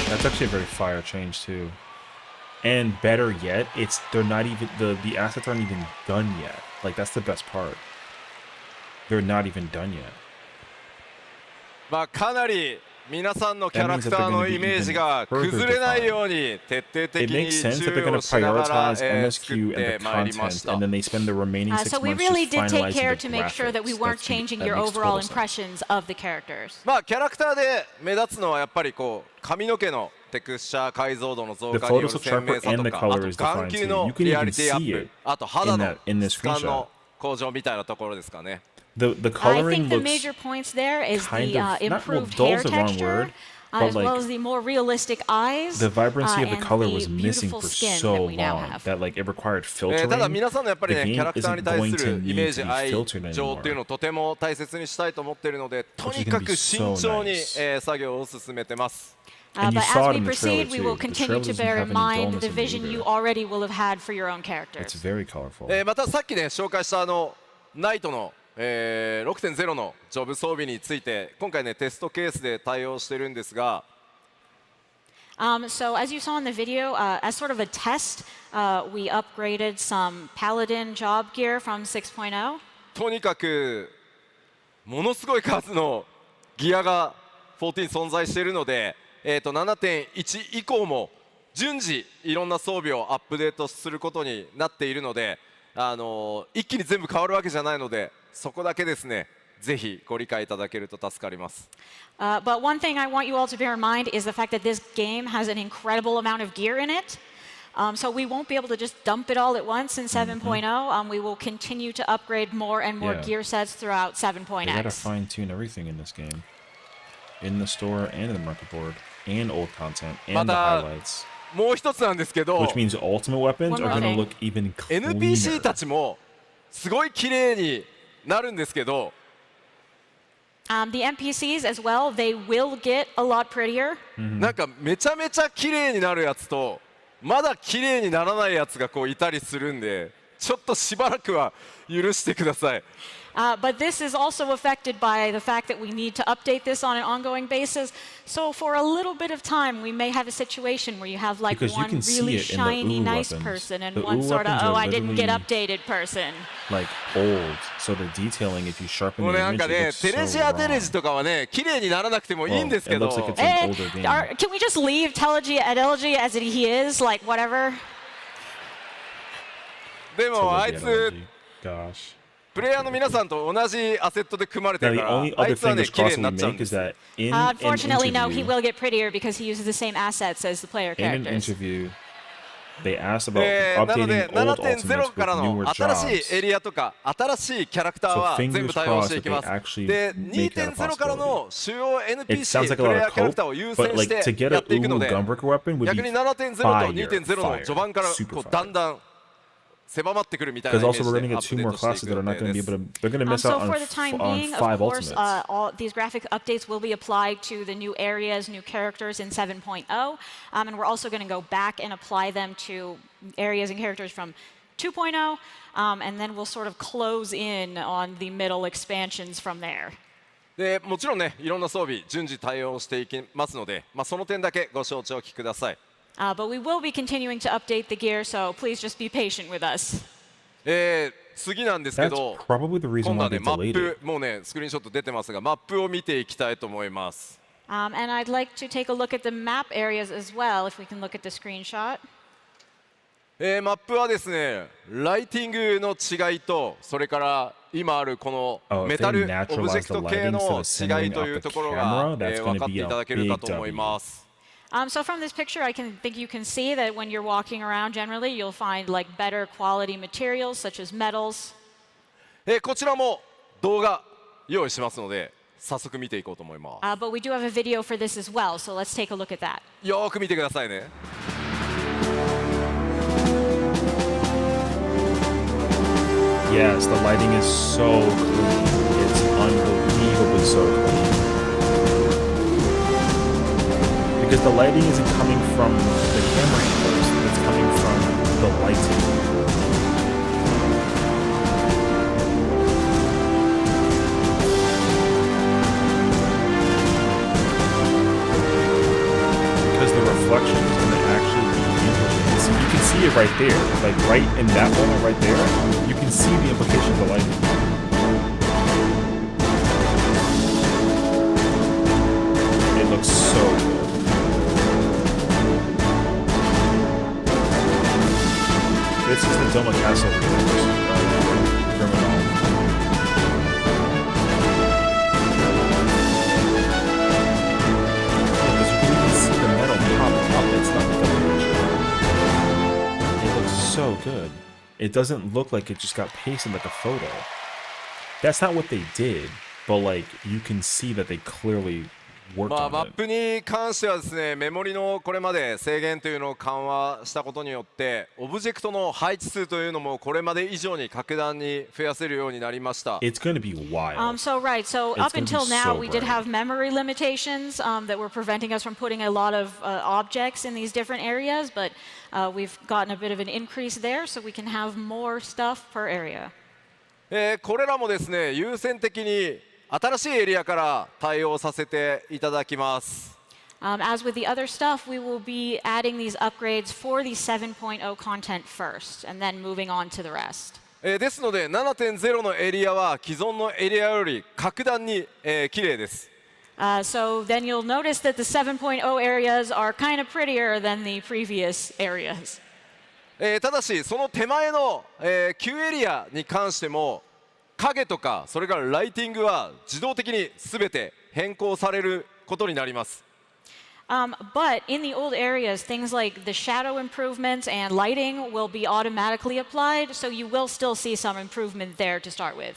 That's actually a very fire change too. And better yet, they're not even the assets aren't even done yet. Like that's the best part. They're not even done yet. かなり皆さんのキャラクターのイメージが崩れないように徹底的 It に makes sense that 注 they're 意 going を to しながら prioritize 作 MSQ っ and て the まいりま content, した。 and then they spend the remaining 6 So we months really just did take care finalizing to the make sure that we graphics. weren't That changing makes your total overall sense. impressions of the characters. まあキャラクターで目立つのはやっぱりこう髪の毛のテクスチャー解像度の増 The 加による photos look 鮮明 sharper さ and と the か、あ color と is 眼 defined 球 too. の You can リア even リティア see ッ it プ、あと肌の in the 質感 screenshot. の向上みたいなところですかね。The I coloring think the looks major points there is kind the of not well, improved hair dull's the wrong texture, word, but as well like as the more realistic eyes. the vibrancy of the and color the was missing beautiful for skin that so we now long have. that like it required ただ filtering. 皆さんのやっぱり The ねキャ game ラクター isn't に対 going す to るイメ need ージ to be 愛 filtered 情っていうの anymore. をとても大切にしたいと思っているので、と Which is に gonna か be く so 慎重に nice. 作業を進めてます。And you But saw as it we in the trailer proceed, we will too. The continue trailer to doesn't bear have in any mind the dullness in it vision you either. already will have had for your own It's characters. very colorful. またさっきね紹介したナイトの、6.0 のジョブ装備について今回ねテストケースで対応してるんですが、So as you saw in the video, as sort of a test, we upgraded some Paladin job gear from 6.0. とにかくものすごい数のギアが14存在しているので、7.1 以降も順次いろんな装備をアップデートすることになっているので、一気に全部変わるわけじゃないので、そこだけですねぜひご理解いただけると助かります。But one thing I want you all to bear in mind is the fact that this game has an incredible amount of gear in it. So we won't be able to just dump it all at once in 7.0. We will continue to upgrade more and more Yeah. gear sets throughout They gotta 7.x. fine tune everything in this game, in the store and in the market board, and old content and the highlights. もう一つなんですけど、 Which means ultimate weapons One are more gonna thing. look even NPC た cleaner. ちもすごい綺麗になるんですけど、 The NPCs as well, they will get a lot prettier. なんかめちゃめちゃ綺麗になるやつとまだ綺麗にならないやつがこういたりするんで、ちょっとしばらくは許してください。But this is also affected by the fact that we need to update this on an ongoing basis. So for a little bit of time, we may have a situation where you have like Because you one can see really it in the shiny, ooh nice weapons. person and The one ooh sort of, weapons are oh, I didn't get literally- updated person. Like old, so the detailing, if you sharpen もう the ねなん image, か it ね looks テレ so ジアテレ wrong. ジとかはね綺麗にならなくてもいいんですけ Well, ど、 it looks like it's an older game. Can we just leave Telegy Adelgy as he is, like whatever? でもあい Totally つ analogy. Gosh. プレイヤーの皆さんと同じアセットで組まれて Now る the から、 only あい other つは thing ね this 綺麗 cross になっ will ちゃうん make で is す。 that in an Unfortunately, no, he interview, will get prettier because he uses the same assets as the player in an characters. interview, they asked about なので updating old 7.0 ultimates から with の newer 新しい jobs. エリアとか新しいキャラクター So は fingers 全部対応していきま crossed that they す。 actually で make that a 2.0 からの主要 It NPC sounds like プ a レイ lot ヤ of ーキャラクター cope, を優 but 先して like to get や a っていくの Uwu で、 Gunbreaker weapon would 逆 be に 7.0 と fire, 2.0 の序盤から super こう fire. だんだん狭まってくるみたいな Because イメー also ジ we're で gonna ア get ッ two プデー more トしてい classes く that are 予 not 定 gonna で be す。 able to. They're gonna miss So out for the time on being, of 5 course, ultimates. these graphic updates will be applied to the new areas, new characters in 7.0, and we're also going to go back and apply them to areas and characters from 2.0, and then we'll sort of close in on the middle expansions from there. でもちろんねいろんな装備順次対応していきますので、その点だけご承知おきください。But we will be continuing to update the gear, so please just be patient with us. 次なんですけ That's ど、 probably the reason 今度 why はね they マッ delayed プ it. もうねスクリーンショット出てますがマップを見ていきたいと思います。And I'd like to take a look at the map areas as well, if we can look at the screenshot. マップはですねライティングの違いとそれから今あるこの Oh, メ if タ they ルオブジ naturalize ェ the クト系 lighting の instead of 違い centering と out いう the ところ camera, が that's 分 gonna かって be い a ただけるか big と思い W. ます。So from this picture, I think you can see that when you're walking around, generally you'll find like better quality materials such as metals. こちらも動画用意しますので早速見ていこうと思いま But we do have a video for this as well, so let's take a look at that. す。よーく見てくださいね。Yes, the lighting is so clean. It's unbelievably so clean. Because the lighting isn't coming from the camera angles, it's coming from the lighting. Because the reflection is going to actually be implicated. So you can see it right there. Like right in that moment right there, you can see the implication of the lighting. It looks so good. This is the Doma Castle criminal. Because you can even see the metal pop up. It's not like a picture. It looks so good. It doesn't look like it just got pasted like a photo. That's not what they did, but like you can see that they clearly worked マ on ッ it. プに関してはですね、メモリのこれまで制限というのを緩和したことによって、オブジェクトの配置数というのもこれまで以上に格段に増やせるようになりました。 It's going to be wild. So It's up gonna be until now, so we did bright. have memory limitations that were preventing us from putting a lot of objects in these different areas, but we've gotten a bit of an increase there, so we can have more stuff per area. これらもですね、優先的に新しいエリアから対応させていただきます。As with the other stuff, we will be adding these upgrades for the 7.0 content first, and then moving on to the rest. ですので 7.0 のエリアは既存のエリアより格段に綺麗です。So then you'll notice that the 7.0 areas are kind of prettier than the previous areas. ただしその手前の旧エリアに関しても影とかそれからライティングは自動的に全て変更されることになります。But in the old areas, things like the shadow improvements and lighting will be automatically applied, so you will still see some improvement there to start with.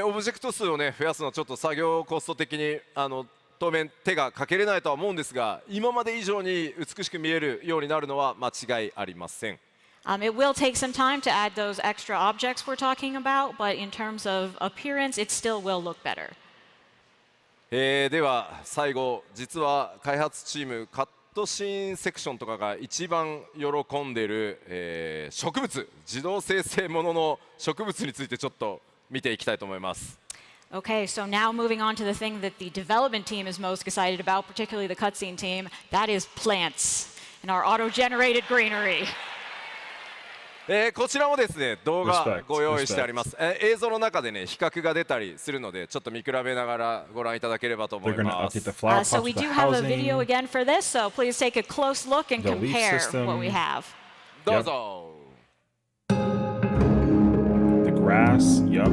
オブジェクト数をね増やすのはちょっと作業コスト的に当面手がかけれないとは思うんですが、今まで以上に美しく見えるようになるのは間違いありません。It will take some time to add those extra objects we're talking about, but in terms of appearance, it still will look better. では最後、実は開発チームカットシーンセクションとかが一番喜んでいる、植物、自動生成ものの植物についてちょっと見ていきたいと思います。Okay, so now moving on to the thing that the development team is most excited about, particularly the cutscene team, that is plants and our auto-generated greenery. こちらもですね動画ご用意してあります。映像の中でね比較が出たりするのでちょっと見比べながらご覧いただければと思います。So we do have a video again for this, so please take a close look and compare what we have. どうぞ。The grass, yup.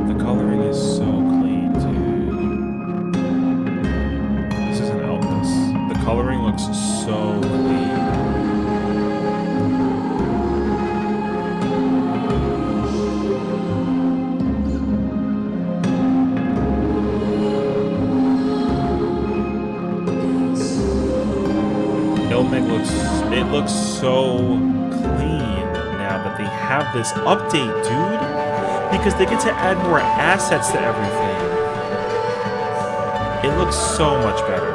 The coloring is so clean, dude. This isn't Elvis. The coloring looks so clean. It looks so clean now that they have this update, dude, because they get to add more assets to everything. It looks so much better.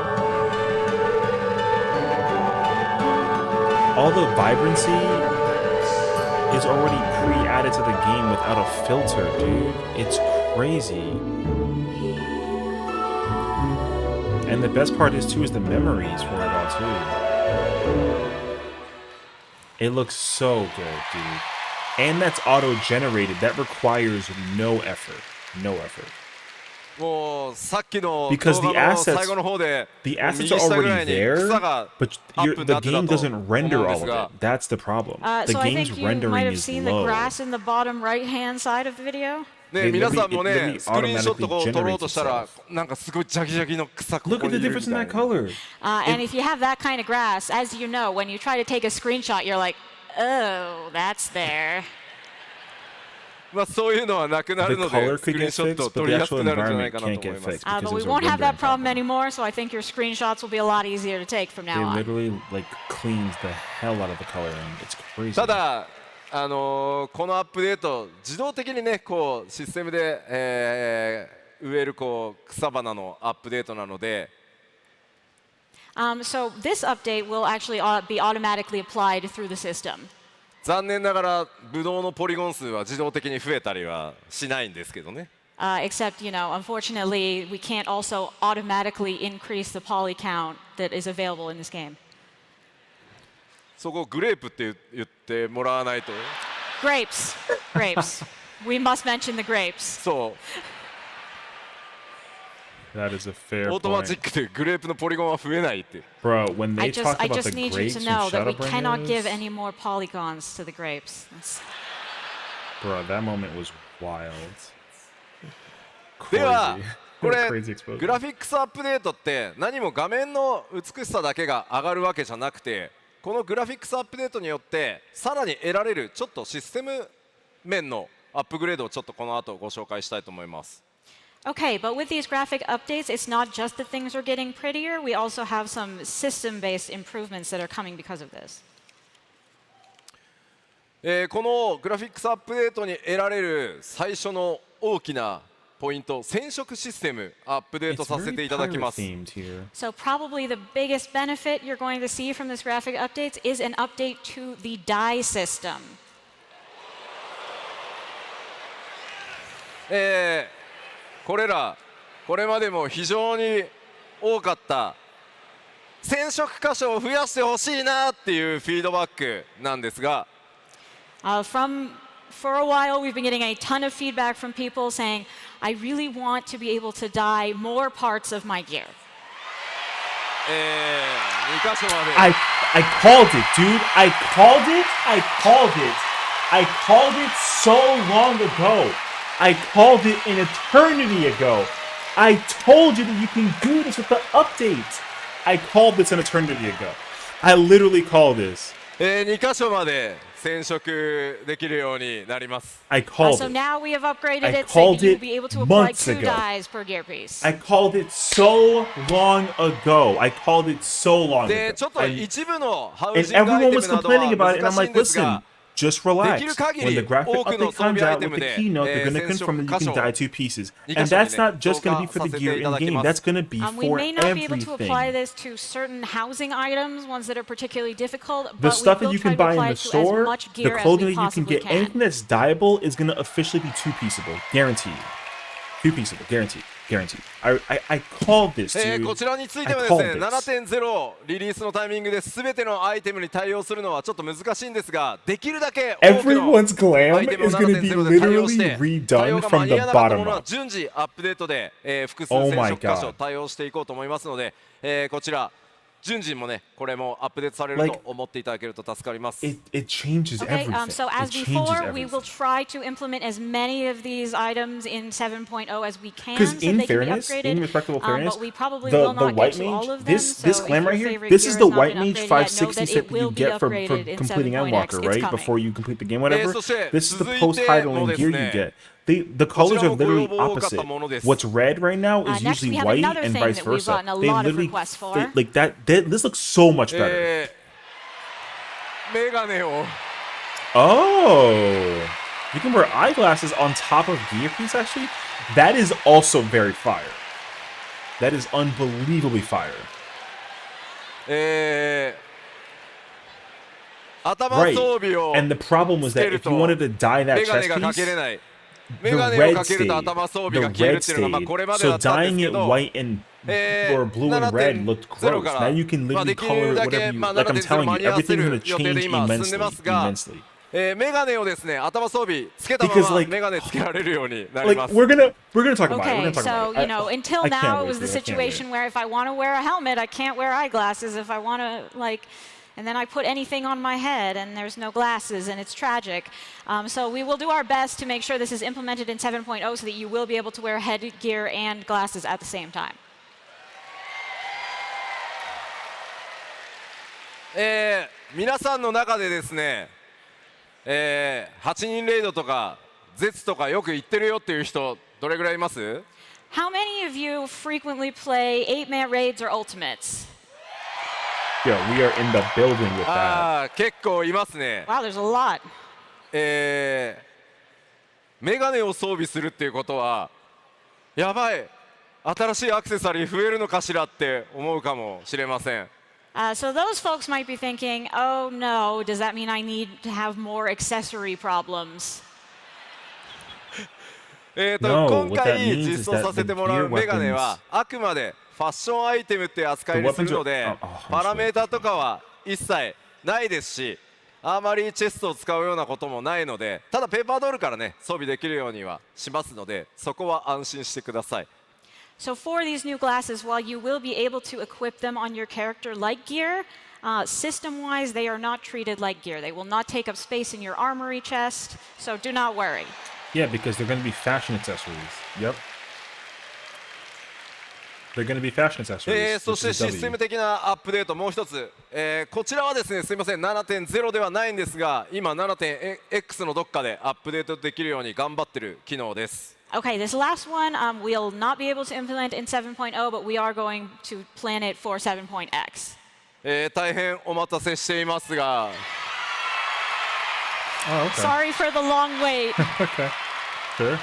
All the vibrancy is already pre-added to the game without a filter, dude. It's crazy. And the best part is too is the memories for it all too. It looks so good, dude. And that's auto-generated. That requires no effort. No effort. もうさっきの Because 動 the 画の assets, 最後の方で the 右 assets 下 are ぐら already いに there, 草が but アップにな the ってた game と doesn't 思うん render で all す of が it. That's the problem. The So I game's think you might rendering have is seen the low. grass in the bottom right-hand side of the video. ね、 They 皆さんも literally- ね it スクリーンショット automatically を撮ろうとしたら generates itself. なんかすごいジャギジャギの草ここ Look at に the いるみ difference in たい that な。 color. And if you have that kind of grass, as you know, when you try to take a screenshot, you're like, oh, that's there. まあそういうのはなくな The るの color でスク could リーン get ショット fixed, を but 撮 the りやす actual くなるんじゃない environment かなと can't 思い get ます。 fixed because But there's we a won't have rendering that problem problem. anymore, so I think your screenshots will be a lot easier to take from They now on. literally like cleans the hell out of the coloring. It's crazy. ただこのアップデート自動的にねこうシステムで、植えるこう草花のアップデートなので So this update will actually be automatically applied through the system. 残念ながらブドウのポリゴン数は自動的に増えたりはしないんですけどね。Except, unfortunately, we can't also automatically increase the poly count that is available in this game. そこグレープって言ってもらわないと。Grapes. Grapes. We must mention the grapes. そう That is a fair オートマ point. チックでグレープのポリゴンは増えないって Bro, when I they just, talk I about just the need you grapes to from know that we cannot give Shadowbringers, any more polygons to the grapes. bro, that moment was wild. では Crazy. これ Crazy explosion. グラフィックスアップデートって何も画面の美しさだけが上がるわけじゃなくてこのグラフィックスアップデートによってさらに得られるちょっとシステム面のアップグレードをちょっとこの後ご紹介したいと思います。 Okay, but with these graphic updates, it's not just that things are getting prettier. We also have some system-based improvements that are coming because of this. このグラフィックスアップデートに得られる最初の大きなポイント染色システムアップデート It's させて very いただきます。 pirate-themed here. So probably the biggest benefit you're going to see from this graphic updates is an update to the die system. これまでも非常に多かった染色箇所を増やしてほしいなっていうフィードバックなんですが、For a while, we've been getting a ton of feedback from people saying, I really want to be able to dye more parts of my gear. 2箇所まで I called it, dude. I called it. I called it. I called it so long ago. I called it an eternity ago. I told you that you can do this with the update. I called this an eternity ago. I literally called this. 2箇所まで染色できるようになります。 I called So it. now we have upgraded I it so called that you'll it be able to apply months 2 ago. dyes per gear piece. I called it so long ago. I called it so long で ago. ちょっと And 一部のハウジ and ングアイ everyone テ was ムなどは complaining about it, and 難 I'm しいん like, です listen, が just relax. できる限り When the graphic 多くの update 装備 comes アイ out テ with ム the で keynote, they're going to 染色 confirm that you 箇 can 所 dye 2 pieces. 2 箇 And 所に that's ね not just 増 going to be 加 for さ the せて gear いた in だき game. ます。 That's going to be We for may not be able to apply everything. this to certain housing items, ones that are particularly difficult, The but stuff we that will you try can to buy in apply the it to as store, much the gear as clothing we that you can possibly get, anything that's dyeable is going to officially be 2-pieceable. Guaranteed. 2-pieceable. Guaranteed. Guaranteed. I called this, dude. こちらについて I はです called ね this. 7.0 リリースのタイミングで全てのアイテムに対応するのはちょっと難しいんですができるだけ多くの Everyone's glam アイテムを is going to be 7.0で対応し literally て対応 redone が間 from に the 合わなかった bottom ものは up. 順次アップデートで複数 Oh 染 my 色箇所 God. 対応していこうと思いますのでこちら順次もねこれもアップデートされる Like, と思っていただけると助かります。 It changes Okay, everything. so as It changes before, we will everything. try to implement as many of these items in 7.0 as we can Because so in they can be fairness, upgraded. in respectable fairness, But we probably the will not white get to all mage, of them. this So glam if right your here, favorite this gear is has the not white been mage upgraded yet, know 560 that set it that will you be get for upgraded in completing 7.x. Endwalker, It's right? coming. Before you complete the game, whatever. そして This is the 続いて post-titling のです gear ね you get. The colors are literally こちらもご要望多かったもの opposite. です。 What's red right now is Next, we usually have white another and thing vice that we've versa. gotten a They lot of literally requests for. like that. This looks so much better. メガネを Oh, you can wear eyeglasses on top of gear piece. Actually, that is also very fire. That is unbelievably fire. 頭 Right. 装備を And the problem was that if you wanted to dye that メガネ chest がかけ piece, れない メ the ガネを red かけると stayed. 頭装 The 備が消える red っていうのがまあ stayed. これまでだ So ったんです dyeing け it ど white and or blue and red looked gross. Now you can まあ literally でき color る it だ whatever け you まあ like. I'm 7.0 間 telling you, に合わせ everything's る gonna 予定 change で今進んでますが immensely. メガネをですね頭装備つけたま Because, ま like, メガネつけられるようになり Like ます we're gonna talk about it. We're Okay, gonna talk so about it. you know, until I can't now it wait, was the dude. I can't wait. situation where if I want to wear a helmet, I can't wear eyeglasses. If I want to like, and then I put anything on my head and there's no glasses and it's tragic. So we will do our best to make sure this is implemented in 7.0 so that you will be able to wear headgear and glasses at the same time. 皆さんの中でですね、8人レイドとか絶とかよく言ってるよっていう人どれぐらいいます？ How many of you frequently play 8-man raids or ultimates? Yeah, we are in the building with that. ああ結構いますね。 Wow, there's a lot. メガネを装備するっていうことはやばい新しいアクセサリー増えるのかしらって思うかもしれません。So those folks might be thinking, oh no, does that mean I need to have more accessory problems? No, 今 what that 回 means 実 is 装 that させて the もらう gear メガネ weapons, はあくまでファッションアイテムって扱い the にする weapons ので are, パラメータとかは一切ないですしあまりチェストを使うようなこともないので、ただペーパードールからね装備できるようにはしますので、そこは安心してください。 So for these new glasses, while you will be able to equip them on your character like gear, system-wise, they are not treated like gear. They will not take up space in your armory chest, so do not worry. Yeah, because they're going to be fashion accessories. Yep. They're going to be fashion accessories. そしてシステム的なアップデートもう一つ、こちらはですね、すみません 7.0 ではないんですが、今 7.x のどっかでアップデートできるように頑張ってる機能です。 Okay, this last one we'll not be able to implement in 7.0, but we are going to plan it for 7.x. 大変お待たせしていますが、 Oh, okay. Sorry for the long wait. Okay. Sure.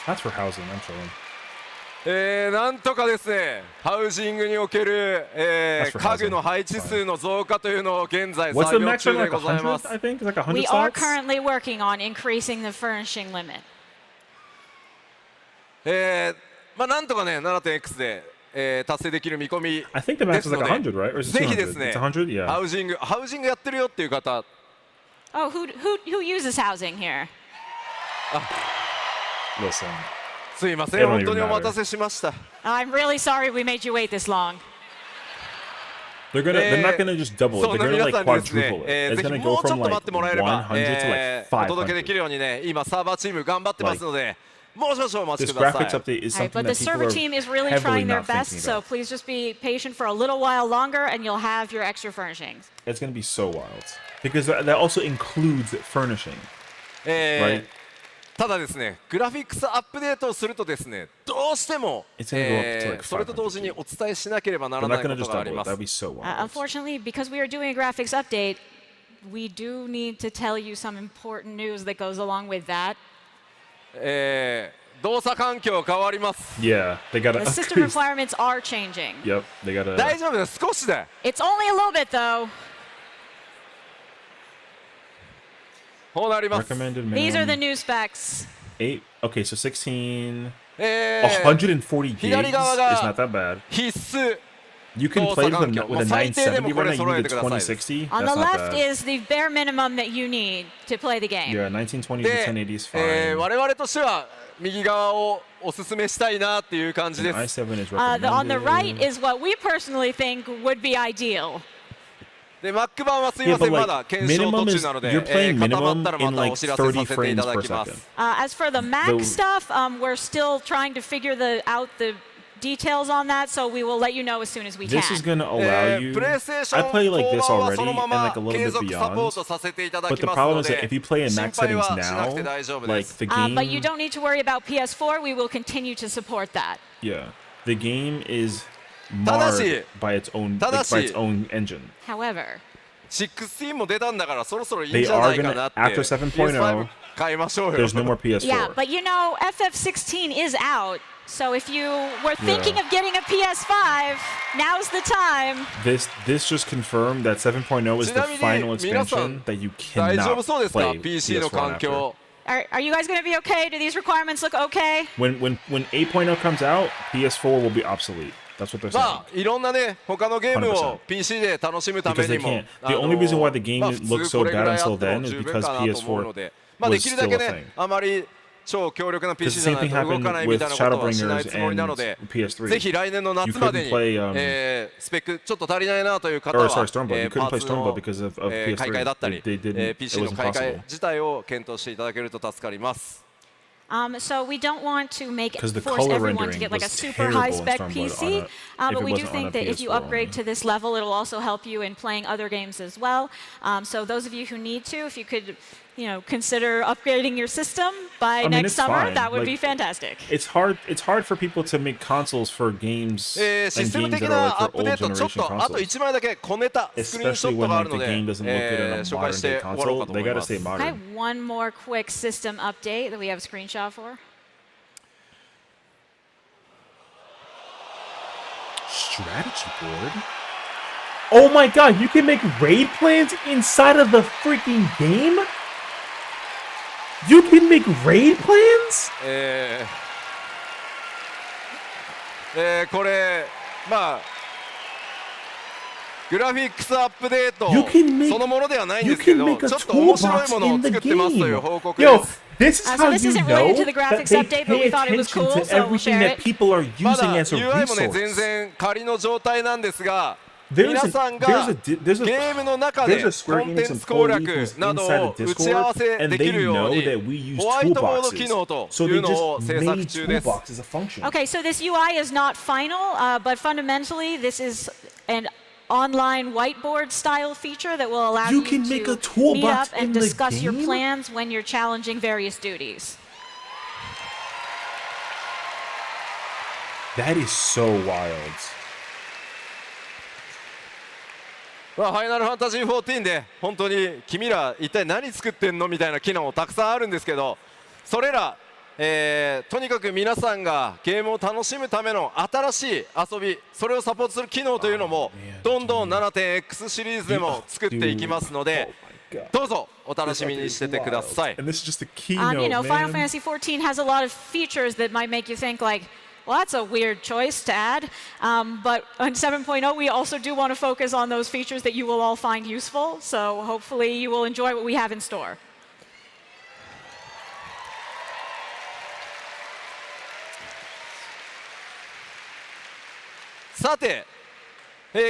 That's for housing, I'm sure. なんとかですね、ハウジングにおける、家具の配置数の増加というのを現在 What's the 作業 max 中 on で like ございます。 100? I think it's like 100 We are slots. currently working on increasing the furnishing limit. なんとかね 7.x で、達成できる見込み I think the で max す is の like で、 100, right? Or is it ぜひ 200? ですね、 It's 100? Yeah. ハウジングやってるよっていう方、 Oh, who uses housing here? Listen. すいませ It ん don't 本当 even にお待た matter. せしました。 I'm really sorry we made you wait this long. They're not gonna just double it. そ They're んな gonna 皆 like さんにですね quadruple、it. ぜ It's ひ gonna も go うちょ from っと待 like ってもらえれば、 100 to お like 届けできる 500. ようにね、今サーバーチーム頑張ってますので、もう少々お待ち This くださ graphics い。 update is All right, something but the that people server are team is really heavily trying their not best, thinking so about. please just be patient for a little while longer and you'll have your extra furnishings. It's gonna be so wild because that also includes furnishing, right? ただですね、グラフィックスアップデートをするとですね、どうしても、 It's gonna go up to like それと同時にお伝えしなければな They're らな not いこ gonna と just があり double ま it. す。 That'd be so wild. Unfortunately, because we are doing a graphics update, we do need to tell you some important news that goes along with that. 動作環境変わります。 Yeah, they gotta. The system requirements are changing. Yep, they gotta. 大丈夫です、少しで。 It's only a little bit though. こうなります。 Recommended These are the minimum new specs. 8. Okay, so 16. 左 140 gigs is 側が not that bad. 必須。 You can play with a もう最低でも 970これ right now. You 揃え need て a ください。 2060. On That's the not left bad. is the bare minimum that you need to play the game. Yeah, 1920 to で、 1080 is fine. 我々としては右側をおすすめしたいなっていう感じ And です i7 is On the right recommended. is what we personally think would be ideal. で Mac 版はすい Yeah, ませ but んまだ like 検証 minimum 途中 is なので、 you're playing 固まっ minimum たらま in たお like 知らせさ 30せてい frames ただ per きま second. す。 As for the Mac The- stuff, we're still trying to figure out the details on that, so we will let you know as soon as we can. This is gonna allow you. プレイステーショ I ン play like 4 this 版は already その and まま like a little 継 bit 続サポー beyond. トさせていただ But き the ますの problem is that で if you play in 心 max 配 settings はしなくて now, 大丈夫で like す。 the game, But you don't need to worry about PS4. We will continue to support that. yeah, the game is ただし marred by its own ただ like, し by its own engine. However, 16も出たんだからそろそろいいん They じゃ are ないか gonna なって after 7.0. PS5 買いましょうよ。 There's no more PS4. yeah, but you know, FF16 is out. So if you were thinking of getting a PS5, now's the time. This just confirmed that 7.0 is ち the なみに final 皆さん expansion that you 大丈夫 cannot そうですか play PC の PS4 環 after. 境。 Are you guys going to be okay? Do these requirements look okay? When 8.0 comes out, PS4 will be obsolete. That's what they're saying. まあいろんなね他のゲームを 100%. PC で楽しむため Because they にも can't. The only reason why the game まあ普 looks 通 so これぐ bad らいあっ until ても then is 十分 because かなと思うの PS4で、まあで was きるだ still け a ね thing. あまり超強力な Because PC the じゃ same ない thing と動か happened ないみ with たいなことはしない Shadowbringers つもりなの and で、 PS3. ぜひ来年の You 夏まで couldn't に play スペックちょっと足りないなという方 or は sorry, Stormblood. You パ couldn't ー play ツの Stormblood because of 買い替えだった PS3. り They didn't. It PC の wasn't 買い替え possible. 自体を検討していただけると助かります。So we don't want to Because the force color everyone to rendering get like a was super terrible high in spec Stormblood PC, on but if we it do wasn't on think a that if you PS4 upgrade only. to this level, it'll also help you in playing other games as well. So those of you who need to, if you could, consider upgrading your system by mean, next it's summer, fine. that would Like, be fantastic. It's hard for people to make consoles for games シ and ステム games 的 that are な like アッ for プデ old ートちょっ generation とあと consoles. 1枚だけ小ネタスクリーンショ Especially ット when があ like るの the game で、 doesn't look good in a 紹介 modern し day て終わろうか console. と They 思い gotta ます stay I have modern. one more quick system update that we have a screenshot for. Strategy board? Oh my god, you can make raid plans inside of the freaking game? You can make raid plans? これまあグラフィックスアップデート You can make- そのものではないん You ですけ can ど make a ちょっと面白い toolbox ものを in the 作ってますという game. 報告で Yo, す this is So how this you isn't know related to the that graphics they update, but pay we thought it was attention cool, to so we'll everything share that it. people are ま using だ as a UI もね全 resource. 然仮の状態なんですが There's 皆 a- さん there's が a di- there's a- ゲームの中で There's a Square コンテ Enix ンツ攻略 employee who's など inside を of 打ち合わ Discord, せ and でき they るよう know に that we use ホワイトボード機 toolboxes. 能と So い they うのを just 制作 made 中です toolbox as a function. Okay, so this UI is not final, but fundamentally, this is an online whiteboard style feature that will allow You you, can to make a meet toolbox up and in the discuss your game? plans when you're challenging various duties. That is so wild. まあ、ファイナルファンタジー14で本当に君ら一体何作ってんのみたいな機能もたくさんあるんですけどそれら、とにかく皆さんがゲームを楽しむための新しい遊びそれをサポートする機能というのもどんどん 7.X シリーズでも作っていきますのでどうぞお楽しみにしててください。 And this is just a keynote, You know, Final man. Fantasy XIV has a lot of features that might make you think like, well, that's a weird choice to add. But on 7.0, we also do want to focus on those features that you will all find useful. So hopefully you will enjoy what we have in store. さて、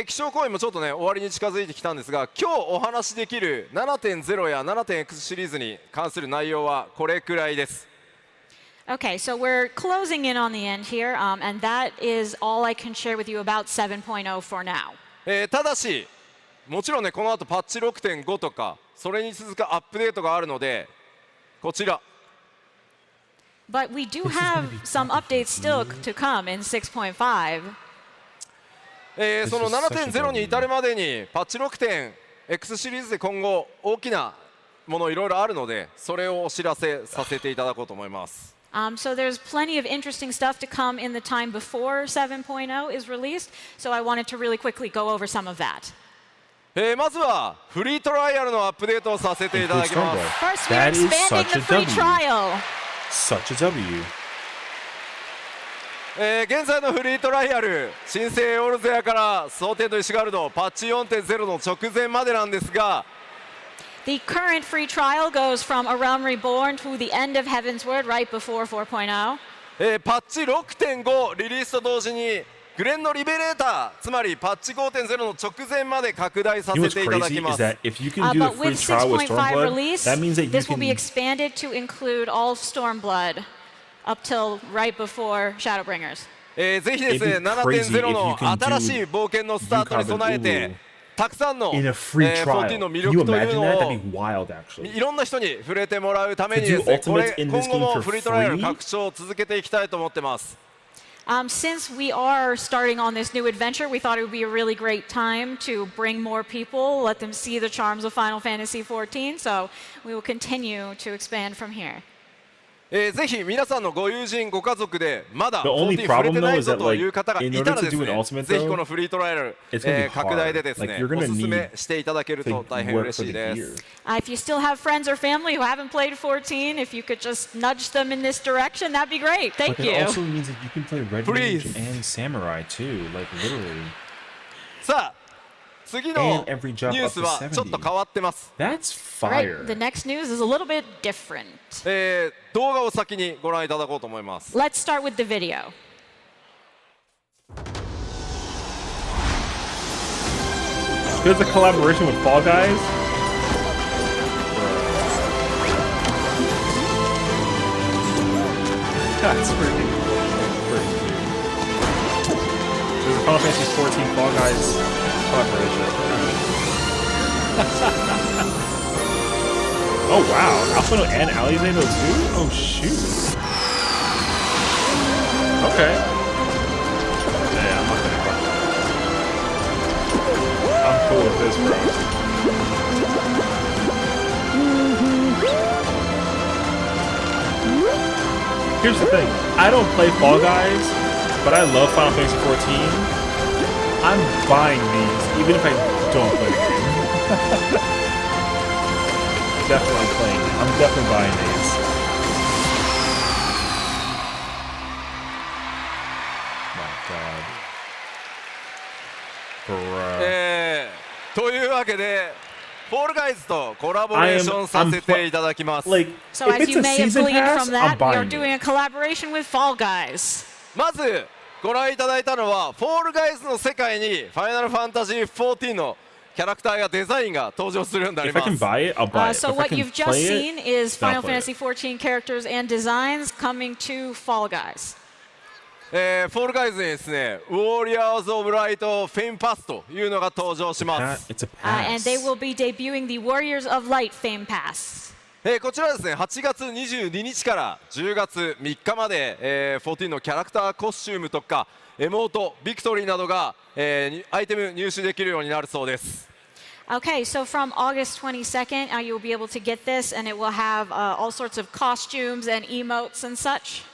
気象公演もちょっとね終わりに近づいてきたんですが今日お話しできる 7.0 や 7.X シリーズに関する内容はこれくらいです。 Okay, so we're closing in on the end here, and that is all I can share with you about 7.0 for now. ただしもちろんねこの後パッチ 6.5 とかそれに続くアップデートがあるのでこちら But we do have some updates still to come in 6.5. その 7.0 に至るまでにパッチ 6.X シリーズで今後大きなものいろいろあるのでそれをお知らせさせていただこうと思います。 So there's plenty of interesting stuff to come in the time before 7.0 is released. So I wanted to really quickly go over some of that. まずはフリートライアルのアップデートをさせていただきます。 First, we're That is expanding such the a free W. trial. Such a W. 現在のフリートライアル新生オルゼアから蒼天と石ガルドパッチ 4.0 の直前までなんですが The current free trial goes from A Realm Reborn to the end of Heaven's Word right before 4.0. パッチ 6.5 リリースと同時にグレンのリベレーターつまりパッチ 5.0 の直前まで拡大さ You know せ what's ていただ crazy きま is す。 that if you can do the But free with trial with 6.5 Stormblood, release, that means that you this will can. be expanded to include all of Stormblood up till right before Shadowbringers. ぜひですね It'd be crazy 7.0 の if you can do 新しい冒険のスタートに備え Yukab て and たくさんのIn a free 14の trial. 魅 Can you 力という imagine の that? を That'd be wild, actually. いろんな人に触れてもらうために To で do すねこれ Ultimates in 今 this 後 game も for フリートライアル free? 拡張を続けていきたいと思ってます。 Since we are starting on this new adventure, we thought it would be a really great time to bring more people, let them see the charms of Final Fantasy XIV. So we will continue to expand from here. ぜひ皆さんのご友人ご家族でまだ The only 14触れて problem な though い is ぞ that という方が like い in た order ら to です do an ね ultimate ぜひこ though, のフリートライアル it's gonna be 拡大でです hard. ね Like you're お gonna すすめ need していただけると to 大変 work 嬉 for し the いで gear. す。 If you still have friends or family who haven't played 14, if you could just nudge them in this direction, that'd be great. Thank But you. it also means that you can play Red Please. Mage and Samurai too, like literally. さあ次の And every ニ job ュー up ス to はちょっと変わってます。 That's All right, fire. the next news is a little bit different. 動画を先にご覧いただこうと思います。 Let's start with the video. There's a collaboration with Fall Guys. That's pretty cute. There's a Final Fantasy 14 Fall Guys collaboration. Oh wow, Alphino and Alize too? Oh shoot. Okay. Yeah, I'm not gonna fuck that. I'm cool with this, bro. Here's the thing. I don't play Fall Guys, but I love Final Fantasy 14. I'm buying these, even if I don't play the game. Definitely playing it. I'm definitely buying these. My God. Bruh. というわけで、フォールガイズとコラボレーションさせていただきます。Like, So if as it's you a may have season gleaned pass, from I'm that, we are buying doing it. a collaboration with Fall Guys. まずご覧いただいたのは、フォールガイズの世界にファイナルファンタジー14のキャラクターやデザインが登場するようになり If I ま can す。buy it, I'll buy it. So If I what can you've just play seen it, is then I'll Final play it. Fantasy 14 characters and designs coming to Fall Guys. フォールガイズにですね、ウォリアーズ・オブ・ライト・フェイン・パスというのが登場します。 It's a And they pass. will be debuting the Warriors of Light Fame Pass. こちらですね、8月22日から10月3日まで、14のキャラクターコスチュームとかエモート、ビクトリーなどが、アイテム入手できるようになるそうです。Okay, so from August 22nd, you'll be able to get this, and it will have all sorts of costumes and emotes and such.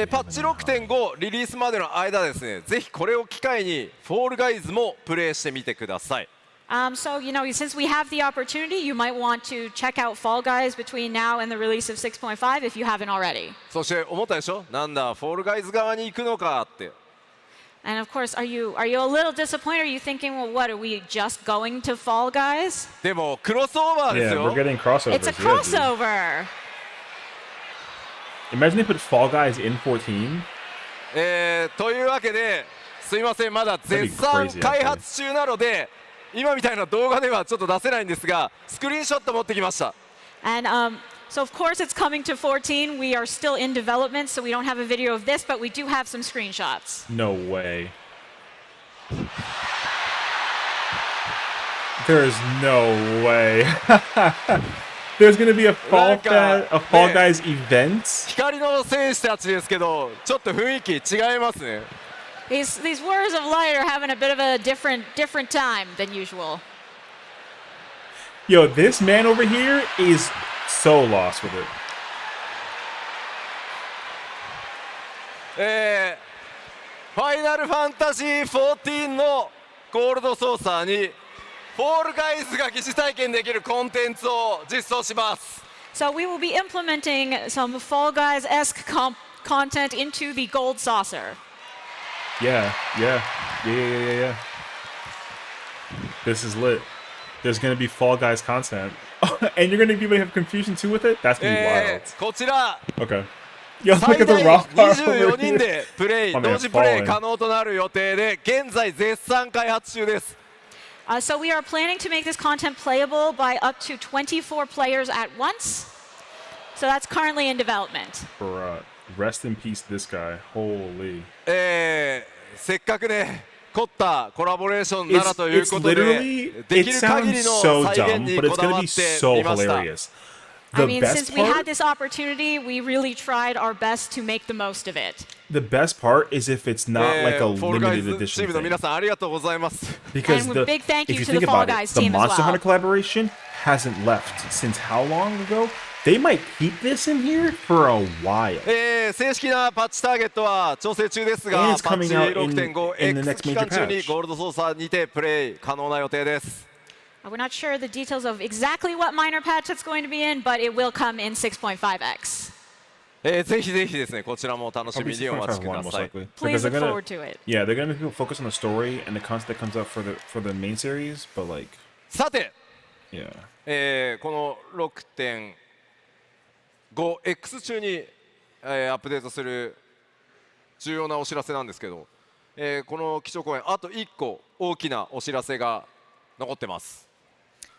パッチ 6.5 リリースまでの間ですね、ぜひこれを機会にフォールガイズもプレイしてみてください。So, since we have the opportunity, you might want to check out Fall Guys between now and the release of 6.5 if you haven't already. そして思ったでしょ、なんだフォールガイズ側に行くのかって。And of course, are you a little disappointed? Are you thinking, well, what, are we just going to Fall Guys? でもクロスオーバーです Yeah, よ。 we're getting crossovers. It's a Yeah, dude. crossover. Imagine they put Fall Guys in 14. というわけで、すいません、まだ絶賛 That'd be crazy, 開発中なので、今みたいな動画ではちょっと出せないんですが、スクリーンショット持ってきました。And so, of course, it's coming to 14. We are still in development, so we don't have a video of this, but we do have some screenshots. No way. There's no way. There's gonna be a Fall Guys event. 光の戦士たちですけど、ちょっと雰囲気違いますね。These Warriors of Light are having a bit of a different time than usual. Yo, this man over here is so lost with it. ファイナルファンタジー14のゴールドソーサーにフォールガイズが疑似体験できるコンテンツを実装します。So we will be implementing some Fall Guys-esque content into the Gold Saucer. Yeah. This is lit. There's gonna be Fall Guys content. And you're gonna be able to have confusion too with it? That's gonna be wild. こちら Okay. Yo, look 最 at the 大 rock bar 24 over 人 here. でプレイ、 My man 同時プレイ falling. 可能となる予定で、現在絶賛開発中です。So we are planning to make this content playable by up to 24 players at once. So that's currently in development. Bruh. Rest in peace, this guy. Holy. せっかくね、凝ったコラボレーションならという It's ことで、 literally, で it きる限り sounds の so 再現 dumb, に but it's こだわ gonna っ be て so みました。 hilarious. I The mean, best since we had part, this opportunity, we really tried our best to make the most of it. the best part is if it's not like a フォールガイ limited ズチ edition ームの thing. 皆さんありがとうございます。 Because And the, big thank you if you to the think Fall about it, Guys the team as Monster well. Hunter collaboration hasn't left since how long ago? They might keep this in here for a while. 正式なパッチターゲットは調整中ですが、 And パ it's ッチ coming out in the6.5X next 期間 major 中に patch. ゴールドソーサーにてプレイ可能な予定です。We're not sure the details of exactly what minor patch it's going to be in, but it will come in 6.5x. ぜひぜひですね、こちらも楽し Probably みにお待ちく 6.5 1 most ださい。 likely. Please Because they're look gonna, forward to it. yeah, they're gonna focus on the story and the content that comes out for the main series, but like, さて、 yeah. この 6.5X 中に、アップデートする重要なお知らせなんですけど、この基調講演あと1個大きなお知らせが残ってます。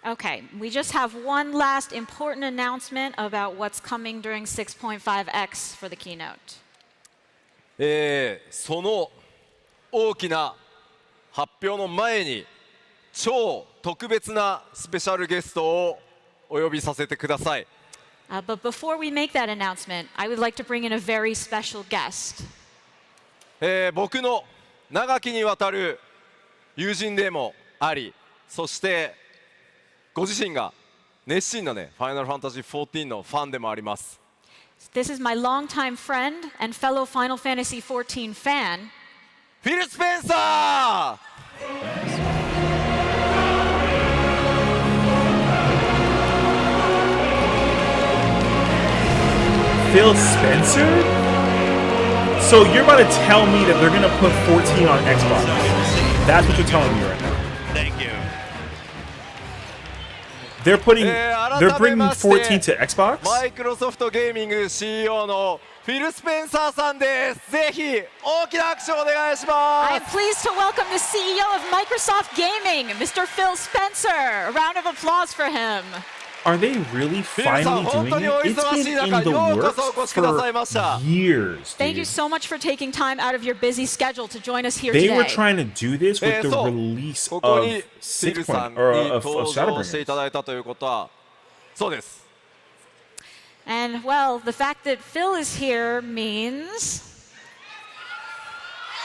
Okay, we just have one last important announcement about what's coming during 6.5x for the keynote. その大きな発表の前に超特別なスペシャルゲストをお呼びさせてください。But before we make that announcement, I would like to bring in a very special guest. 僕の長きにわたる友人でもあり、そしてご自身が熱心なね、ファイナルファンタジー14のファンでもあります。This is my longtime friend and fellow Final Fantasy 14 fan, フィル・スペンサー。Phil Spencer? So you're about to tell me that they're gonna put 14 on Xbox? That's what you're telling me right now. Thank you. They're putting. 改 They're め bringing まして 14 to Xbox. マイクロソフトゲーミング CEO のフィル・スペンサーさんです。ぜひ大きな拍手をお願いしま I す am pleased to welcome the CEO of Microsoft Gaming, Mr. Phil Spencer. A round of applause for him. Are they really フィルさん finally 本当 doing にお it? It's 忙しい been 中 in the ようこそお works 越しくださいました for years. Thank you Dude. so much for taking time out of your busy schedule to join us here They today. were trying to do this with the そう release ここ of にフィル Six さん Point or に of 登場してい Shadowbringers. ただいたということはそうです And well, the fact that Phil is here means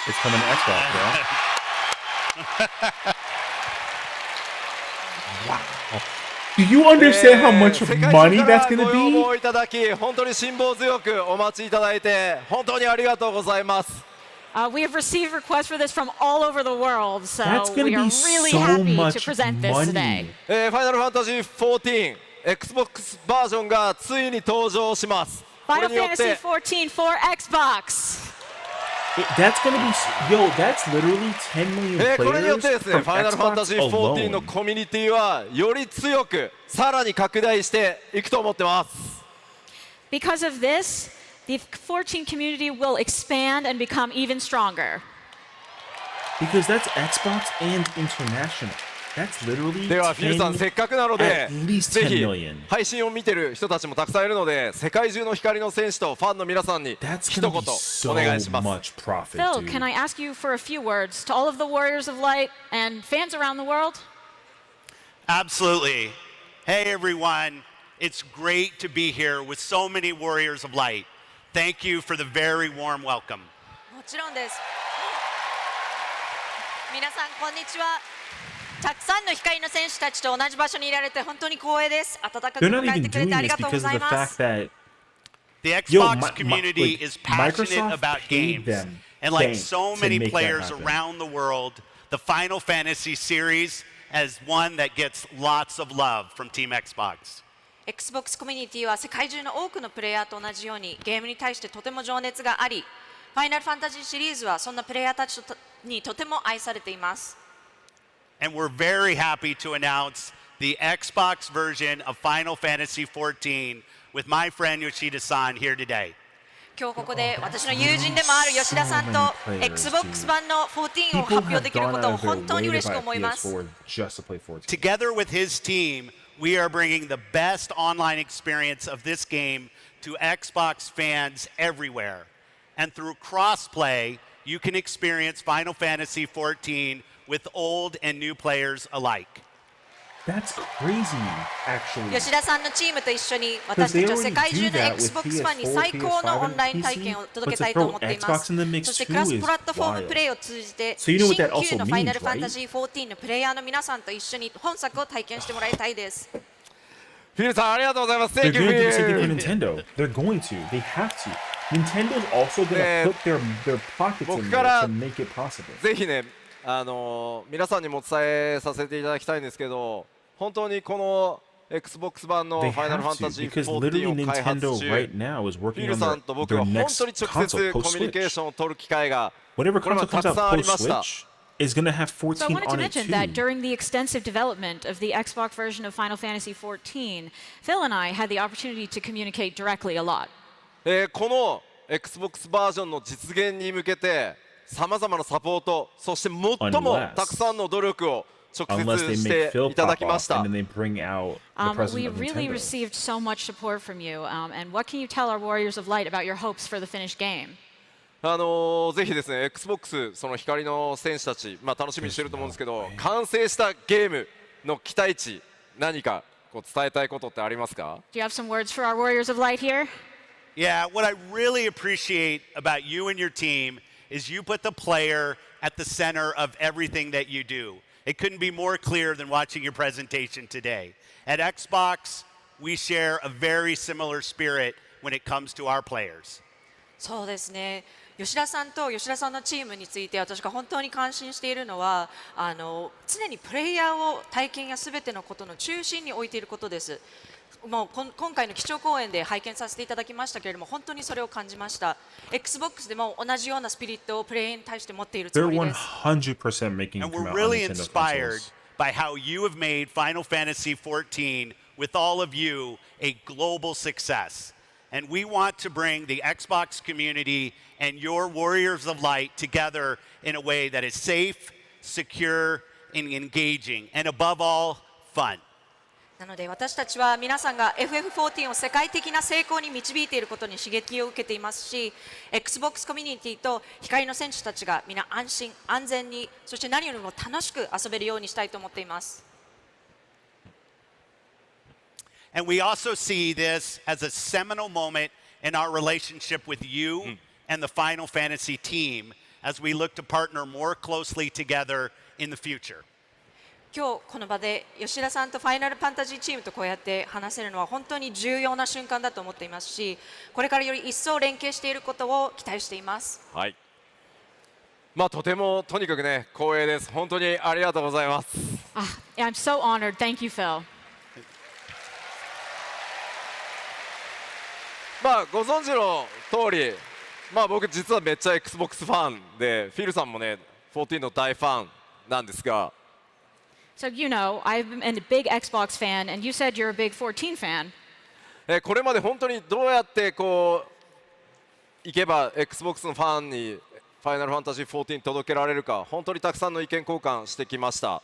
It's coming to Xbox, bro. Wow. Do you understand how much 世界中 money か that's ら going ご to 要 be? 望いただき本当に辛抱強くお待ちいただいて本当にありがとうございます we have received requests for this from all over the world, so That's going we to are be really so happy to much present this today. money. ファイナルファンタジー14 Xbox バージョンがついに登場しますこれ Final によっ Fantasy て 14 for Xbox. That's going to be, yo, that's literally 10 million これによっ players てですね from ファイナルファンタジ Xbox ー14の alone. コミュニティはより強くさらに拡大していくと思ってます Because of this, the 14 community will expand and become even stronger. Because that's Xbox and international. That's literally ではフィルさんせっかくなので at least ぜ 10ひ million. 配信を見てる人たちもたくさんいるので世界中の光の戦士とファンの皆さんに That's 一 going 言 to be so お願いします much profit, Phil, dude. can I ask you for a few words to all of the Warriors of Light and fans around the world? Absolutely. Hey, everyone. It's great to be here with so many Warriors of Light. Thank you for the very warm welcome. もちろんです皆さんこんにちはたくさんの光の選手たちと同じ場所にいられて本当に光栄です温かく They're not 迎え even てくれ doing てあり this がとうご because ざ of い the ま fact す that The Yo, Xbox community like, is passionate Microsoft about paid games. them And like bank so to many make that players happen. around the world, the Final Fantasy series is one that gets lots of love from Team Xbox. Xbox コミュニティは世界中の多くのプレイヤーと同じようにゲームに対してとても情熱がありファイナルファンタジーシリーズはそんなプレイヤーたちにとても愛されています And we're very happy to announce the Xbox version of Final Fantasy XIV with my friend Yoshida-san here today. 今日ここで私の友人でもある吉田さんと Xbox 版の14を発 people 表 have できる gone こ out とを of their 本当に way to 嬉しく buy 思います PS4 just to play 14. Together with his team, we are bringing the best online experience of this game to Xbox fans everywhere. And through crossplay, you can experience Final Fantasy XIV with old and new players alike. That's crazy, actually. 吉田さんのチームと一緒に私たちは世界中の Xbox ファンに最高のオンライン体験を届けたいと思っています。そしてクラスプラットフォームプレイを通じて So 新 you know what that 旧 also のファイナル means, ファンタ right? ジー14のプレイヤーの皆さんと一緒に本作を体験してもらいたいです。フィルさんありがとうございます They're Thank you going to do the same thing Phil for Nintendo. They're going to. They have to. Nintendo's also going to put their pockets in there to make it possible. ぜひね皆さんにもお伝えさせていただきたいんですけど本当にこの Xbox 版の They ファイナル have ファンタ to ジー because literally 14を開発 Nintendo 中 right now is フィ working ル on さんと僕 their は本 next 当に直接 console コミュニケー post-Switch. ションを取る機会が Whatever これま console でた comes く out さんありました post-Switch is going to have So I 14 wanted to on it mention too. that during the extensive development of the Xbox version of Final Fantasy XIV, Phil and I had the opportunity to communicate directly a lot. この Xbox バージョンの実現に向けてさまざまなサポートそして最もたくさんの努力を直 Unless 接 they し make て Phil いただ pop きま off した and then they bring out the president We of really Nintendo. received so much support from you. And what can you tell our Warriors of Light about your hopes for the finished game? ぜひですね Xbox その光の選手たち、楽しみにしてると思うんですけど完成したゲームの期待値何かこう伝えたいことってありますか Do you have some words for our Warriors of Light here? Yeah, what I really appreciate about you and your team is you put the player at the center of everything that you do. It couldn't be more clear than watching your presentation today. At Xbox, we share a very similar spirit when it comes to our players. そうですね吉田さんと吉田さんのチームについて私が本当に感心しているのは常にプレイヤーを体験やすべてのことの中心に置いていることです。もう今回の基調講演で拝見させていただきましたけれども本当にそれを感じました XBOX でも同じようなスピリットをプレイに対して持っているつ They're もりです 100% making And them we're out on really Nintendo inspired consoles. by how you have made Final Fantasy XIV, with all of you, a global success. And we want to bring the Xbox community and your Warriors of Light together in a way that is safe, secure, and engaging, and above all, fun. なので私たちは皆さんが FF14 を世界的な成功に導いていることに刺激を受けていますし、 Xbox コミュニティと光の戦士たちが皆安心安全に、そして何よりも楽しく遊べるようにしたいと思っています。 And we also see this as a seminal moment in our relationship with you and the Final Fantasy team as we look to partner more closely together in the future. 今日この場で吉田さんとファイナルファンタジーチームとこうやって話せるのは本当に重要な瞬間だと思っていますし、これからより一層連携していることを期待しています。はい。まあとてもとにかくね光栄です。本当にありがとうございます。I'm so honored. Thank you, Phil. まあご存知の通り、まあ僕実はめっちゃ Xbox ファンで、フィルさんもね14の大ファンなんですが。 So you know, I'm a big Xbox fan, and you said you're a big 14 fan. これまで本当にどうやってこういけば Xbox のファンにファイナルファンタジー14届けられるか、本当にたくさんの意見交換してきました。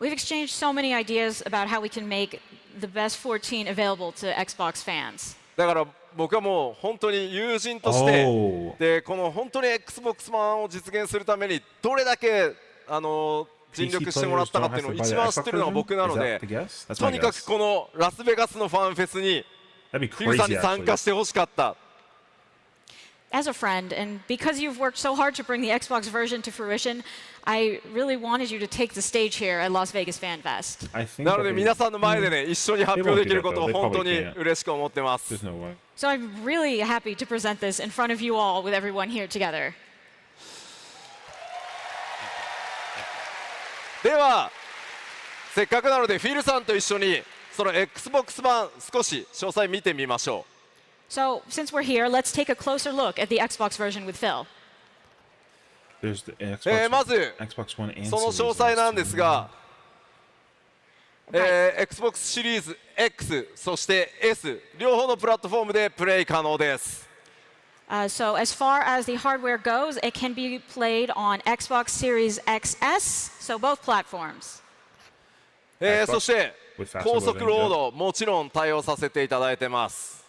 We've exchanged so many ideas about how we can make the best 14 available to Xbox fans. だから僕はもう本当に友人として、でこの本当に Xbox 版を実現するためにどれだけ尽力してもらったかっていうのを一番知ってるのは僕なので、とにかくこのラスベガスのファンフェスにフィルさんに参加してほしかった。 As a friend, and because you've worked so hard to bring the Xbox version to fruition, I really wanted you to take the stage here at Las Vegas Fan Fest. なので皆さんの前でね一緒に発表できることを本当に嬉しく思ってます。 So I'm really happy to present this in front of you all with everyone here together. ではせっかくなのでフィルさんと一緒にその Xbox 版少し詳細見てみましょう。 So since we're here, let's take a closer look at the Xbox version with Phil. まずその詳細なんですが、Xbox シリーズ X そして S 両方のプラットフォームでプレイ可能です。 So as far as the hardware goes, it can be played on Xbox Series XS, so both platforms. そして高速ロードもちろん対応させていただいてます。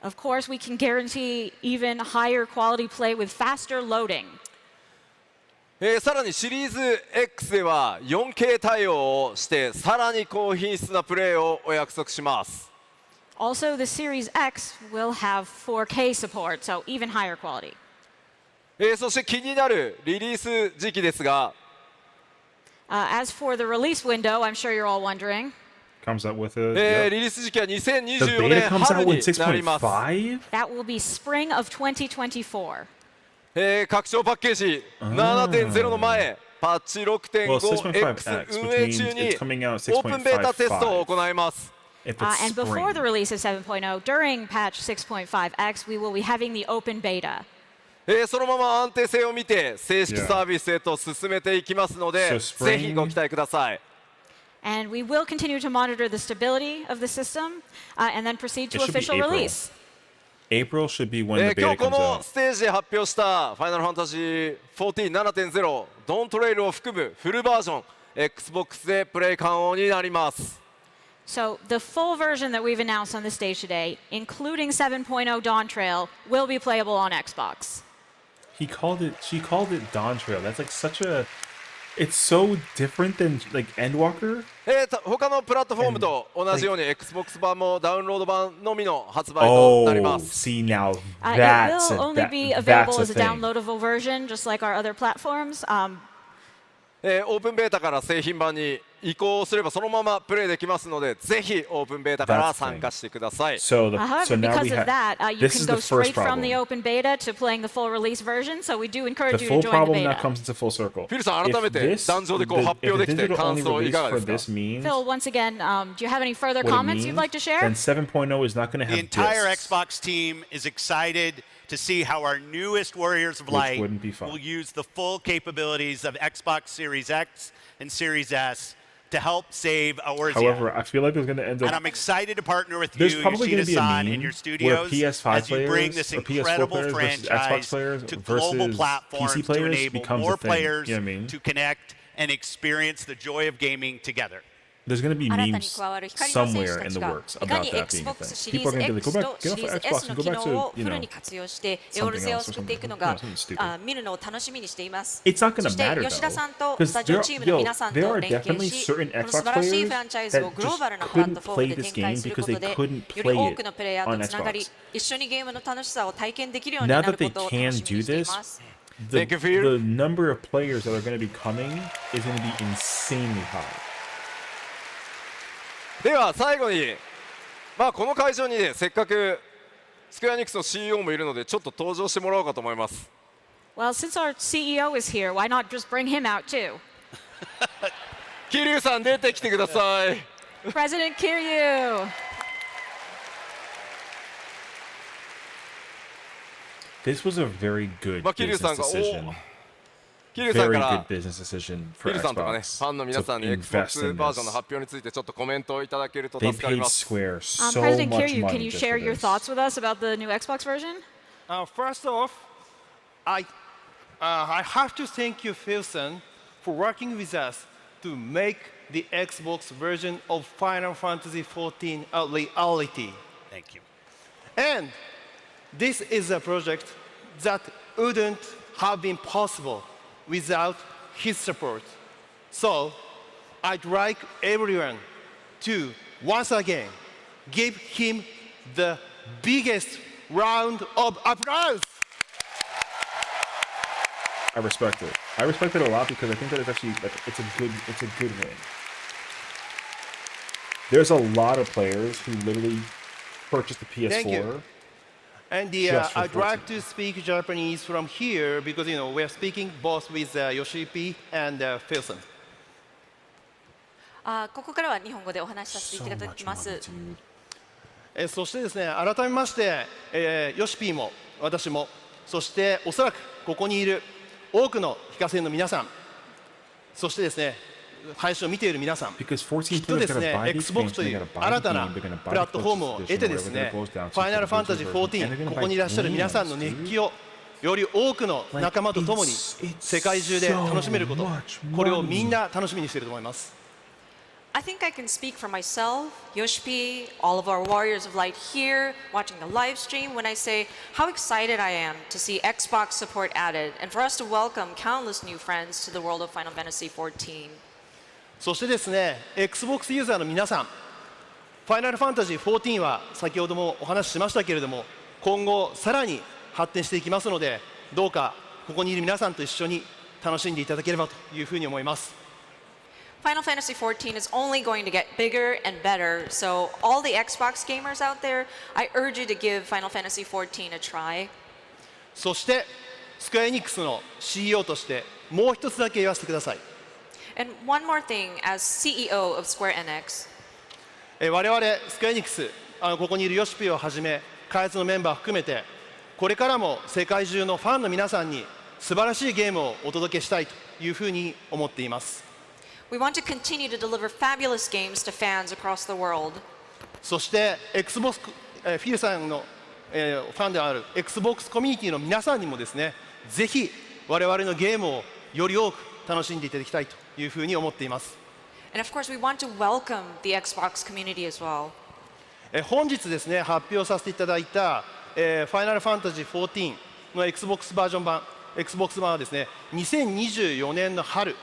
Of course, we can guarantee even higher quality play with faster loading. さらにシリーズ X では 4K 対応をしてさらに高品質なプレイをお約束します。 Also, the Series X will have 4K support, so even higher quality. そして気になるリリース時期ですが、 As for the release window, I'm sure you're all wondering. Comes out with a リリース時期は2024年春になります。 That will be spring of 2024. 拡張パッケージ 7.0 の前、パッチ 6.5X 運営中にオープンベータテストを行います。 And before the release of 7.0, during patch 6.5X, we will be having the open beta. そのまま安定性を見て正式サービスへと進めていきますので、ぜひご期待ください。 And we will continue to monitor the stability of the system and then proceed to official release. April should be when the 今 beta 日こ comes の out. ステージで発表したファイナルファンタジー 14.7.0 ドントレイルを含むフルバージョン Xbox でプレイ可能になります。 So the full version that we've announced on the stage today, including 7.0 DawnTrail, will be playable on Xbox. She called it DawnTrail. That's like such a. It's so different than like Endwalker. 他のプラットフォームと同じように Xbox 版もダウンロード版のみの発売となります。 See now It that's will only be that's available a as a thing. downloadable version, just like our other platforms. オープンベータから製品版に移行すればそのままプレイできますので、ぜひオープンベータから参加してください。So However, now because we of have. that, you This can is go the straight first from the problem. open beta to playing the full release version. So we do The encourage you to full join the problem now beta. comes into full circle. フィルさん改めて壇上でこう発表できて感想いかがですか？ Phil, once again, do you have any further What it comments you'd means, like to share? then 7.0 is not going to The have entire discs. Xbox team is excited to see how our newest Warriors of Light wouldn't be fun. will use the full capabilities of Xbox Series X and Series S to help save Eorzea. However, I feel like there's going to end And up. I'm excited to partner with There's you, probably going to be a Yoshida-san, meme and your where studios PS5 as you bring this players or PS4 incredible players versus Xbox franchise players to global versus platforms PC to players enable becomes more a thing. players You know what I mean? to connect and experience the joy of gaming together. There's going to be 新たに memes 加わる光の選手 somewhere た in ち the が works いか about に that being a Xbox thing. シリ People ー are ズ going to be like, X go と back, シ get リ off ー of ズ S Xbox の and go 機 back 能 to を you フル know に活用してエオル something ゼアを else 作 or っていく something. の You が know, something stupid. 見るのを楽しみにしています。 It's not そ going し to て matter 吉田さん though, とスタジオ because チームの皆さんと there are 連携 definitely し、 certain この Xbox 素晴らしい players フランチャイズを that グロー just バルなプラット couldn't フォーム play で this 展開 game する because こと they で、 couldn't より play 多 it くのプレイヤー on とつながり、 Xbox. 一緒にゲームの楽しさを体験できるようにな Now る that こと they を can 楽しみ do にしてい this, ます。the Thank you, Phil. number of players that are going to be coming is going to be insanely high. では最後に、この会場にね、せっかくスクエアニックスの CEO もいるのでちょっと登場してもらおうかと思います。 Well, since our CEO is here, why not just bring him out too? 桐生さん出てきてください。President Kiryu. This was a very good 桐生さ business んが decision. 桐生さん Very から good business decision 桐 for 生さんとかね、 Xbox ファンの皆さんに to Xbox invest in バージョンの this. 発表についてちょっとコメントをいただけると They 助かり paid ます。 Square so President much Kiryu, can money you just share for your this. thoughts with us about the new Xbox version? First off, I have to thank you, Philson, for working with us to make the Xbox version of Final Fantasy XIV a reality. Thank you. And this is a project that wouldn't have been possible without his support. So I'd like everyone to once again give him the biggest round of applause. I respect it. I respect it a lot because I think that it's actually like it's a good win. There's a lot of players who literally purchased the PS4. Thank you. And Just for I'd like 14. to speak Japanese from here because we're speaking both with Yoshi and Philson. ここからは日本語でお話しさせて So いただ much きます money, dude. そしてですね、改めまして、ヨシピーも私も、そしておそらくここにいる多くの非課税の皆さん、そしてですね、配信を見ている皆さん、 Because 14きっとですね、 players are gonna buy the Xbox と expansion, い they're う gonna buy 新 the たな game, they're gonna プ buy ラッ the トフォームを collector's 得て edition, ですね、 whatever it goes down ファイナル to ファンタジー the version, 14、 and they're gonna ここにいらっしゃる皆さんの熱気をより多くの仲間と共に世界中で楽しめること、これをみんな楽しみにしていると思います。 I think I can speak for myself, Yoshi, all of our Warriors of Light here, watching the live stream, when I say how excited I am to see Xbox support added and for us to welcome countless new friends to the world of Final Fantasy XIV. そしてですね、Xbox ユーザーの皆さん、ファイナルファンタジー14は先ほどもお話ししましたけれども、今後さらに発展していきますので、どうかここにいる皆さんと一緒に楽しんでいただければというふうに思います。 Final Fantasy XIV is only going to get bigger and better, so all the Xbox gamers out there, I urge you to give Final Fantasy XIV a try. そしてスクエアエニックスの CEO としてもう一つだけ言わせてください。 And one more thing, as CEO of Square Enix, 我々スクエアエニックス、ここにいるヨシピをはじめ開発のメンバー含めて、これからも世界中のファンの皆さんに素晴らしいゲームをお届けしたいというふうに思っています。 we want to continue to deliver fabulous games to fans across the world. そして Xbox、フィルさんの、ファンである Xbox コミュニティの皆さんにもですね、ぜひ我々のゲームをより多く楽しんでいただきたいというふうに思っています。 And of course, we want to welcome the Xbox community as well. 本日ですね、発表させていただいた、ファイナルファンタジー14の Xbox バージョン版、Xbox 版はですね、2024年の春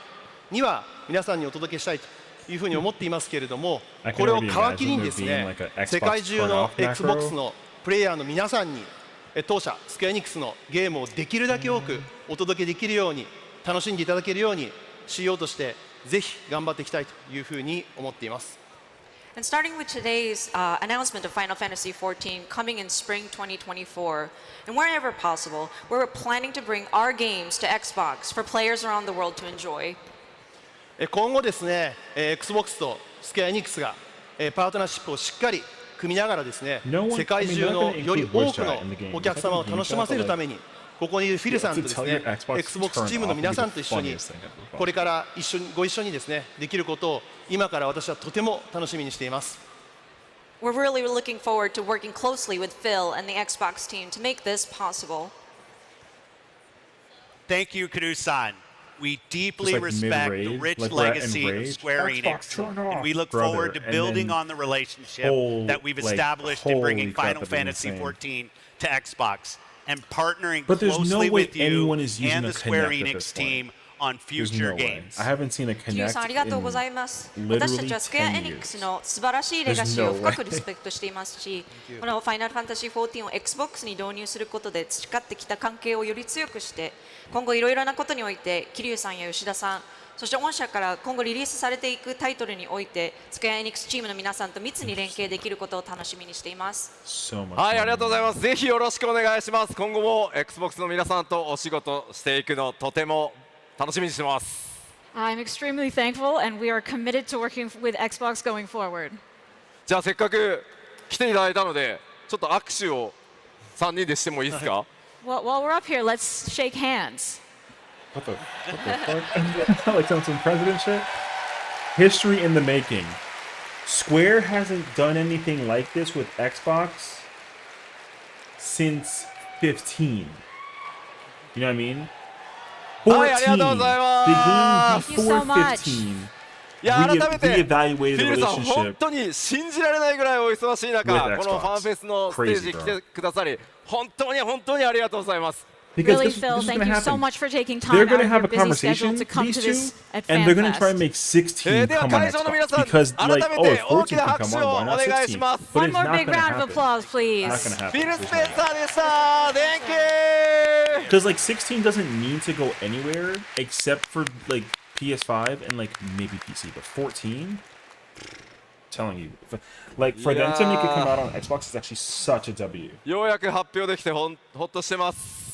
には皆さんにお届けしたいというふうに思っていますけれども、これを皮切りにですね、世界中の Xbox のプレイヤーの皆さんに当社スクエアエニックスのゲームをできるだけ多くお届けできるように、楽しんでいただけるように CEO としてぜひ頑張っていきたいというふうに思っています。 And starting with today's announcement of Final Fantasy XIV coming in spring 2024, and wherever possible, we're planning to bring our games to Xbox for players around the world to enjoy. 今後ですね、Xbox とスクエアエニックスがパートナーシップをしっかり組みながらですね、世界中のより多くのお客様を楽しませるためにここにいるフィルさんとですね To tell your Xbox Xbox turn チームの off 皆 would be さん the と一緒に funniest thing ever. これからご一緒にですねできることを今から私はとても楽しみにしています。 We're really looking forward to working closely with Phil and the Xbox team to make this possible. Thank you, Kadu-san. We deeply like respect the mid-rage, rich like we're at legacy of Enrage. Square Xbox, Enix, turn and we off, look brother. forward to And building then on the relationship that we've established in bringing holy crap, Final that'd be Fantasy insane. XIV to Xbox and partnering But there's closely no way with you anyone is using and a the Square Kinect at Enix this team point. on There's future no way. games. I haven't seen a キリュウ Kinect さんありがとうござい in ます。 literally 私たちはスクエア 10 エニックスの素晴らしいレガシーを深くリスペクトしていますし、このファイナルファンタジー14を Xbox に導入することで培ってきた関係をより強くして、今後いろいろなことにおいてキリュウさんや吉田さん、そして御社から今後リリースされていくタイトルにおいてスクエアエニックスチームの皆さんと密に連携できることを楽しみにしています。 So much はい、ありが money. とうございます。ぜひよろしくお願いします。今後も Xbox の皆さんとお仕事していくのとても楽しみにしてます。 I'm extremely thankful, and we are committed to working with Xbox going forward. じゃあせっかく来ていただいたので、ちょっと握手を3人でしてもいいですか？ Well, while we're up here, let's shake hands. What the fuck? Like some president shit? History in the making. Square hasn't done anything like this with Xbox since 15. You know what I mean? 14. Hi, ありがとうございます。 The game Thank you so before much. 15. いや改めて Reevaluated フィ the ルさん本 relationship. 当に信じられないぐらいお忙しい中、 With このファンフェスのステージに来てくださり、本当にありがとうございます。 Because Really, this Phil, is thank gonna you so happen. much for taking They're time out gonna of have your a busy schedule conversation, to come these to two, this at and they're gonna try and FanFest. make 16 では come on 会場の皆 Xbox さん、 because 改 like め oh て if 大 14 きな can 拍 come 手 on を why お not 願いし 16? ます。 But One it's more not big gonna round of happen. applause, please. Not gonna フィル happen. スペンサーでした。Thank you. Because like 16 doesn't need to go anywhere except for like PS5 and like maybe PC, but 14, telling you, like for them to make it come out on Xbox is actually such a W. ようやく発表できてほっとしてます。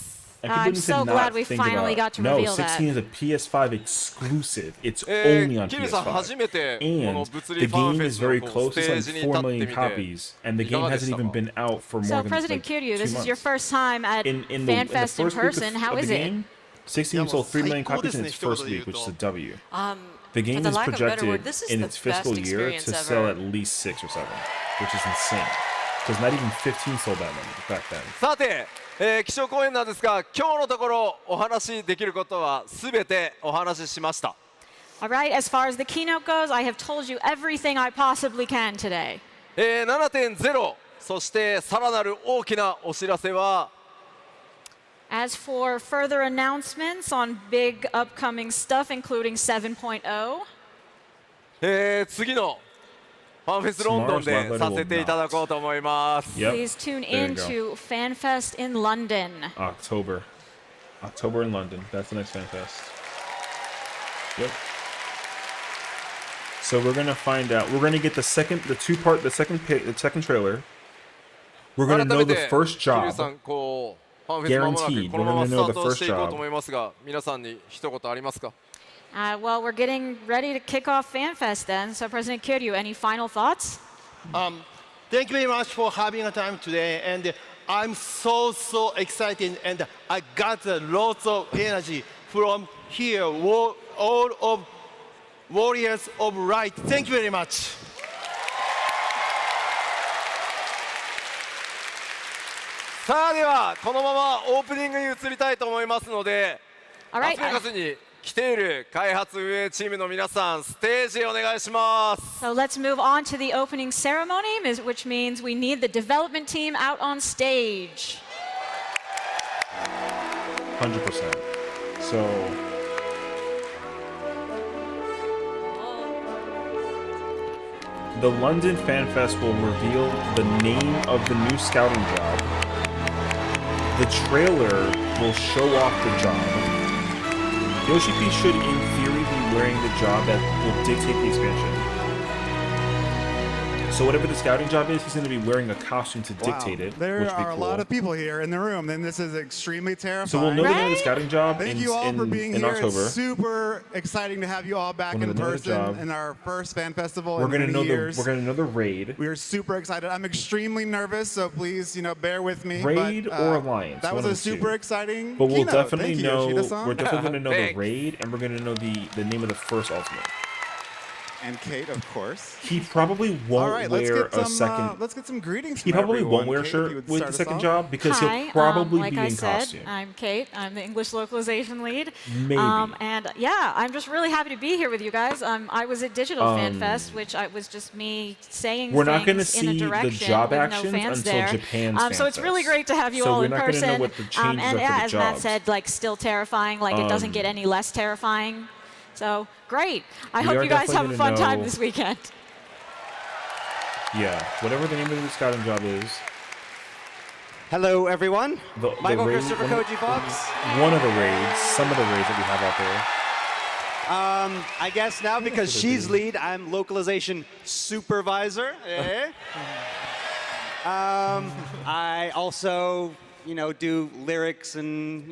And I'm people need to so not glad we think finally about, got to no, reveal 16 that. is a PS5 exclusive. It's only on キリュウさん初 PS5. めてこの And 物 the 理ファン game フェ is スの very こう close. ステ It's ー like ジに 4 立って million みて copies. And the いか game がで hasn't したか？ even been out for more So, than President like Kiryu, 2 this is your months. first time at In the FanFest in first week person. How of is the it? game, 16 sold 3 million copies in its first week, which is a W. The game the is lack of better projected word, this is in the its fiscal best year to experience sell ever. at least 6 or 7, which is insane. Because not even 15 sold that many back then. さて、基調講演なんですが、今日のところお話しできることはすべてお話ししました。 All right, as far as the keynote goes, I have told you everything I possibly can today. 7.0、そしてさらなる大きなお知らせは、 As for further announcements on big upcoming stuff, including 7.0, 次のファンフェスロンドンでさせていただこうと思います。 Yep. please tune There you in go. to FanFest in London. October in London. That's the next FanFest. Yep. So we're gonna find out. We're gonna get the second trailer. We're gonna 改 know め the て、 first キリュウさ job. ん、こうファンフェス間もなく Guaranteed. このまま We're gonna ス know タ the ートしてい first こう job. と思いますが、皆さんに一言ありますか？ Well, we're getting ready to kick off FanFest then. So, President Kiryu, any final thoughts? Thank you very much for having a time today, and I'm so excited, and I got lots of energy from here, all of Warriors of Light. Thank you very much. さあではこのままオープニングに移りたいと思いますので、 All ラ right. スベガスに来ている開発運営チームの皆さん、ステージへお願いします。 So let's move on to the opening ceremony, which means we need the development team out on stage. 100%. So the London Fan Fest will reveal the name of the new scouting job. The trailer will show off the job. Yoshi P should, in theory, be wearing the job that will dictate the expansion. So whatever the scouting job is, he's going to be wearing a costume to dictate it. There which are be a cool. lot of people here in the room, and this is extremely terrifying. So we'll know the name of the scouting job Thank you all for being in here. October. It's super exciting to have you all back in person in our first fan festival in many years. We're going to know the raid. We are super excited. I'm extremely nervous, so please, bear with me. Raid or Alliance? That was a super exciting But we'll keynote. definitely Thank you, know. Yoshida-san. We're definitely going to know the raid, and we're going to know the name of the first ultimate. And Kate, of course. He probably won't wear a second. Let's get some greetings. He probably won't wear a shirt with the second job because he'll probably like be I in said, costume. I'm Kate. I'm the English localization lead. Maybe. And yeah, I'm just really happy to be here with you guys. I was at Digital Fan Fest, which was just me saying We're not going to things in a see the direction job with actions no fans until there. Japan's Fan So it's really Fest. great to have you So all we're in not gonna person. know what the changes And are yeah, for the as Matt jobs. said, like still terrifying. Like it doesn't get any less terrifying. So great. I We hope are you guys have a definitely fun gonna time know- this weekend. Yeah, whatever the name of the scouting job is. Hello, everyone. Michael raid- Christopher Koji Fox. One of the raids, some of the raids that we have out there. I guess now because she's lead, I'm localization supervisor. I also, do lyrics and,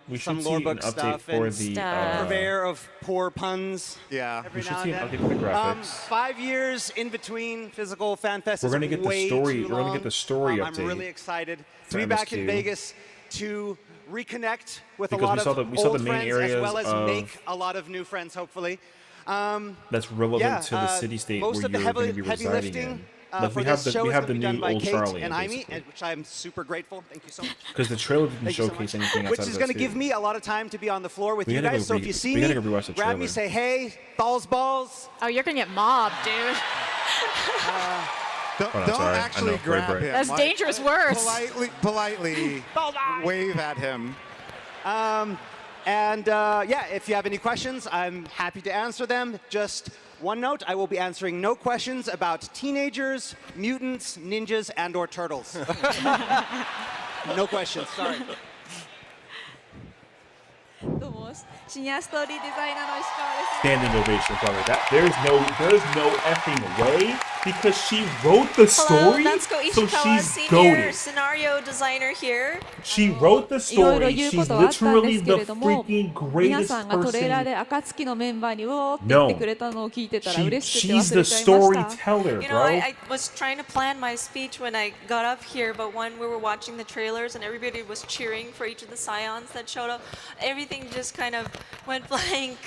We some should lore see an book update stuff for and the, purveyor of poor puns. Yeah, every we should now see and an then. update for the graphics. 5 years in between physical fan fest. We're is gonna get the way story- too we're gonna long. get the story I'm update really excited for to be back in MS2. Vegas to reconnect with Because a lot we saw of we saw old the main friends areas as well as of make a lot of new friends, hopefully. that's relevant to the city-state most where of the you're going to be heavy residing lifting, in. Like for we have this show we is have gonna the be done new by old Kate Charlie, and Imi, basically. which I'm super grateful. Thank you so much. Because the trailer didn't Thank you so showcase much. anything outside Which of is that going to too. give me a lot of time to be on the floor with We you gotta go guys. So if re- you see we me, gotta go rewatch the grab me, trailer. say, hey, balls. Oh, you're gonna get mobbed, dude. Don't, Hold on, don't sorry. I actually know, grab break. him. That's dangerous worse. Politely wave at him. Yeah, if you have any questions, I'm happy to answer them. Just one note, I will be answering no questions about teenagers, mutants, ninjas, and/or turtles. No questions, sorry. どうもシニアストーリーデザイナーの石川です。 Standing ovation for that. There's no effing way because she wrote the Hello, story, Natsuko so Ishikawa, she's senior goated. scenario designer here. She wrote the いろいろ story. 言う She's ことはあったんで literally すけ the れども、 freaking 皆 greatest さんがトレーラー person. で暁のメンバーにうおーって言ってくれたのを聞いてたら嬉しくて She's 忘 the れちゃいました。 storyteller, You know, bro. I was trying to plan my speech when I got up here, but when we were watching the trailers and everybody was cheering for each of the Scions that showed up, everything just kind of went blank.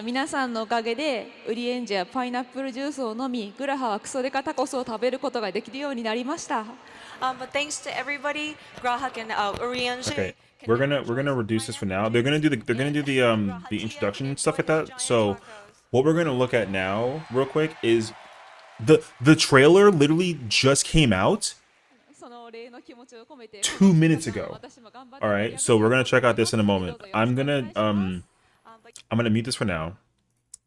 皆さんのおかげでウリエンジやパイナップルジュースを飲み、グラハはクソデカタコスを食べることができるようになりました。But thanks to everybody, Grahak and Urianji. Okay, we're gonna reduce this for now. They're gonna do the introduction and stuff like that. So what we're gonna look at now, real quick, is the trailer literally just came out 2 minutes ago. All right, so we're gonna check out this in a moment. I'm gonna mute this for now,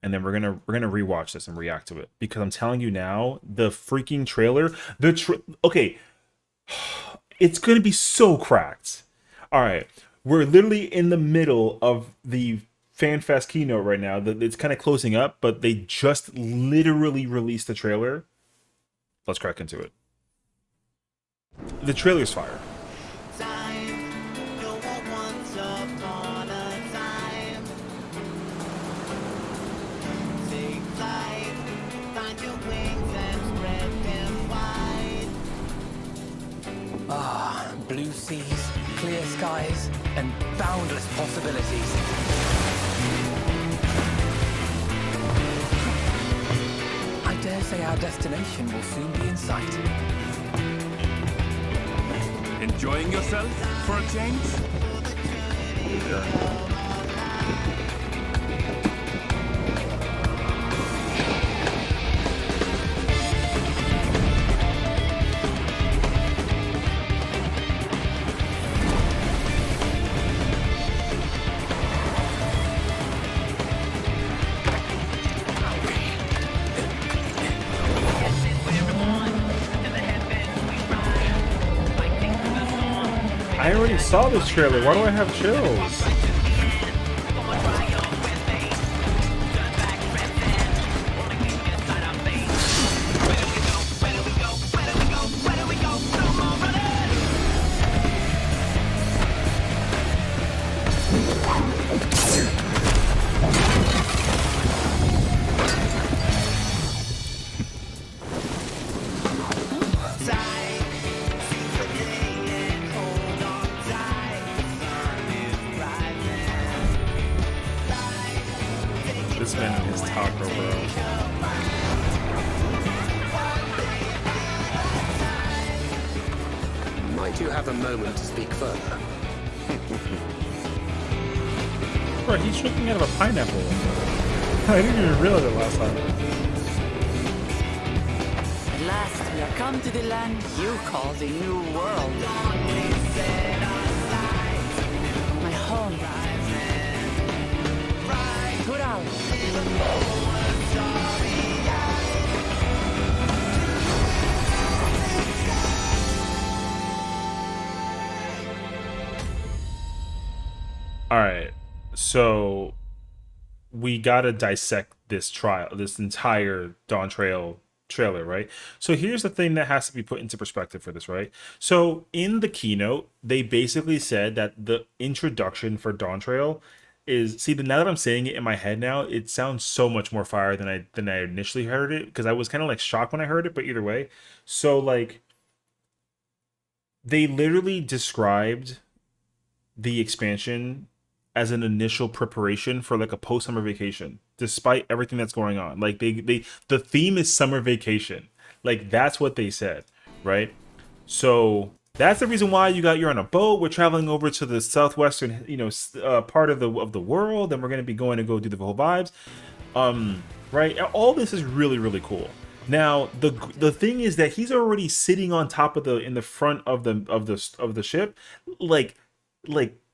and then we're gonna rewatch this and react to it because I'm telling you now, the freaking trailer, okay, it's gonna be so cracked. All right, we're literally in the middle of the FanFest keynote right now. It's kind of closing up, but they just literally released the trailer. Let's crack into it. The trailer's fire. Ah, blue seas, clear skies, and boundless possibilities. I dare say our destination will soon be in sight. Enjoying yourself for a change? I already saw this trailer. Why do I have chills? This man and his taco, bro. Might you have a moment to speak further? Bro, he's drinking out of a pineapple. I didn't even realize it last time. At last, we are come to the land you call the New World. My home. Tural. All right, so we gotta dissect this entire DawnTrail trailer, right? So here's the thing that has to be put into perspective for this, right? So in the keynote, they basically said that the introduction for DawnTrail is, see, now that I'm saying it in my head now, it sounds so much more fire than I initially heard it, because I was kind of like shocked when I heard it, but either way. So like, they literally described the expansion as an initial preparation for like a post-summer vacation, despite everything that's going on. Like the theme is summer vacation. Like that's what they said, right? So that's the reason why you're on a boat. We're traveling over to the southwestern, part of the world, and we're gonna be going to go do the whole vibes, right? All this is really, really cool. Now the thing is that he's already sitting on top of in the front of the ship, like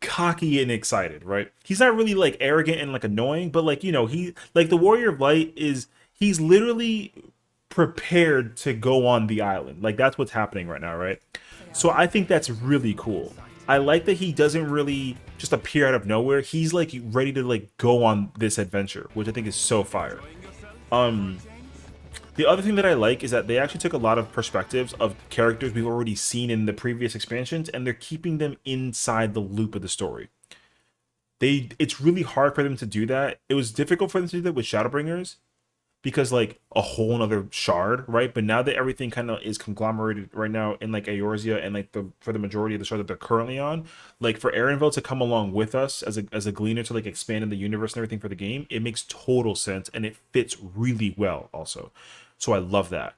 cocky and excited, right? He's not really like arrogant and like annoying, but like, he like the Warrior of Light he's literally prepared to go on the island. Like that's what's happening right now, right? So I think that's really cool. I like that he doesn't really just appear out of nowhere. He's like ready to like go on this adventure, which I think is so fire. The other thing that I like is that they actually took a lot of perspectives of characters we've already seen in the previous expansions, and they're keeping them inside the loop of the story. It's really hard for them to do that. It was difficult for them to do that with Shadowbringers, because like a whole nother shard, right? But now that everything kind of is conglomerated right now in like Eorzea, and like for the majority of the shard that they're currently on, like for Erenville to come along with us as a gleaner to like expand in the universe and everything for the game, it makes total sense, and it fits really well also. So I love that.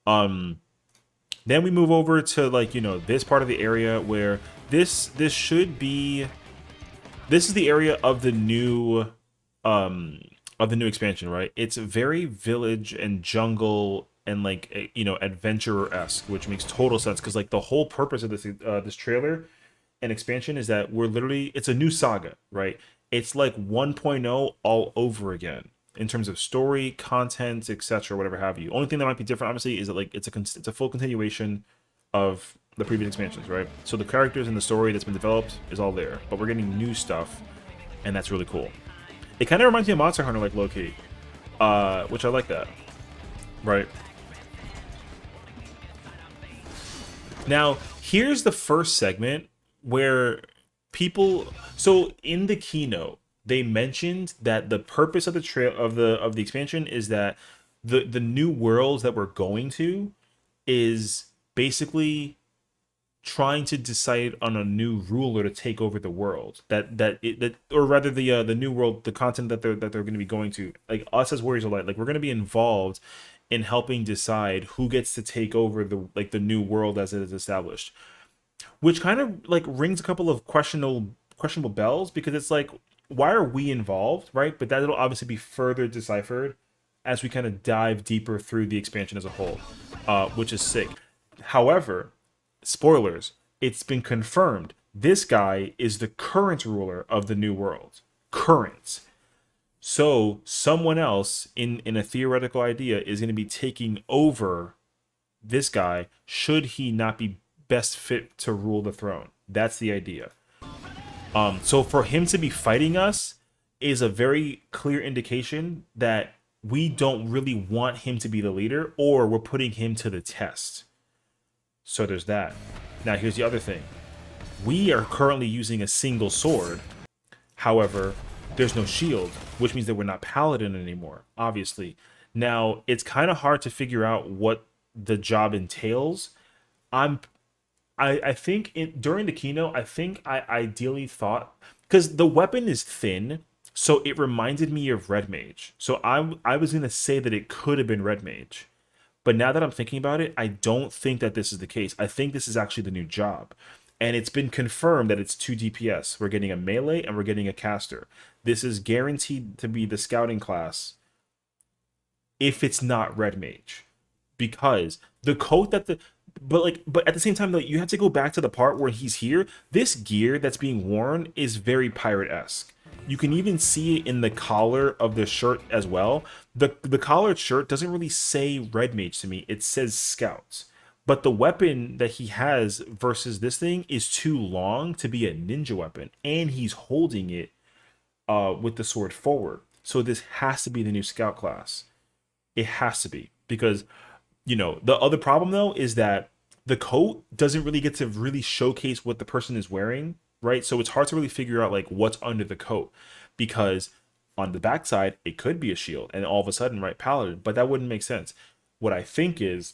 Then we move over to like, this part of the area where this is the area of the new expansion, right? It's very village and jungle and like, adventurer-esque, which makes total sense, because like the whole purpose of this trailer and expansion is that it's a new saga, right? It's like 1.0 all over again in terms of story, content, etc., whatever have you. Only thing that might be different, obviously, is that like it's a full continuation of the previous expansions, right? So the characters and the story that's been developed is all there, but we're getting new stuff, and that's really cool. It kind of reminds me of Monster Hunter, like low-key, which I like that, right? Now, here's the first segment where so in the keynote, they mentioned that the purpose of the expansion is that the new worlds that we're going to is basically trying to decide on a new ruler to take over the world. Or rather the new world, the content that they're going to be going to. Like us as Warriors of Light, like we're going to be involved in helping decide who gets to take over the new world as it is established, which kind of like rings a couple of questionable bells, because it's like, why are we involved, right? But that'll obviously be further deciphered as we kind of dive deeper through the expansion as a whole, which is sick. However, spoilers, it's been confirmed. This guy is the current ruler of the New World. Current. So someone else in a theoretical idea is going to be taking over this guy, should he not be best fit to rule the throne. That's the idea. So for him to be fighting us is a very clear indication that we don't really want him to be the leader, or we're putting him to the test. So there's that. Now here's the other thing. We are currently using a single sword. However, there's no shield, which means that we're not paladin anymore, obviously. Now, it's kind of hard to figure out what the job entails. I think during the keynote, I ideally thought, because the weapon is thin, So it reminded me of Red Mage. So I was gonna say that it could have been Red Mage. But now that I'm thinking about it, I don't think that this is the case. I think this is actually the new job. And it's been confirmed that it's 2 DPS. We're getting a melee and we're getting a caster. This is guaranteed to be the scouting class if it's not Red Mage. Because the coat that but at the same time though, you have to go back to the part where he's here. This gear that's being worn is very pirate-esque. You can even see it in the collar of the shirt as well. The collared shirt doesn't really say Red Mage to me. It says Scouts. But the weapon that he has versus this thing is too long to be a ninja weapon. And he's holding it with the sword forward. So this has to be the new Scout class. It has to be. Because, you know, the other problem though is that the coat doesn't really get to really showcase what the person is wearing, right? So it's hard to really figure out like what's under the coat, because on the backside it could be a shield and all of a sudden, right, paladin, but that wouldn't make sense. What I think is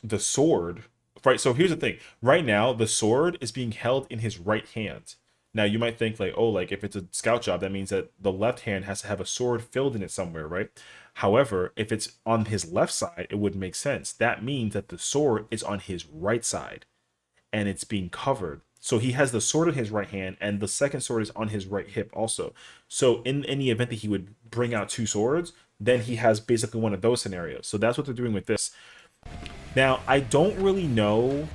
the sword, right? So here's the thing. Right now, the sword is being held in his right hand. Now you might think like, oh, like if it's a scout job, that means that the left hand has to have a sword filled in it somewhere, right? However, if it's on his left side, it wouldn't make sense. That means that the sword is on his right side and it's being covered. So he has the sword in his right hand and the second sword is on his right hip also. So in any event that he would bring out two swords, then he has basically one of those scenarios. So that's what they're doing with this. Now, I don't really know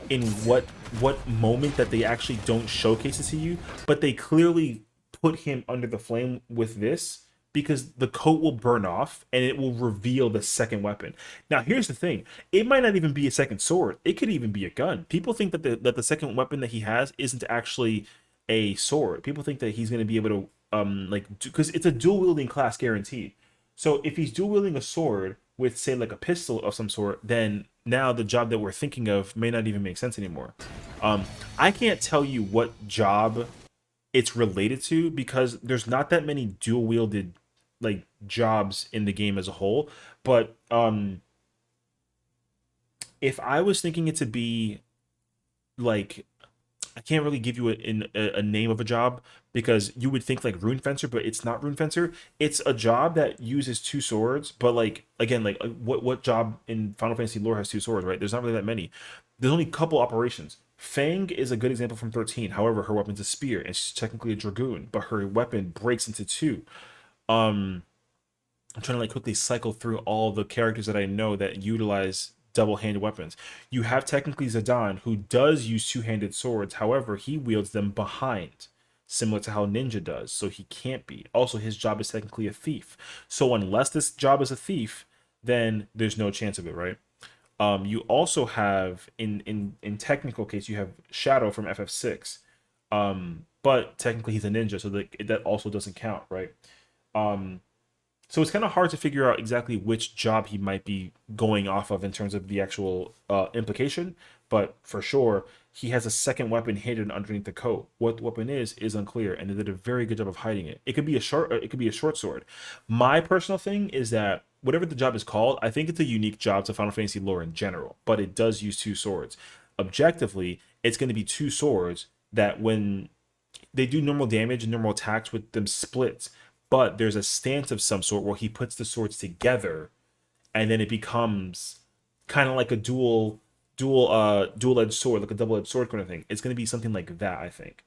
in what moment that they actually don't showcase it to you, but they clearly put him under the flame with this because the coat will burn off and it will reveal the second weapon. Now, here's the thing. It might not even be a second sword. It could even be a gun. People think that the second weapon that he has isn't actually a sword. People think that he's going to be able to, because it's a dual wielding class guaranteed. So if he's dual wielding a sword with, say, like a pistol of some sort, then now the job that we're thinking of may not even make sense anymore. I can't tell you what job it's related to because there's not that many dual wielded like jobs in the game as a whole. But if I was thinking it to be like, I can't really give you a name of a job because you would think like Rune Fencer, but it's not Rune Fencer. It's a job that uses two swords, but like again, like what job in Final Fantasy lore has two swords, right? There's not really that many. There's only a couple operations. Fang is a good example from 13. However, her weapon's a spear and she's technically a dragoon, but her weapon breaks into two. I'm trying to like quickly cycle through all the characters that I know that utilize double-handed weapons. You have technically Zidane, who does use two-handed swords. However, he wields them behind, similar to how Ninja does. So he can't be. Also, his job is technically a thief. So unless this job is a thief, then there's no chance of it, right? You also have in technical case, you have Shadow from FF6, but technically he's a ninja, so that also doesn't count, right? So it's kind of hard to figure out exactly which job he might be going off of in terms of the actual implication, but for sure he has a second weapon hidden underneath the coat. What the weapon is unclear, and they did a very good job of hiding it. It could be a short sword. My personal thing is that whatever the job is called, I think it's a unique job to Final Fantasy lore in general, but it does use two swords. Objectively, it's going to be two swords that when they do normal damage and normal attacks with them splits, but there's a stance of some sort where he puts the swords together and then it becomes kind of like a dual-edged sword, like a double-edged sword kind of thing. It's going to be something like that, I think.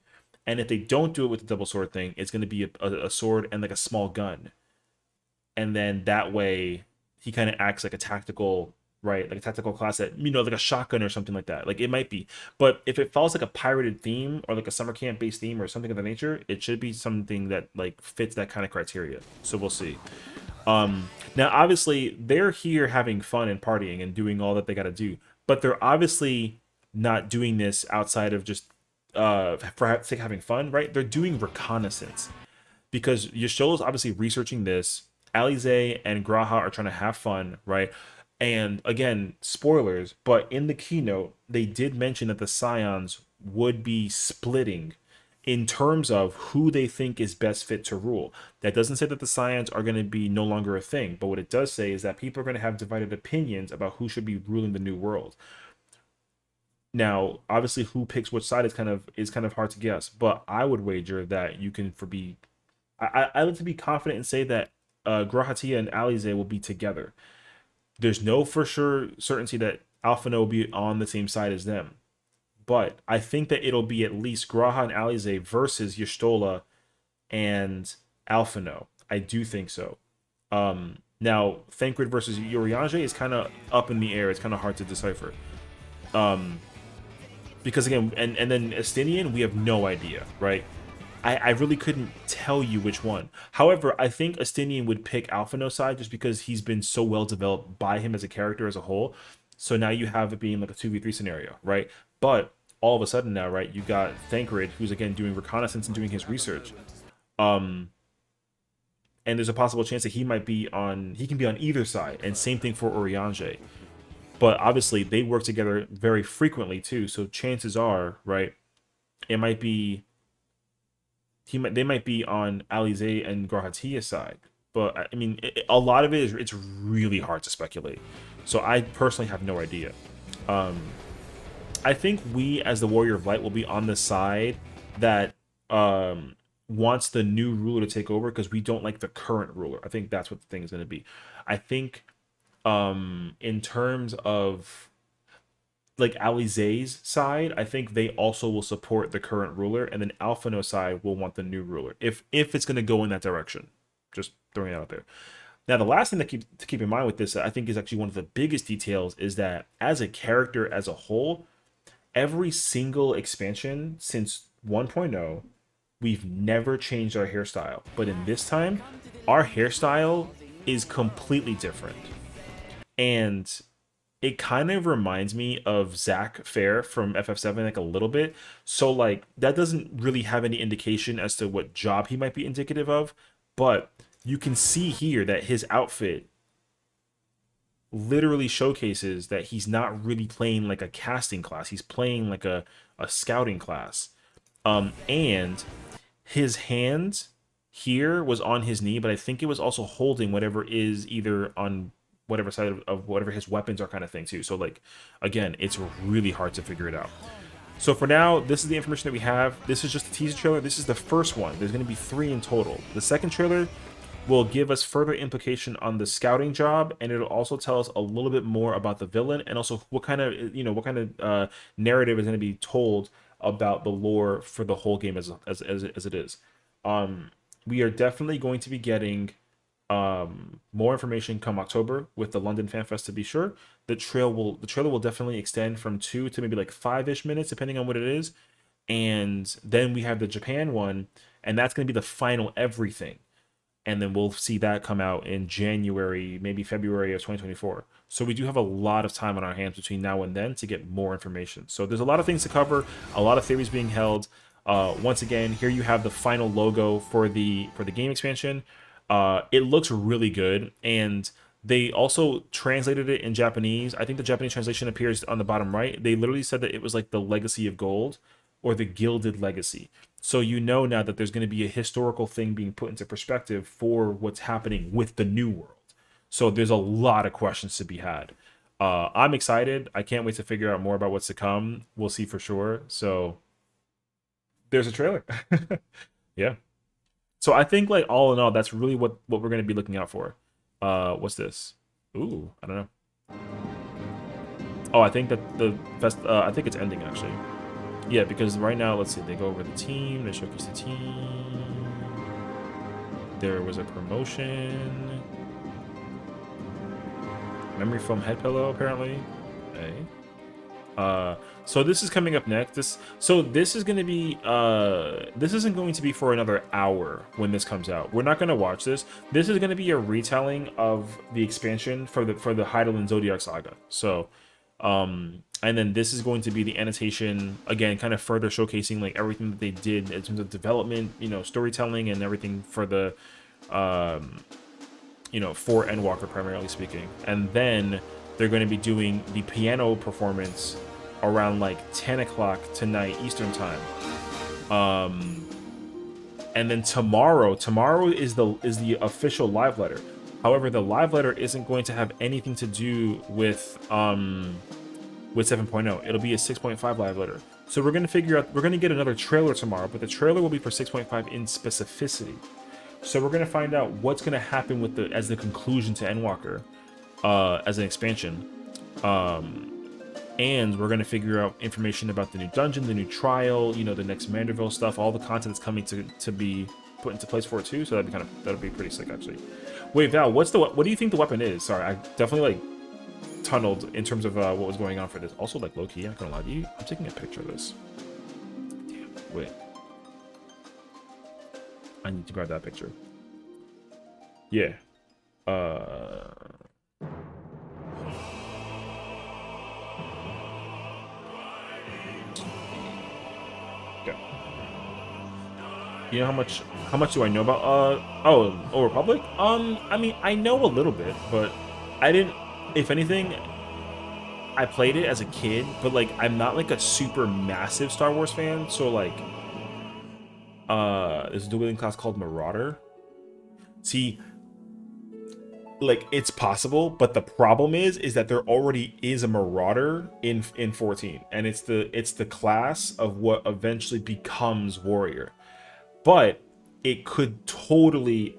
And if they don't do it with the double sword thing, it's going to be a sword and like a small gun. And then that way he kind of acts like a tactical, right? Like a tactical class that, you know, like a shotgun or something like that. Like it might be. But if it follows like a pirated theme or like a summer camp based theme or something of that nature, it should be something that like fits that kind of criteria. So we'll see. Now, obviously, they're here having fun and partying and doing all that they got to do. But they're obviously not doing this outside of just for sake of having fun, right? They're doing reconnaissance. Because Yasho's obviously researching this. Alize and Graha are trying to have fun, right? And again, spoilers, but in the keynote, they did mention that the Scions would be splitting in terms of who they think is best fit to rule. That doesn't say that the Scions are going to be no longer a thing, but what it does say is that people are going to have divided opinions about who should be ruling the new world. Now, obviously, who picks which side is kind of hard to guess, but I would wager that you can I like to be confident and say that G'raha Tia and Alize will be together. There's no for sure certainty that Alphinaud will be on the same side as them, but I think that it'll be at least G'raha and Alize versus Y'shtola and Alphinaud. I do think so. Now, Thancred versus Urianger is kind of up in the air. It's kind of hard to decipher. Because again, and then Estinian, we have no idea, right? I really couldn't tell you which one. However, I think Estinian would pick Alphinaud's side just because he's been so well developed by him as a character as a whole. So now you have it being like a 2v3 scenario, right? But all of a sudden now, right, you got Thancred, who's again doing reconnaissance and doing his research. And there's a possible chance that he can be on either side, and same thing for Urianger. But obviously they work together very frequently too, so chances are, right, it might be they might be on Alize and G'raha Tia's side. But I mean, a lot of it's really hard to speculate. So I personally have no idea. I think we, as the Warrior of Light, will be on the side that wants the new ruler to take over because we don't like the current ruler. I think that's what the thing is going to be. I think in terms of like Alize's side, I think they also will support the current ruler, and then Alphinaud's side will want the new ruler if it's going to go in that direction. Just throwing it out there. Now, the last thing to keep in mind with this, I think, is actually one of the biggest details, is that as a character as a whole, every single expansion since 1.0, we've never changed our hairstyle. But in this time, our hairstyle is completely different. And it kind of reminds me of Zach Fair from FF7 like a little bit. So like that doesn't really have any indication as to what job he might be indicative of, but you can see here that his outfit literally showcases that he's not really playing like a casting class. He's playing like a scouting class. And his hand here was on his knee, but I think it was also holding whatever is either on whatever side of whatever his weapons are, kind of thing too. So like, again, it's really hard to figure it out. So for now, this is the information that we have. This is just a teaser trailer. This is the first one. There's going to be 3 in total. The second trailer will give us further implication on the scouting job, and it'll also tell us a little bit more about the villain, and also what kind of narrative is going to be told about the lore for the whole game as it is. We are definitely going to be getting more information come October with the London Fan Fest, to be sure. The trailer will definitely extend from 2 to maybe like 5-ish minutes, depending on what it is. And then we have the Japan one, and that's going to be the final everything. And then we'll see that come out in January, maybe February of 2024. So we do have a lot of time on our hands between now and then to get more information. So there's a lot of things to cover, a lot of theories being held. Once again, here you have the final logo for the game expansion. It looks really good, and they also translated it in Japanese. I think the Japanese translation appears on the bottom right. They literally said that it was like the Legacy of Gold or the Gilded Legacy. So you know now that there's going to be a historical thing being put into perspective for what's happening with the new world. So there's a lot of questions to be had. I'm excited. I can't wait to figure out more about what's to come. We'll see for sure. So there's a trailer. Yeah. So I think, like, all in all, that's really what we're going to be looking out for. What's this? Ooh, I don't know. Oh, I think that I think it's ending, actually. Yeah, because right now, let's see, they go over the team, they showcase the team. There was a promotion. Memory foam head pillow, apparently. Okay. So this is coming up next. This is going to be this isn't going to be for another hour when this comes out. We're not going to watch this. This is going to be a retelling of the expansion for the Hydaelyn Zodiac Saga. So and then this is going to be the annotation, again, kind of further showcasing like everything that they did in terms of development, storytelling and everything for the for Endwalker, primarily speaking. And then they're going to be doing the piano performance around like 10 o'clock tonight Eastern time. And then tomorrow is the official live letter. However, the live letter isn't going to have anything to do with with 7.0. It'll be a 6.5 live letter. So we're going to figure out, we're going to get another trailer tomorrow, but the trailer will be for 6.5 in specificity. So we're going to find out what's going to happen with the, as the conclusion to Endwalker, as an expansion. And we're going to figure out information about the new dungeon, the new trial, you know, the next Manderville stuff, all the content that's coming to be put into place for it too. So that'll be pretty sick actually. Wait, Val, what do you think the weapon is? Sorry, I definitely like tunneled in terms of what was going on for this. Also, like low key, I'm not gonna lie to you, I'm taking a picture of this. Damn, wait. I need to grab that picture. Yeah. You know how much do I know about Old Republic? I mean, I know a little bit, but I didn't, if anything, I played it as a kid, but like I'm not like a super massive Star Wars fan, so like there's a dual wielding class called Marauder. See, like it's possible, but the problem is that there already is a Marauder in 14, and it's the class of what eventually becomes Warrior. But it could totally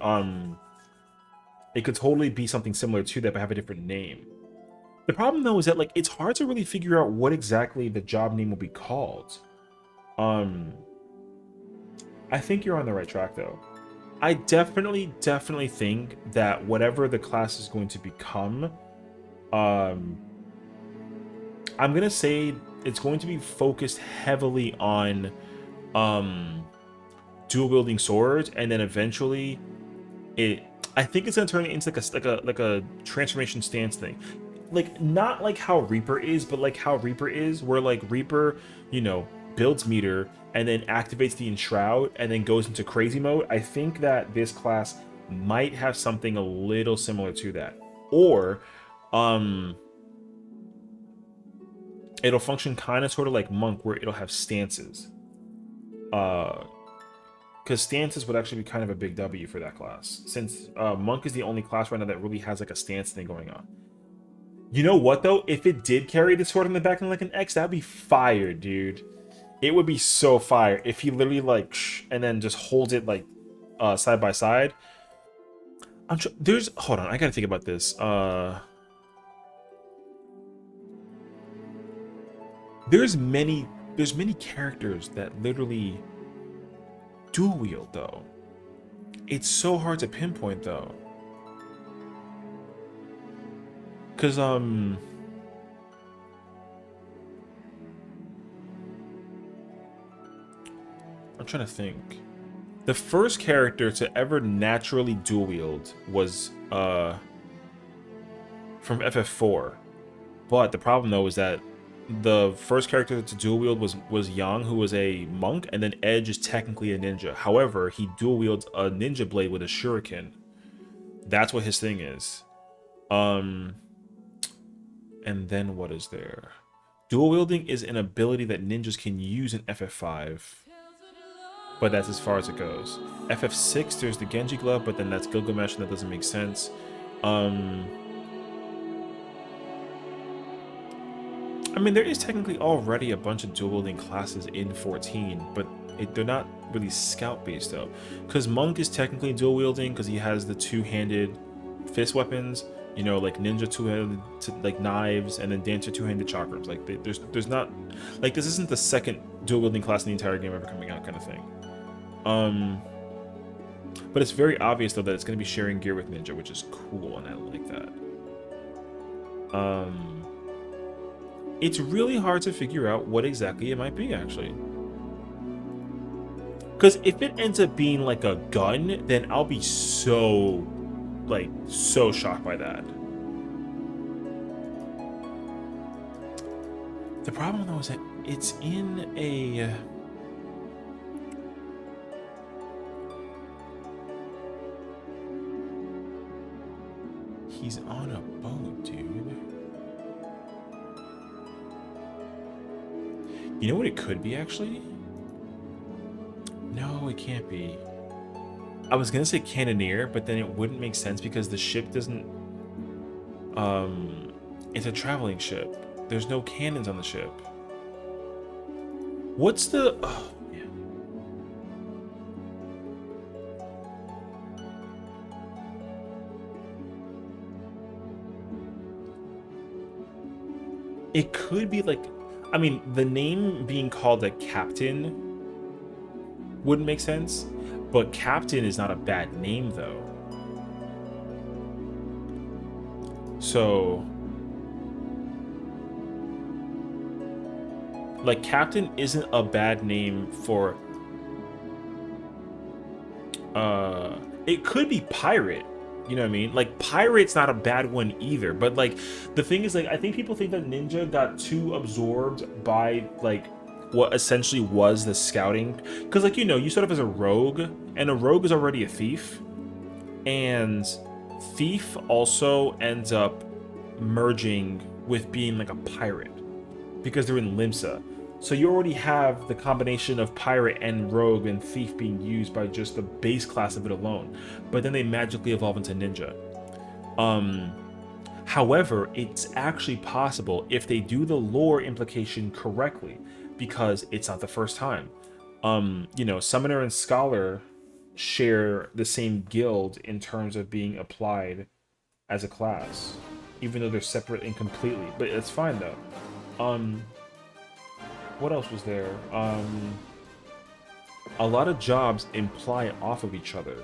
be something similar to that, but have a different name. The problem though is that like it's hard to really figure out what exactly the job name will be called. I think you're on the right track though. I definitely think that whatever the class is going to become, I'm gonna say it's going to be focused heavily on dual wielding swords, and then eventually I think it's gonna turn into like a transformation stance thing, like not like how Reaper is, but like how Reaper is, where like Reaper, you know, builds meter and then activates the enshroud and then goes into crazy mode. I think that this class might have something a little similar to that, or it'll function kind of sort of like Monk, where it'll have stances. Because stances would actually be kind of a big W for that class, since Monk is the only class right now that really has like a stance thing going on. You know what though? If it did carry the sword in the back and like an X, that'd be fire, dude. It would be so fire if he literally like and then just holds it like side by side. Hold on, I gotta think about this. There's many characters that literally dual wield though. It's so hard to pinpoint though, because I'm trying to think. The first character to ever naturally dual wield was from FF4, but the problem though is that the first character to dual wield was Yang, who was a monk, and then Edge is technically a ninja. However, he dual wields a ninja blade with a shuriken. That's what his thing is. And then what is there? Dual wielding is an ability that ninjas can use in FF5, but that's as far as it goes. FF6, there's the Genji glove, but then that's Gilgamesh, and that doesn't make sense. I mean, there is technically already a bunch of dual wielding classes in 14, but they're not really scout based though, because Monk is technically dual wielding because he has the two-handed fist weapons, you know, like Ninja two-handed like knives, and then Dancer two-handed chakrams. Like there's not, like, this isn't the second dual wielding class in the entire game ever coming out kind of thing. But it's very obvious though that it's going to be sharing gear with Ninja, which is cool, and I like that. It's really hard to figure out what exactly it might be, actually. Because if it ends up being like a gun, then I'll be so shocked by that. The problem though is that it's in a... He's on a boat, dude. You know what it could be, actually? No, it can't be. I was gonna say Cannoneer, but then it wouldn't make sense because the ship doesn't... It's a traveling ship. There's no cannons on the ship. What's the... Oh, man. It could be like... I mean, the name being called a captain wouldn't make sense, but captain is not a bad name, though. So... like, captain isn't a bad name for... it could be pirate. You know what I mean? Like, pirate's not a bad one either. But, like, the thing is, like, I think people think that ninja got too absorbed by, like, what essentially was the scouting. Because, like, you know, you start off as a rogue, and a rogue is already a thief. And thief also ends up merging with being, like, a pirate. Because they're in Limsa. So you already have the combination of pirate and rogue and thief being used by just the base class of it alone. But then they magically evolve into ninja. However, it's actually possible if they do the lore implication correctly, because it's not the first time. You know, Summoner and Scholar share the same guild in terms of being applied as a class, even though they're separate and completely. But it's fine though. What else was there? A lot of jobs imply off of each other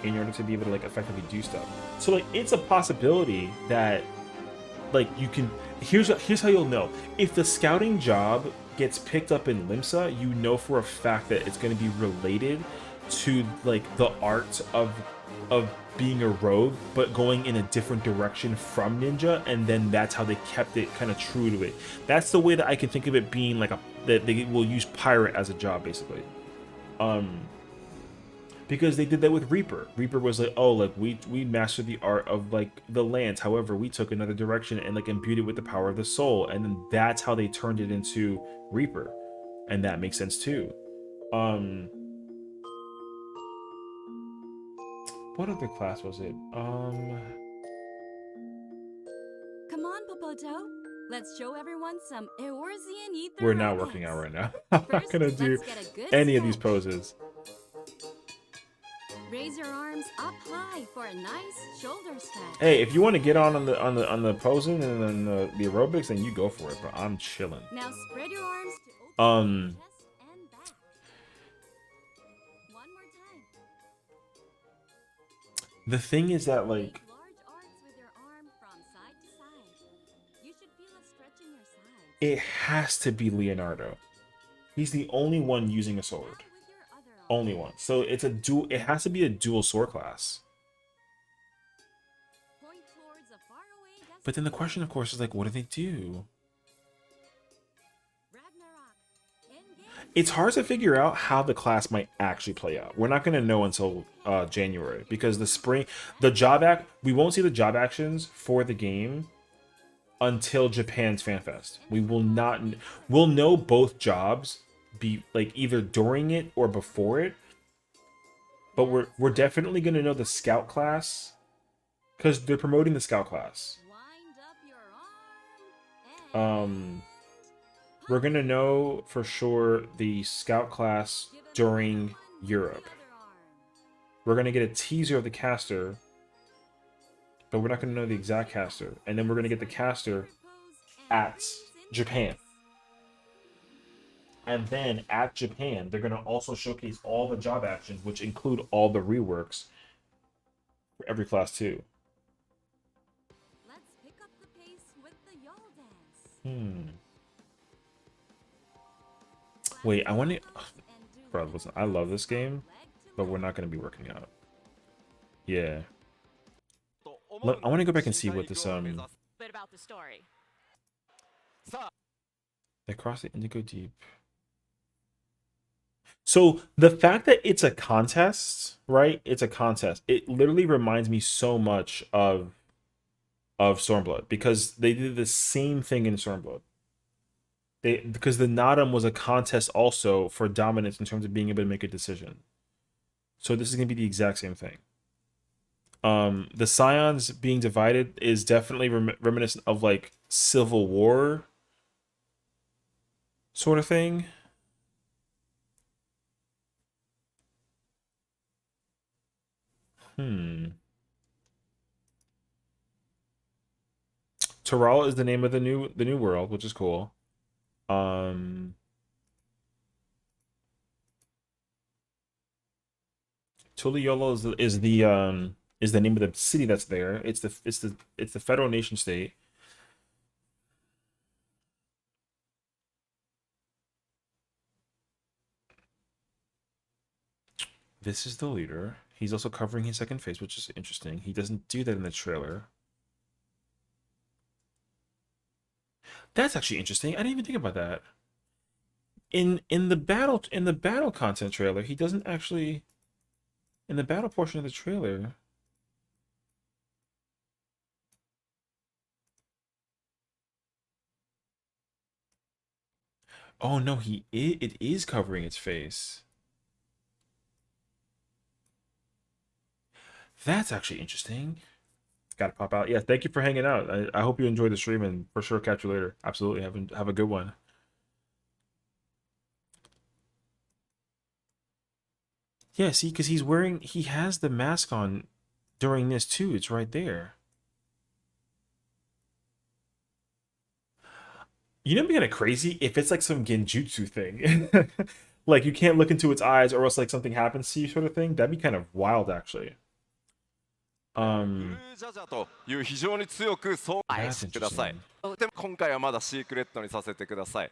in order to be able to, like, effectively do stuff. So, like, it's a possibility that, like, you can... Here's how you'll know. If the scouting job gets picked up in Limsa, you know for a fact that it's going to be related to, like, the art of being a rogue, but going in a different direction from ninja, and then that's how they kept it kind of true to it. That's the way that I can think of it being, like, that they will use pirate as a job, basically. Because they did that with Reaper. Reaper was like, oh, like, we mastered the art of, like, the lance. However, we took another direction and, like, imbued it with the power of the soul, and then that's how they turned it into Reaper, and that makes sense too. What other class was it? Come on, Popoto. Let's show everyone some Eorzean ether. We're not working out right now. I'm not gonna do any of these poses. Raise your arms up high for a nice shoulder stretch. Hey, if you want to get on the posing and then the aerobics, then you go for it. But I'm chilling. Now spread your arms to open your chest and back. One more time. The thing is that, like, Large arcs with your arm from side to side. You should feel a stretch in your sides. it has to be Leonardo. He's the only one using a sword. Only one. So it's a dual. It has to be a dual sword class. But then the question, of course, is like, what do they do? It's hard to figure out how the class might actually play out. We're not going to know until January, because the job act, we won't see the job actions for the game until Japan's FanFest. We will not. We'll know both jobs be like either during it or before it, but we're definitely going to know the scout class because they're promoting the scout class. We're going to know for sure the scout class during Europe. We're going to get a teaser of the caster, but we're not going to know the exact caster. And then we're going to get the caster at Japan. And then at Japan, they're going to also showcase all the job actions, which include all the reworks for every class too. Let's pick up the pace with the Yol dance. Wait, I want to... Bro, listen, I love this game, but we're not going to be working out. Yeah. I want to go back and see what this... Bit about the story. They cross the Indigo Deep. So the fact that it's a contest, right? It's a contest. It literally reminds me so much of Stormblood, because they did the same thing in Stormblood. Because the Nadam was a contest also for dominance in terms of being able to make a decision. So this is going to be the exact same thing. The Scions being divided is definitely reminiscent of like Civil War sort of thing. Terral is the name of the new world, which is cool. Tuliolo is the name of the city that's there. It's the federal nation state. This is the leader. He's also covering his second face, which is interesting. He doesn't do that in the trailer. That's actually interesting. I didn't even think about that. In the battle content trailer, he doesn't actually. In the battle portion of the trailer. Oh no, it is covering its face. That's actually interesting. Gotta pop out. Yeah, thank you for hanging out. I hope you enjoyed the stream, and for sure catch you later. Absolutely. Have a good one. Yeah, see, because he has the mask on during this too. It's right there. You know, it'd be kind of crazy if it's like some genjutsu thing. Like you can't look into its eyes or else like something happens to you sort of thing. That'd be kind of wild actually. to いう非常に強く想像してください。でも今回はまだシークレットにさせてください。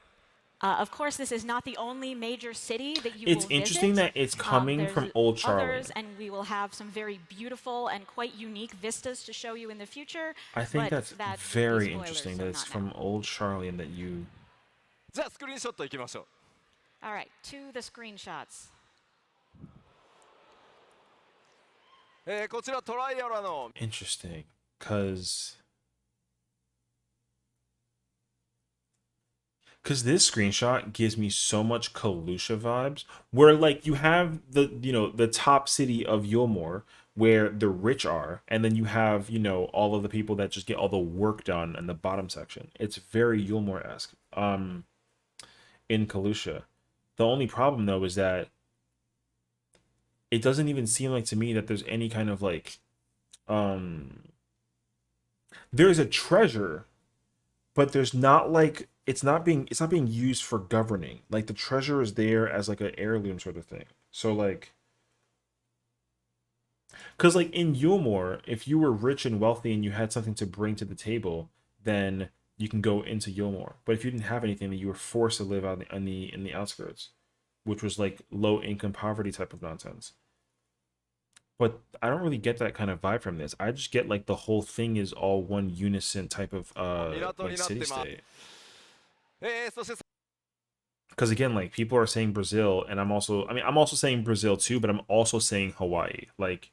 Of course, this is not the only major city that you It's will interesting visit. that it's coming from Old Charlie. Others, and we will have some very beautiful and quite unique vistas to show you in the future. I think but that's very interesting that it's from Old Charlie and that you. じゃあスクリーンショットいきましょう。All right, to the screenshots. こちらトライアラの Interesting, because this screenshot gives me so much Kalusha vibes, where like you have the top city of Yulmore where the rich are, and then you have all of the people that just get all the work done in the bottom section. It's very Yulmore-esque in Kalusha. The only problem though is that it doesn't even seem like to me that there's any kind of like there's a treasure, but there's not like it's not being used for governing. Like the treasure is there as like an heirloom sort of thing. So like, because like in Yulmore, if you were rich and wealthy and you had something to bring to the table, then you can go into Yulmore. But if you didn't have anything, then you were forced to live out in the outskirts, which was like low income poverty type of nonsense. But I don't really get that kind of vibe from this. I just get like the whole thing is all one unison type of like city state. Because again, like people are saying Brazil, and I'm also saying Brazil too, but I'm also saying Hawaii. Like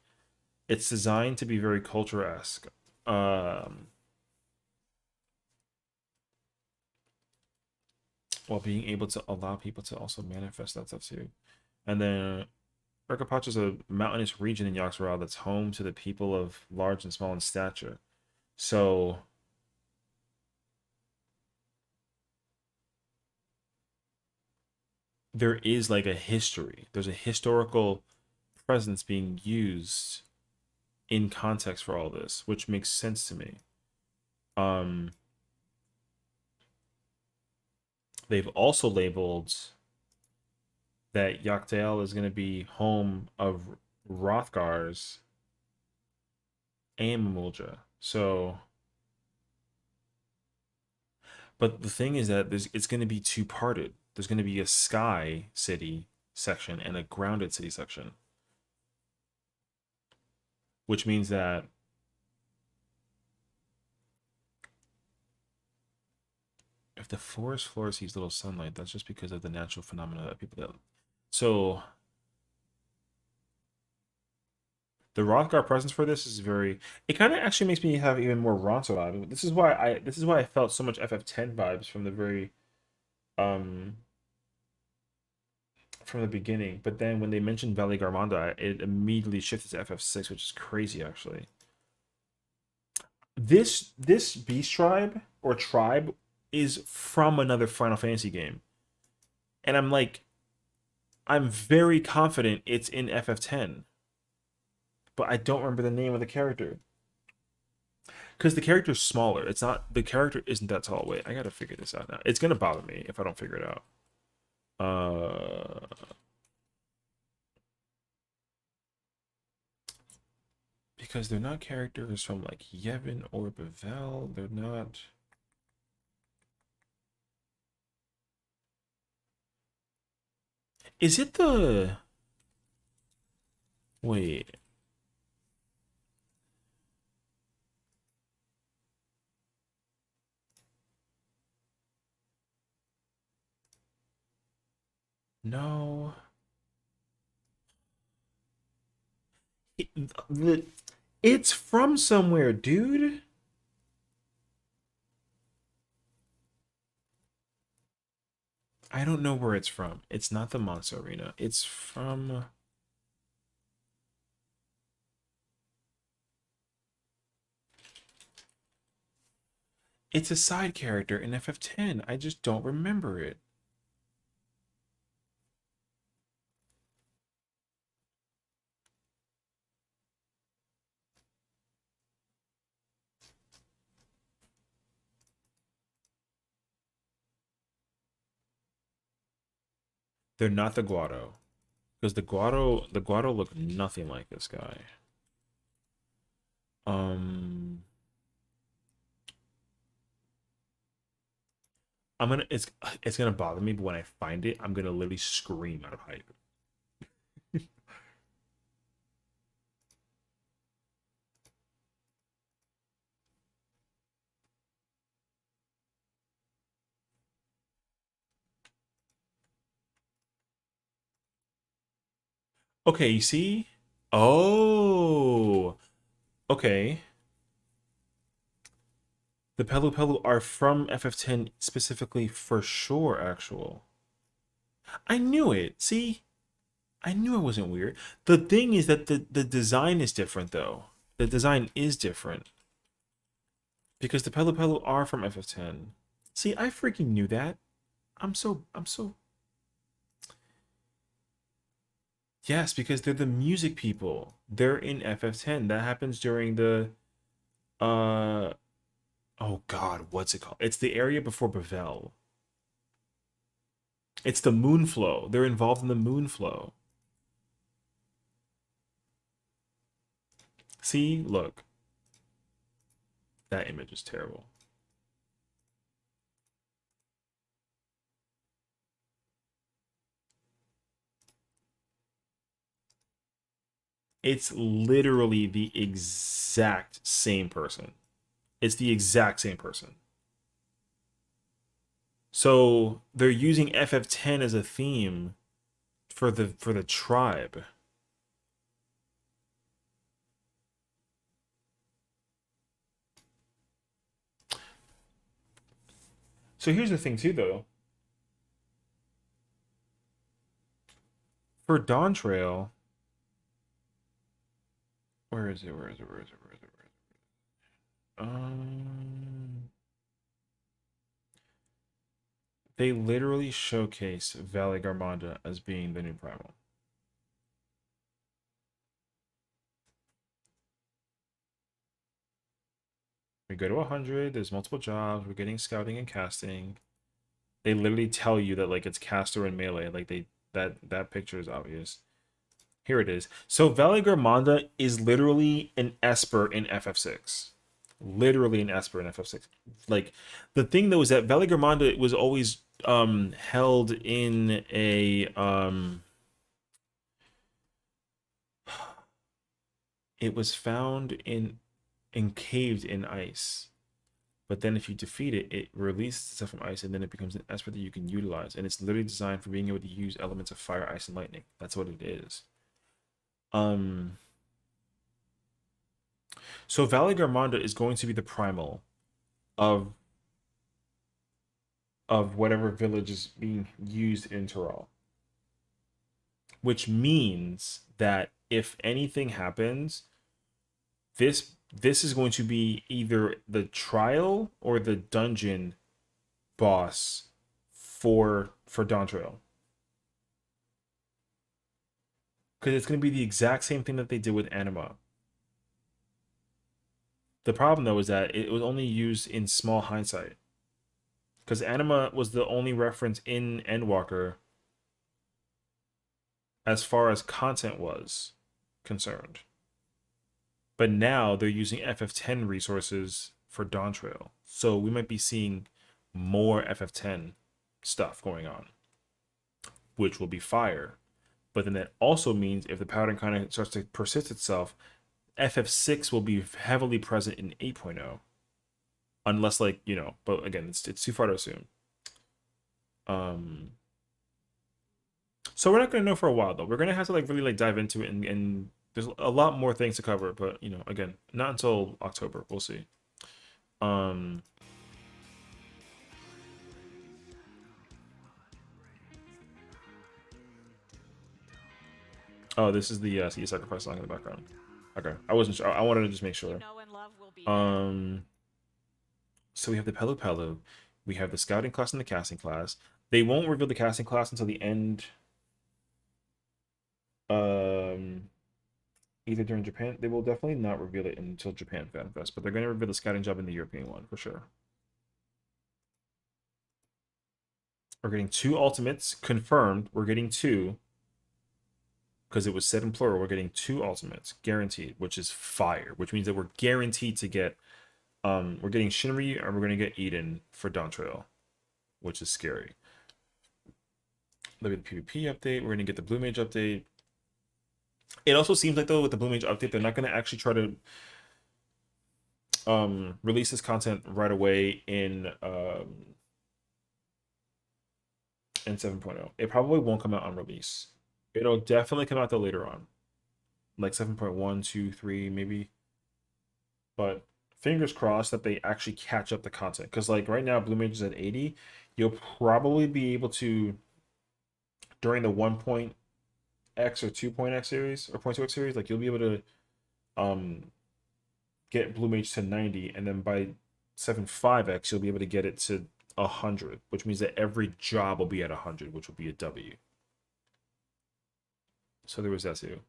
it's designed to be very culture-esque. While being able to allow people to also manifest that stuff too. And then Erkapacha is a mountainous region in Yaxaral that's home to the people of large and small in stature. So there is like a history. There's a historical presence being used in context for all this, which makes sense to me. They've also labeled that Yaktael is going to be home of Rothgars and Mamulja. So, but the thing is that it's going to be two-parted. There's going to be a sky city section and a grounded city section, which means that if the forest floor sees little sunlight, that's just because of the natural phenomena that people that. So the Rothgar presence for this is very. It kind of actually makes me have even more Ronso vibe. This is why I felt so much FF10 vibes from the very from the beginning. But then when they mentioned Valley Garmanda, it immediately shifted to FF6, which is crazy actually. This beast tribe or tribe is from another Final Fantasy game. And I'm very confident it's in FF10. But I don't remember the name of the character. Because the character's smaller. It's not, the character isn't that tall. Wait, I gotta figure this out now. It's gonna bother me if I don't figure it out. Because they're not characters from like Yevon or Bevel. They're not. Is it the... Wait. No. It's from somewhere, dude. I don't know where it's from. It's not the Monster Arena. It's from... It's a side character in FF10. I just don't remember it. They're not the Guado. Because the Guado look nothing like this guy. It's gonna bother me, but when I find it, I'm gonna literally scream out of hype. Okay, you see? Oh, okay. The Pelu Pelu are from FF10 specifically for sure, actual. I knew it. See? I knew it wasn't weird. The thing is that the design is different, though. The design is different. Because the Pelu Pelu are from FF10. See, I freaking knew that. I'm so... Yes, because they're the music people. They're in FF10. That happens during the... Oh God, what's it called? It's the area before Bevel. It's the Moonflow. They're involved in the Moonflow. See? Look. That image is terrible. It's literally the exact same person. It's the exact same person. So they're using FF10 as a theme for the tribe. So here's the thing too, though. For DawnTrail, where is it? They literally showcase Valley Garmonda as being the new primal. We go to 100, there's multiple jobs, we're getting scouting and casting. They literally tell you that like it's caster and melee, like that picture is obvious. Here it is. So Valley Garmonda is literally an Esper in FF6. Literally an Esper in FF6. Like, the thing though is that Valley Garmonda was always held in a it was found in encaved in ice. But then if you defeat it, it releases stuff from ice, and then it becomes an Esper that you can utilize. And it's literally designed for being able to use elements of fire, ice, and lightning. That's what it is. So Valley Garmonda is going to be the primal of whatever village is being used in Tural. Which means that if anything happens, this this is going to be either the trial or the dungeon boss for DawnTrail. Because it's going to be the exact same thing that they did with Anima. The problem, though, is that it was only used in small hindsight. Because Anima was the only reference in Endwalker as far as content was concerned. But now they're using FF10 resources for DawnTrail. So we might be seeing more FF10 stuff going on, which will be fire. But then that also means if the pattern kind of starts to persist itself, FF6 will be heavily present in 8.0. Unless, like, you know, but again, it's too far to assume. So we're not going to know for a while, though. We're going to have to, like, really, like, dive into it, and there's a lot more things to cover, but, you know, again, not until October. We'll see. Oh, this is the Sea Sacrifice song in the background. Okay, I wasn't sure. I wanted to just make sure. So we have the Pelu Pelu, we have the scouting class and the casting class. They won't reveal the casting class until the end. Either during Japan, they will definitely not reveal it until Japan Fan Fest, but they're going to reveal the scouting job in the European one for sure. We're getting 2 ultimates confirmed. We're getting 2. Because it was said in plural, we're getting 2 ultimates guaranteed, which is fire, which means that we're guaranteed to get we're getting Shinryu and we're going to get Eden for DawnTrail, which is scary. Look at the PvP update. We're going to get the Blue Mage update. It also seems like, though, with the Blue Mage update, they're not going to actually try to release this content right away in 7.0. It probably won't come out on release. It'll definitely come out though later on, like 7.1, 2, 3, maybe. But fingers crossed that they actually catch up the content, because like right now Blue Mage is at 80. You'll probably be able to, during the 1.x or 2.x series or 0.2x series, like you'll be able to get Blue Mage to 90, and then by 7.5x you'll be able to get it to 100, which means that every job will be at 100, which will be a W. So there was that too.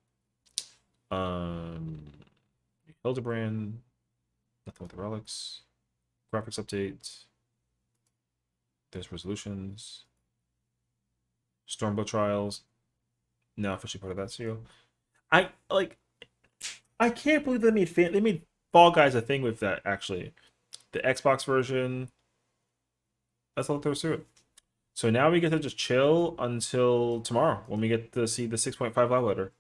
Hildebrand, nothing with the relics. Graphics update. There's resolutions. Stormbow trials. Now officially part of that too. I can't believe they made Fall Guys a thing with that, actually. The Xbox version. That's all there was to it. So now we get to just chill until tomorrow when we get to see the 6.5 live letter.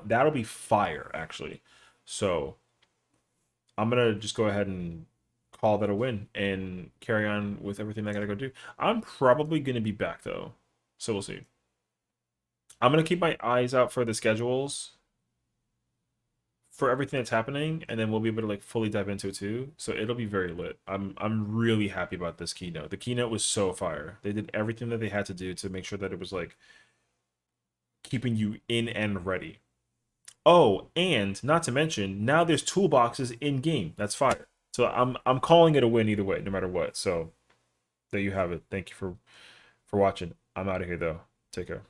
That'll be fire, actually. So I'm gonna just go ahead and call that a win and carry on with everything I gotta go do. I'm probably gonna be back though, so we'll see. I'm gonna keep my eyes out for the schedules for everything that's happening, and then we'll be able to like fully dive into it too. So it'll be very lit. I'm really happy about this keynote. The keynote was so fire. They did everything that they had to do to make sure that it was like keeping you in and ready. Oh, and not to mention, now there's toolboxes in game. That's fire. So I'm calling it a win either way, no matter what. So there you have it. Thank you for watching. I'm out of here though. Take care.